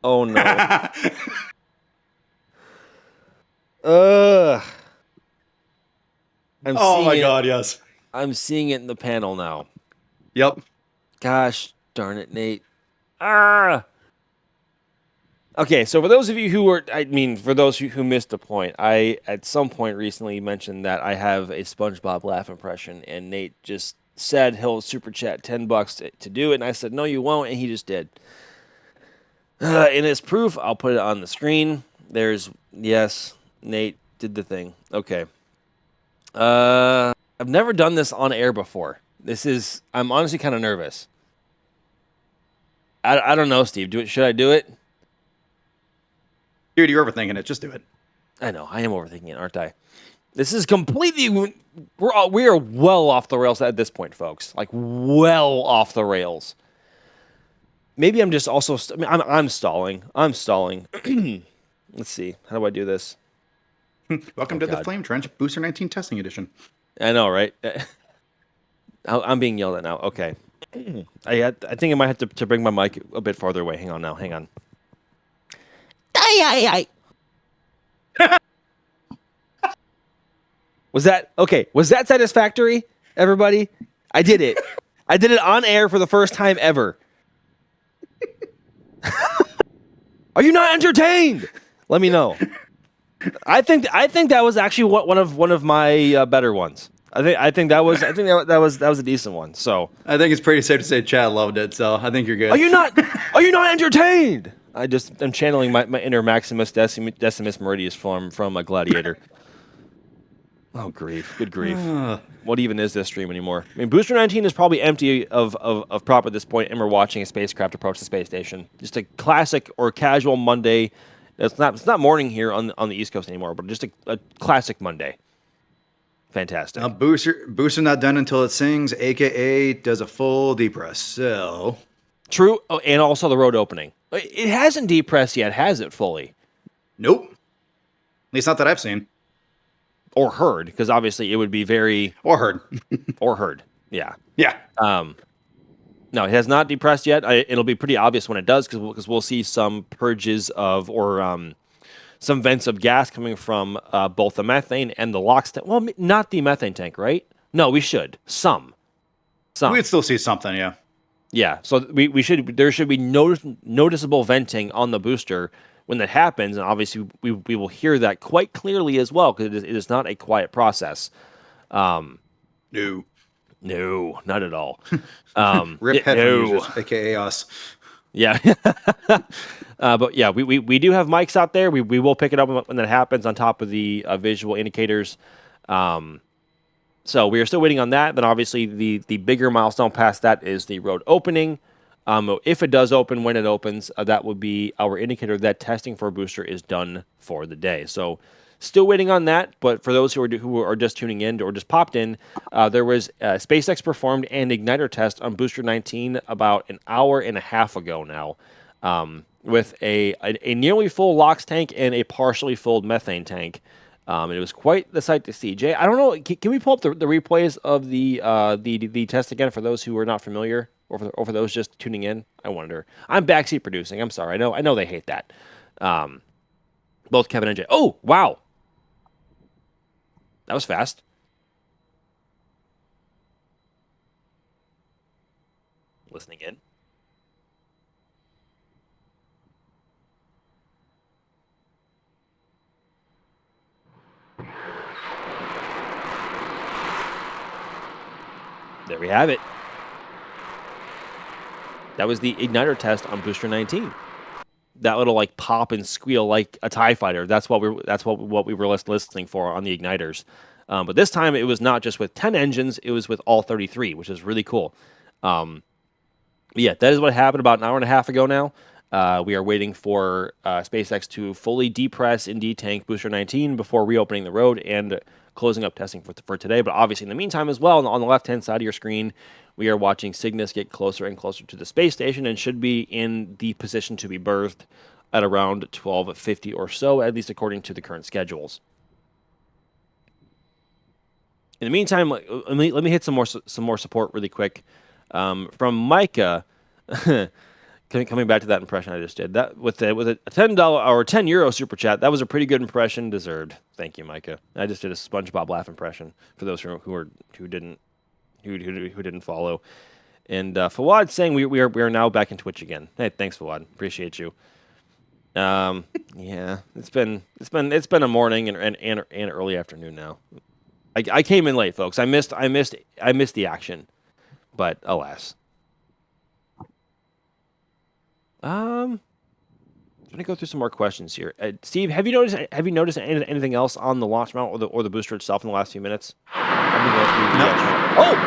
Oh, no. Ugh. I'm Oh seeing my it. god, yes. I'm seeing it in the panel now. Yep. Gosh darn it, Nate. Ah. Okay, so for those of you for those who missed the point, I at some point recently mentioned that I have a SpongeBob laugh impression, and Nate just said he'll super chat $10 to do it, and I said no, you won't, and he just did. And as proof, I'll put it on the screen. Yes, Nate did the thing. Okay. I've never done this on air before. I'm honestly kind of nervous. I don't know, Steve. Should I do it? Dude, you're overthinking it. Just do it. I know. I am overthinking it, aren't I? This is completely. We are well off the rails at this point, folks. Like well off the rails. Maybe I'm just also. I'm stalling. I'm stalling. Let's see. How do I do this? Welcome to the Flame Trench Booster 19 Testing Edition. I know, right? I'm being yelled at now. Okay. I think I might have to bring my mic a bit farther away. Hang on now. Hang on. Was that okay? Was that satisfactory, everybody? I did it. I did it on air for the first time ever. Are you not entertained? Let me know. I think that was actually one of my better ones. I think that was a decent one. So I think it's pretty safe to say Chad loved it, so I think you're good. Are you not entertained? I'm channeling my inner Maximus Decimus Meridius from a Gladiator. Oh grief! Good grief! What even is this stream anymore? I mean, Booster 19 is probably empty of prop at this point, and we're watching a spacecraft approach the space station. Just a classic or casual Monday. It's not morning here on the East Coast anymore, but just a classic Monday. Fantastic. Booster not done until it sings, aka does a full depress. So true. Oh, and also the road opening. It hasn't depressed yet, has it fully? Nope. At least not that I've seen. Or heard, because obviously it would be very... Or heard. Or heard, yeah. Yeah. No, it has not depressed yet. It'll be pretty obvious when it does, because we'll see some purges of, or some vents of gas coming from both the methane and the LOX tank. Well, not the methane tank, right? No, we should. Some. We'd still see something, yeah. Yeah, so there should be noticeable venting on the booster when that happens, and obviously we will hear that quite clearly as well, because it is not a quiet process. No, not at all. Rip headphone users, aka us. Yeah, but yeah, we do have mics out there. We will pick it up when that happens on top of the visual indicators. So we are still waiting on that. Then obviously the bigger milestone past that is the road opening. If it does open, when it opens, that would be our indicator that testing for a booster is done for the day. So still waiting on that. But for those who are just tuning in or just popped in, there was SpaceX performed an igniter test on Booster 19 about an hour and a half ago now, with a nearly full LOX tank and a partially full methane tank. And it was quite the sight to see. Jay, I don't know. Can we pull up the replays of the test again for those who are not familiar, or for those just tuning in? I wonder. I'm backseat producing. I'm sorry. I know they hate that. Both Kevin and Jay. Oh wow, that was fast. Listening in. There we have it. That was the igniter test on Booster 19. That little like pop and squeal like a TIE fighter. That's what we were listening for on the igniters. But this time it was not just with 10 engines; it was with all 33, which is really cool. Yeah, that is what happened about an hour and a half ago now. We are waiting for SpaceX to fully depress and detank Booster 19 before reopening the road and closing up testing for today. But obviously, in the meantime as well, on the left-hand side of your screen, we are watching Cygnus get closer and closer to the space station and should be in the position to be berthed at around 12:50 or so, at least according to the current schedules. In the meantime, let me hit some more support really quick from Micah. Coming back to that impression I just did, that with a $10 or €10 super chat, that was a pretty good impression, deserved. Thank you, Micah. I just did a SpongeBob laugh impression for those who didn't follow. And Fawad saying we are now back in Twitch again. Hey, thanks, Fawad. Appreciate you. Yeah, it's been a morning and early afternoon now. I came in late, folks. I missed the action, but alas. I'm gonna go through some more questions here. Steve, have you noticed anything else on the launch mount or the booster itself in the last few minutes? I'm gonna go through No. Oh!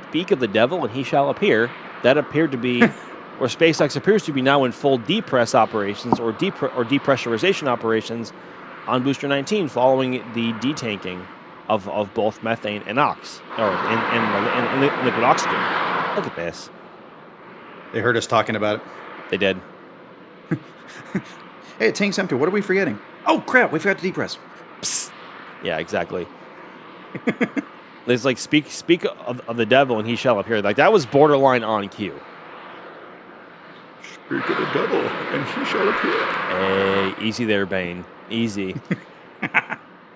Speak of the devil, and he shall appear. That appeared to be, or SpaceX appears to be now in full depress operations or depressurization operations on Booster 19, following the detanking of both methane and and liquid oxygen. Look at this. They heard us talking about it. They did. Hey, tank's empty. What are we forgetting? Oh crap! We forgot to depress. Psst. Yeah, exactly. It's like speak of the devil and he shall appear. Like that was borderline on cue. Speak of the devil and he shall appear. Hey, easy there, Bane. Easy.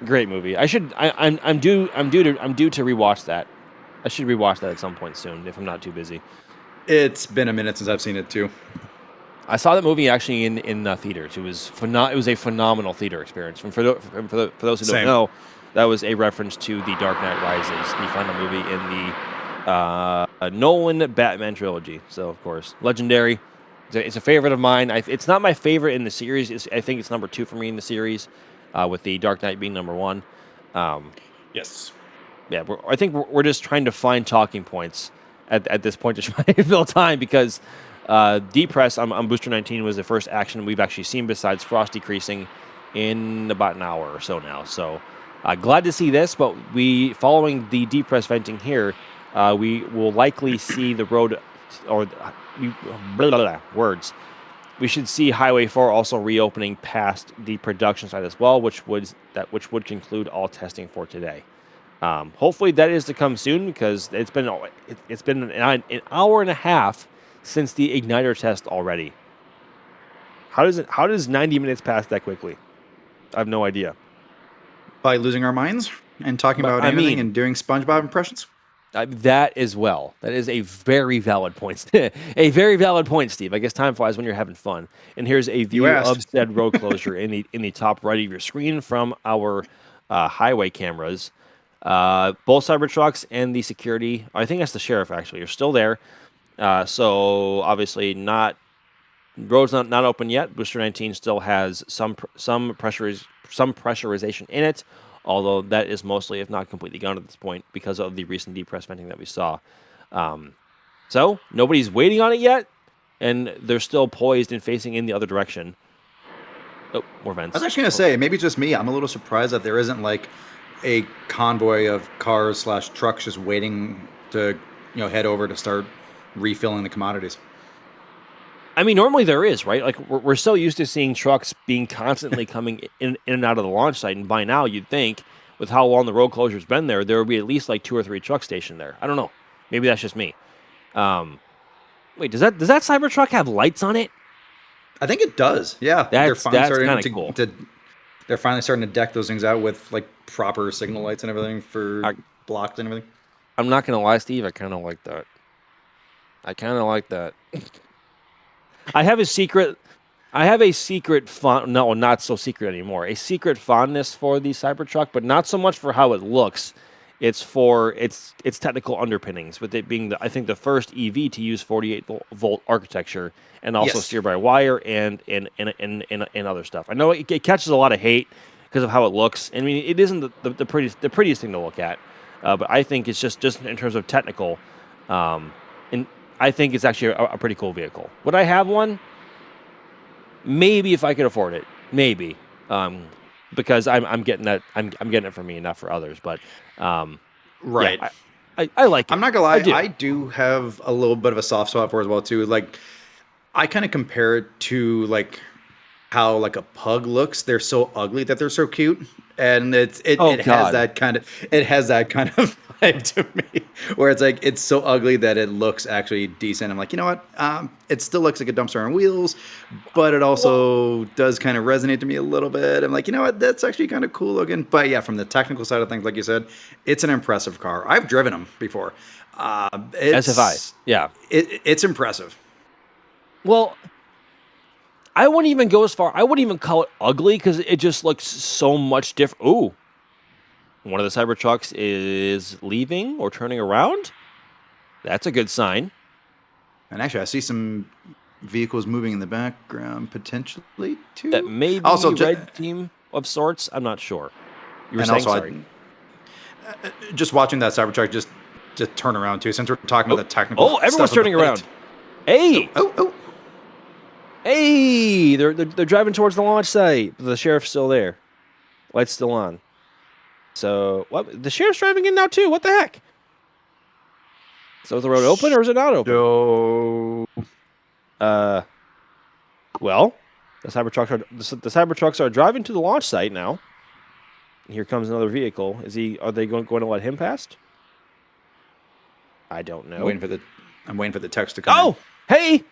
Great movie. I'm due to rewatch that. I should rewatch that at some point soon if I'm not too busy. It's been a minute since I've seen it too. I saw that movie actually in theaters. It was it was a phenomenal theater experience. For those who don't know, that was a reference to The Dark Knight Rises, the final movie in the Nolan Batman trilogy. So, of course, legendary. It's a favorite of mine. It's not my favorite in the series. I think it's number 2 for me in the series, with The Dark Knight being number 1. Yes. Yeah, I think we're just trying to find talking points at this point to try to fill time, because depress on Booster 19 was the first action we've actually seen besides frost decreasing in about an hour or so now. So, glad to see this, but following the depress venting here, we will likely see the road, or words. We should see Highway 4 also reopening past the production side as well, which would conclude all testing for today. Hopefully that is to come soon, because it's been an hour and a half since the igniter test already. How does 90 minutes pass that quickly? I have no idea. By losing our minds and talking about anything and doing SpongeBob impressions? That as well. That is a very valid point. A very valid point, Steve. I guess time flies when you're having fun. And here's a view of said road closure in the top right of your screen from our highway cameras. Both Cybertrucks and the security, I think that's the sheriff actually, are still there. So obviously road's not open yet. Booster 19 still has some pressurization in it, although that is mostly, if not completely, gone at this point because of the recent depress venting that we saw. So nobody's waiting on it yet, and they're still poised and facing in the other direction. Oh, more vents. I was actually going to say, maybe it's just me. I'm a little surprised that there isn't like a convoy of cars / trucks just waiting to head over to start refilling the commodities. I mean, normally there is, right? Like, we're so used to seeing trucks being constantly coming in and out of the launch site, and by now you'd think, with how long the road closure's been there would be at least like 2 or 3 trucks stationed there. I don't know. Maybe that's just me. Wait, does that Cybertruck have lights on it? I think it does. Yeah, that's kind of cool. They're finally starting to deck those things out with like proper signal lights and everything for blocked and everything. I'm not gonna lie, Steve. I kind of like that. I have a secret no, not so secret anymore. A secret fondness for the Cybertruck, but not so much for how it looks. It's for its technical underpinnings, with it being I think the first EV to use 48-volt architecture, and also steer by wire and other stuff. I know it catches a lot of hate because of how it looks. I mean, it isn't the prettiest thing to look at, but I think it's just in terms of technical, and I think it's actually a pretty cool vehicle. Would I have one? Maybe, if I could afford it. Maybe. because I'm getting that I'm getting it for me and not for others. But Right. yeah, I like it. I'm not gonna lie, I I do have a little bit of a soft spot for it as well too. Like, I kind of compare it to like how like a pug looks. They're so ugly that they're so cute, and it has God. that kind of vibe to me, where it's like it's so ugly that it looks actually decent. I'm like, you know what? It still looks like a dumpster on wheels, but it also does kind of resonate to me a little bit. I'm like, you know what? That's actually kind of cool looking. But yeah, from the technical side of things, like you said, it's an impressive car. I've driven them before. As have I. Yeah. It's impressive. Well, I wouldn't even go as far. I wouldn't even call it ugly because it just looks so much different. Ooh, one of the Cybertrucks is leaving or turning around. That's a good sign. And actually, I see some vehicles moving in the background potentially too. That may be Also, red team of sorts. I'm not sure. You were and saying, also, sorry. just watching that Cybertruck just turn around too. Since we're talking about the technical, Oh, everyone's stuff turning about around. it. Hey, Oh. hey! They're driving towards the launch site. The sheriff's still there. Light's still on. So what? The sheriff's driving in now too. What the heck? So is the road open or is it not open? So, Well, the Cybertrucks are driving to the launch site now. Here comes another vehicle. Are they going to let him past? I don't know. I'm waiting for the text to come. Oh, hey,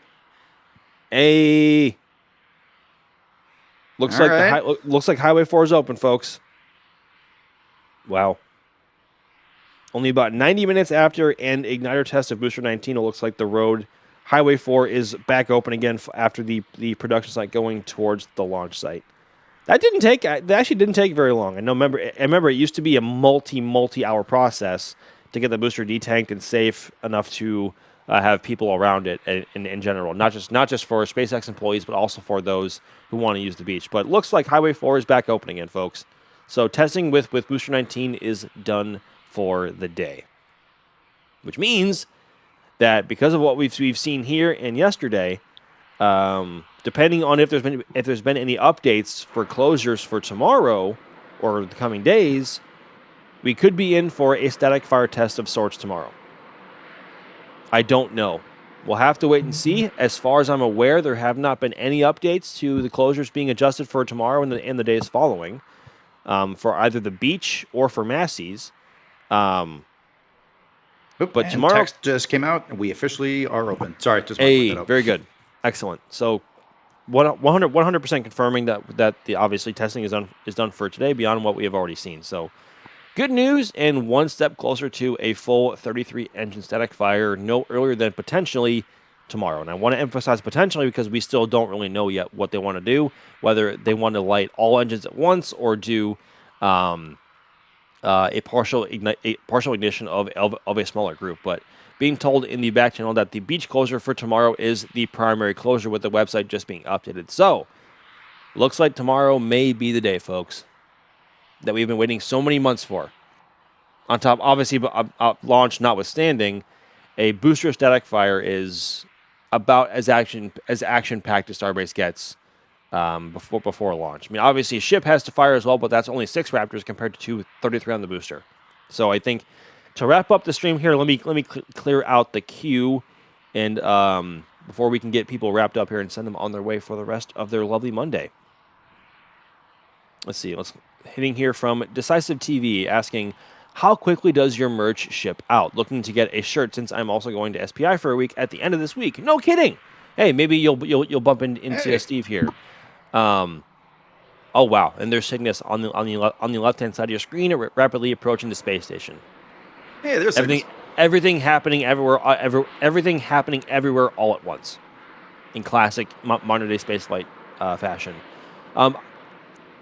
hey! Looks All like right. looks like Highway 4 is open, folks. Wow. Only about 90 minutes after an igniter test of Booster 19, it looks like the road Highway 4 is back open again after the production site going towards the launch site. That actually didn't take very long. I remember it used to be a multi-hour process to get the booster detanked and safe enough to have people around it in general, not just for SpaceX employees, but also for those who want to use the beach. But it looks like Highway 4 is back open again, folks. So testing with Booster 19 is done for the day, which means that because of what we've seen here and yesterday, depending on if there's been any updates for closures for tomorrow or the coming days, we could be in for a static fire test of sorts tomorrow. I don't know. We'll have to wait and see. As far as I'm aware, there have not been any updates to the closures being adjusted for tomorrow and the days following, for either the beach or for Massey's. But tomorrow, text just came out, and we officially are open. Sorry, just want to point that out. very good, excellent. So, 100% confirming that the obviously testing is done for today beyond what we have already seen. So, good news, and one step closer to a full 33 engine static fire no earlier than potentially tomorrow. And I want to emphasize potentially because we still don't really know yet what they want to do, whether they want to light all engines at once or do a partial ignition of a smaller group. But being told in the back channel that the beach closure for tomorrow is the primary closure, with the website just being updated. So, looks like tomorrow may be the day, folks, that we've been waiting so many months for. On top, obviously, launch notwithstanding, a booster static fire is about as action packed as Starbase gets before launch. I mean, obviously, a ship has to fire as well, but that's only 6 Raptors compared to 33 on the booster. So I think to wrap up the stream here, let me clear out the queue, and before we can get people wrapped up here and send them on their way for the rest of their lovely Monday. Let's see. Hitting here from Decisive TV asking, how quickly does your merch ship out? Looking to get a shirt since I'm also going to SPI for a week at the end of this week. No kidding. Hey, maybe you'll bump into Steve here. Oh wow, and there's Cygnus on the left hand side of your screen, rapidly approaching the space station. Hey, there's everything happening everywhere. Everything happening everywhere all at once, in classic modern day spaceflight fashion.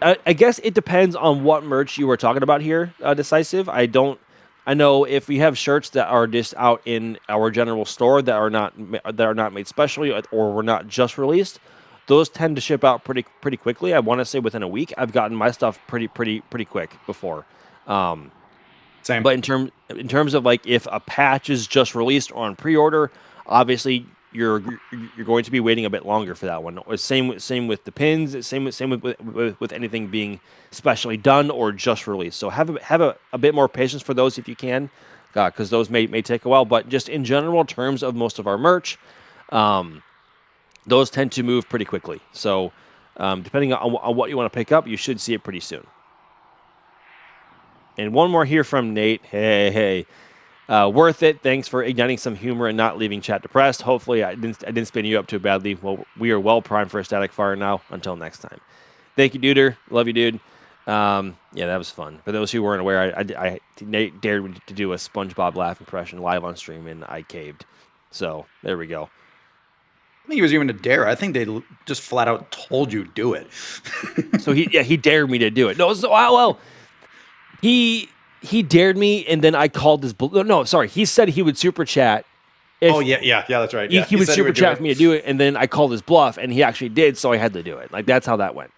I guess it depends on what merch you were talking about here, Decisive. I know if we have shirts that are just out in our general store that are not made specially or were not just released, those tend to ship out pretty quickly. I want to say within a week. I've gotten my stuff pretty quick before. Same. But in terms of like if a patch is just released or on pre-order, obviously you're going to be waiting a bit longer for that one. Same with the pins. Same with anything being specially done or just released. So have a bit more patience for those if you can, because those may take a while. But just in general terms of most of our merch, those tend to move pretty quickly. So depending on what you want to pick up, you should see it pretty soon. And one more here from Nate. Hey. Worth it. Thanks for igniting some humor and not leaving chat depressed. Hopefully, I didn't spin you up too badly. Well, we are well primed for a static fire now. Until next time. Thank you, Duder. Love you, dude. Yeah, that was fun. For those who weren't aware, Nate dared me to do a SpongeBob laugh impression live on stream, and I caved. So there we go. I think he was even a dare. I think they just flat out told you do it. So he dared me to do it. No, so well, he dared me, and then I called his. No, sorry. He said he would super chat. Yeah, that's right. Yeah. He would super chat for me to do it, and then I called his bluff, and he actually did, so I had to do it. Like, that's how that went.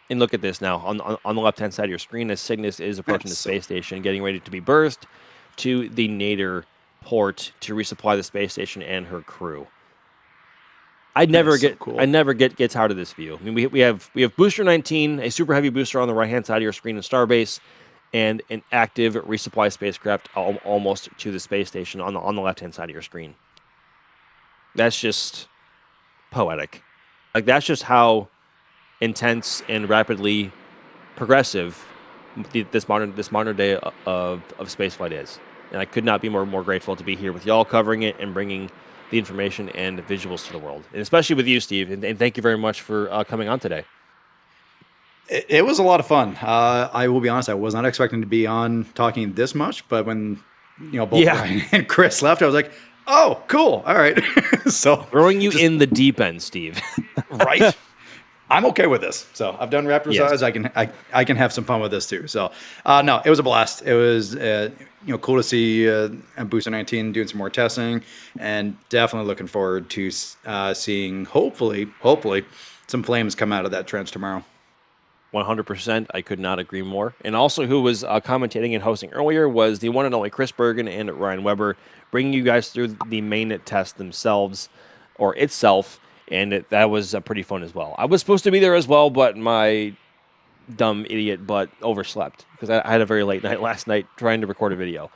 And look at this now on the left-hand side of your screen as Cygnus is approaching the space station, getting ready to be berthed to the Nader port to resupply the space station and her crew. I never get tired of this view. I mean, we have Booster 19, a super heavy booster on the right-hand side of your screen in Starbase, and an active resupply spacecraft almost to the space station on the left-hand side of your screen. That's just poetic. Like, that's just how intense and rapidly progressive this modern day of spaceflight is. And I could not be more grateful to be here with y'all covering it and bringing the information and visuals to the world. And especially with you, Steve. And thank you very much for coming on today. It was a lot of fun. I will be honest, I was not expecting to be on talking this much, but when both Ryan and Chris left, I was like, oh, cool. All right. So throwing you in the deep end, Steve. Right. I'm okay with this. So I've done Raptor size. I can have some fun with this too. So no, it was a blast. It was cool to see Booster 19 doing some more testing, and definitely looking forward to seeing hopefully some flames come out of that trench tomorrow. 100%. I could not agree more. And also, who was commentating and hosting earlier was the one and only Chris Bergen and Ryan Weber, bringing you guys through the mainnet test themselves or itself. And that was pretty fun as well. I was supposed to be there as well, but my dumb idiot butt overslept because I had a very late night last night trying to record a video.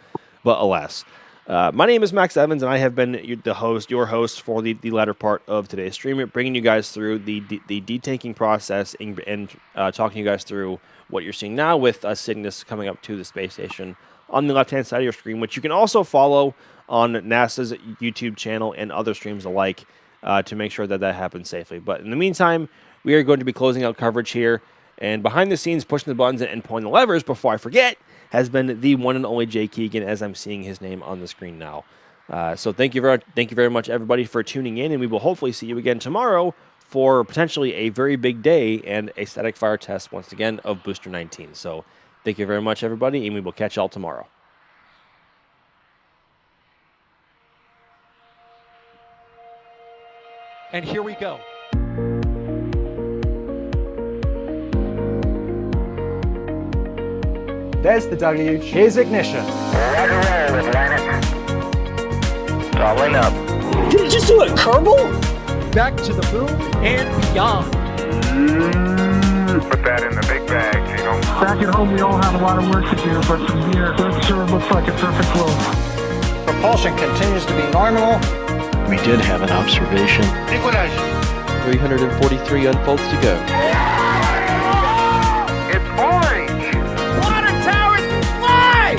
But alas. My name is Max Evans, and I have been your host for the latter part of today's stream, bringing you guys through the detanking process and talking you guys through what you're seeing now with Cygnus coming up to the space station on the left-hand side of your screen, which you can also follow on NASA's YouTube channel and other streams alike. To make sure that happens safely. But in the meantime, we are going to be closing out coverage here. And behind the scenes, pushing the buttons and pulling the levers before I forget, has been the one and only Jay Keegan, as I'm seeing his name on the screen now. So thank you very much, everybody, for tuning in. And we will hopefully see you again tomorrow for potentially a very big day and a static fire test, once again, of Booster 19. So thank you very much, everybody, and we will catch y'all tomorrow. And here we go. There's the W. Here's ignition. Throttling up. Did it just do a Kerbal? Back to the moon and beyond. Put that in the big bag, Jingle. Back at home, we all have a lot of work to do, but from here, that sure looks like a perfect flow. Propulsion continues to be normal. We did have an observation. Equalizer. 343 unfolds to go. It's orange. Water towers can fly!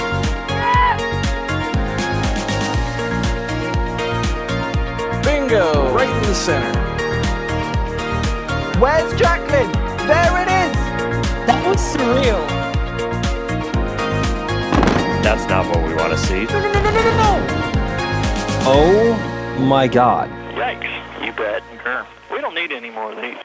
Bingo! Right in the center. Where's Jacqueline? There it is! That was surreal. That's not what we want to see. No! Oh my God. Yikes, you bet. We don't need any more of these.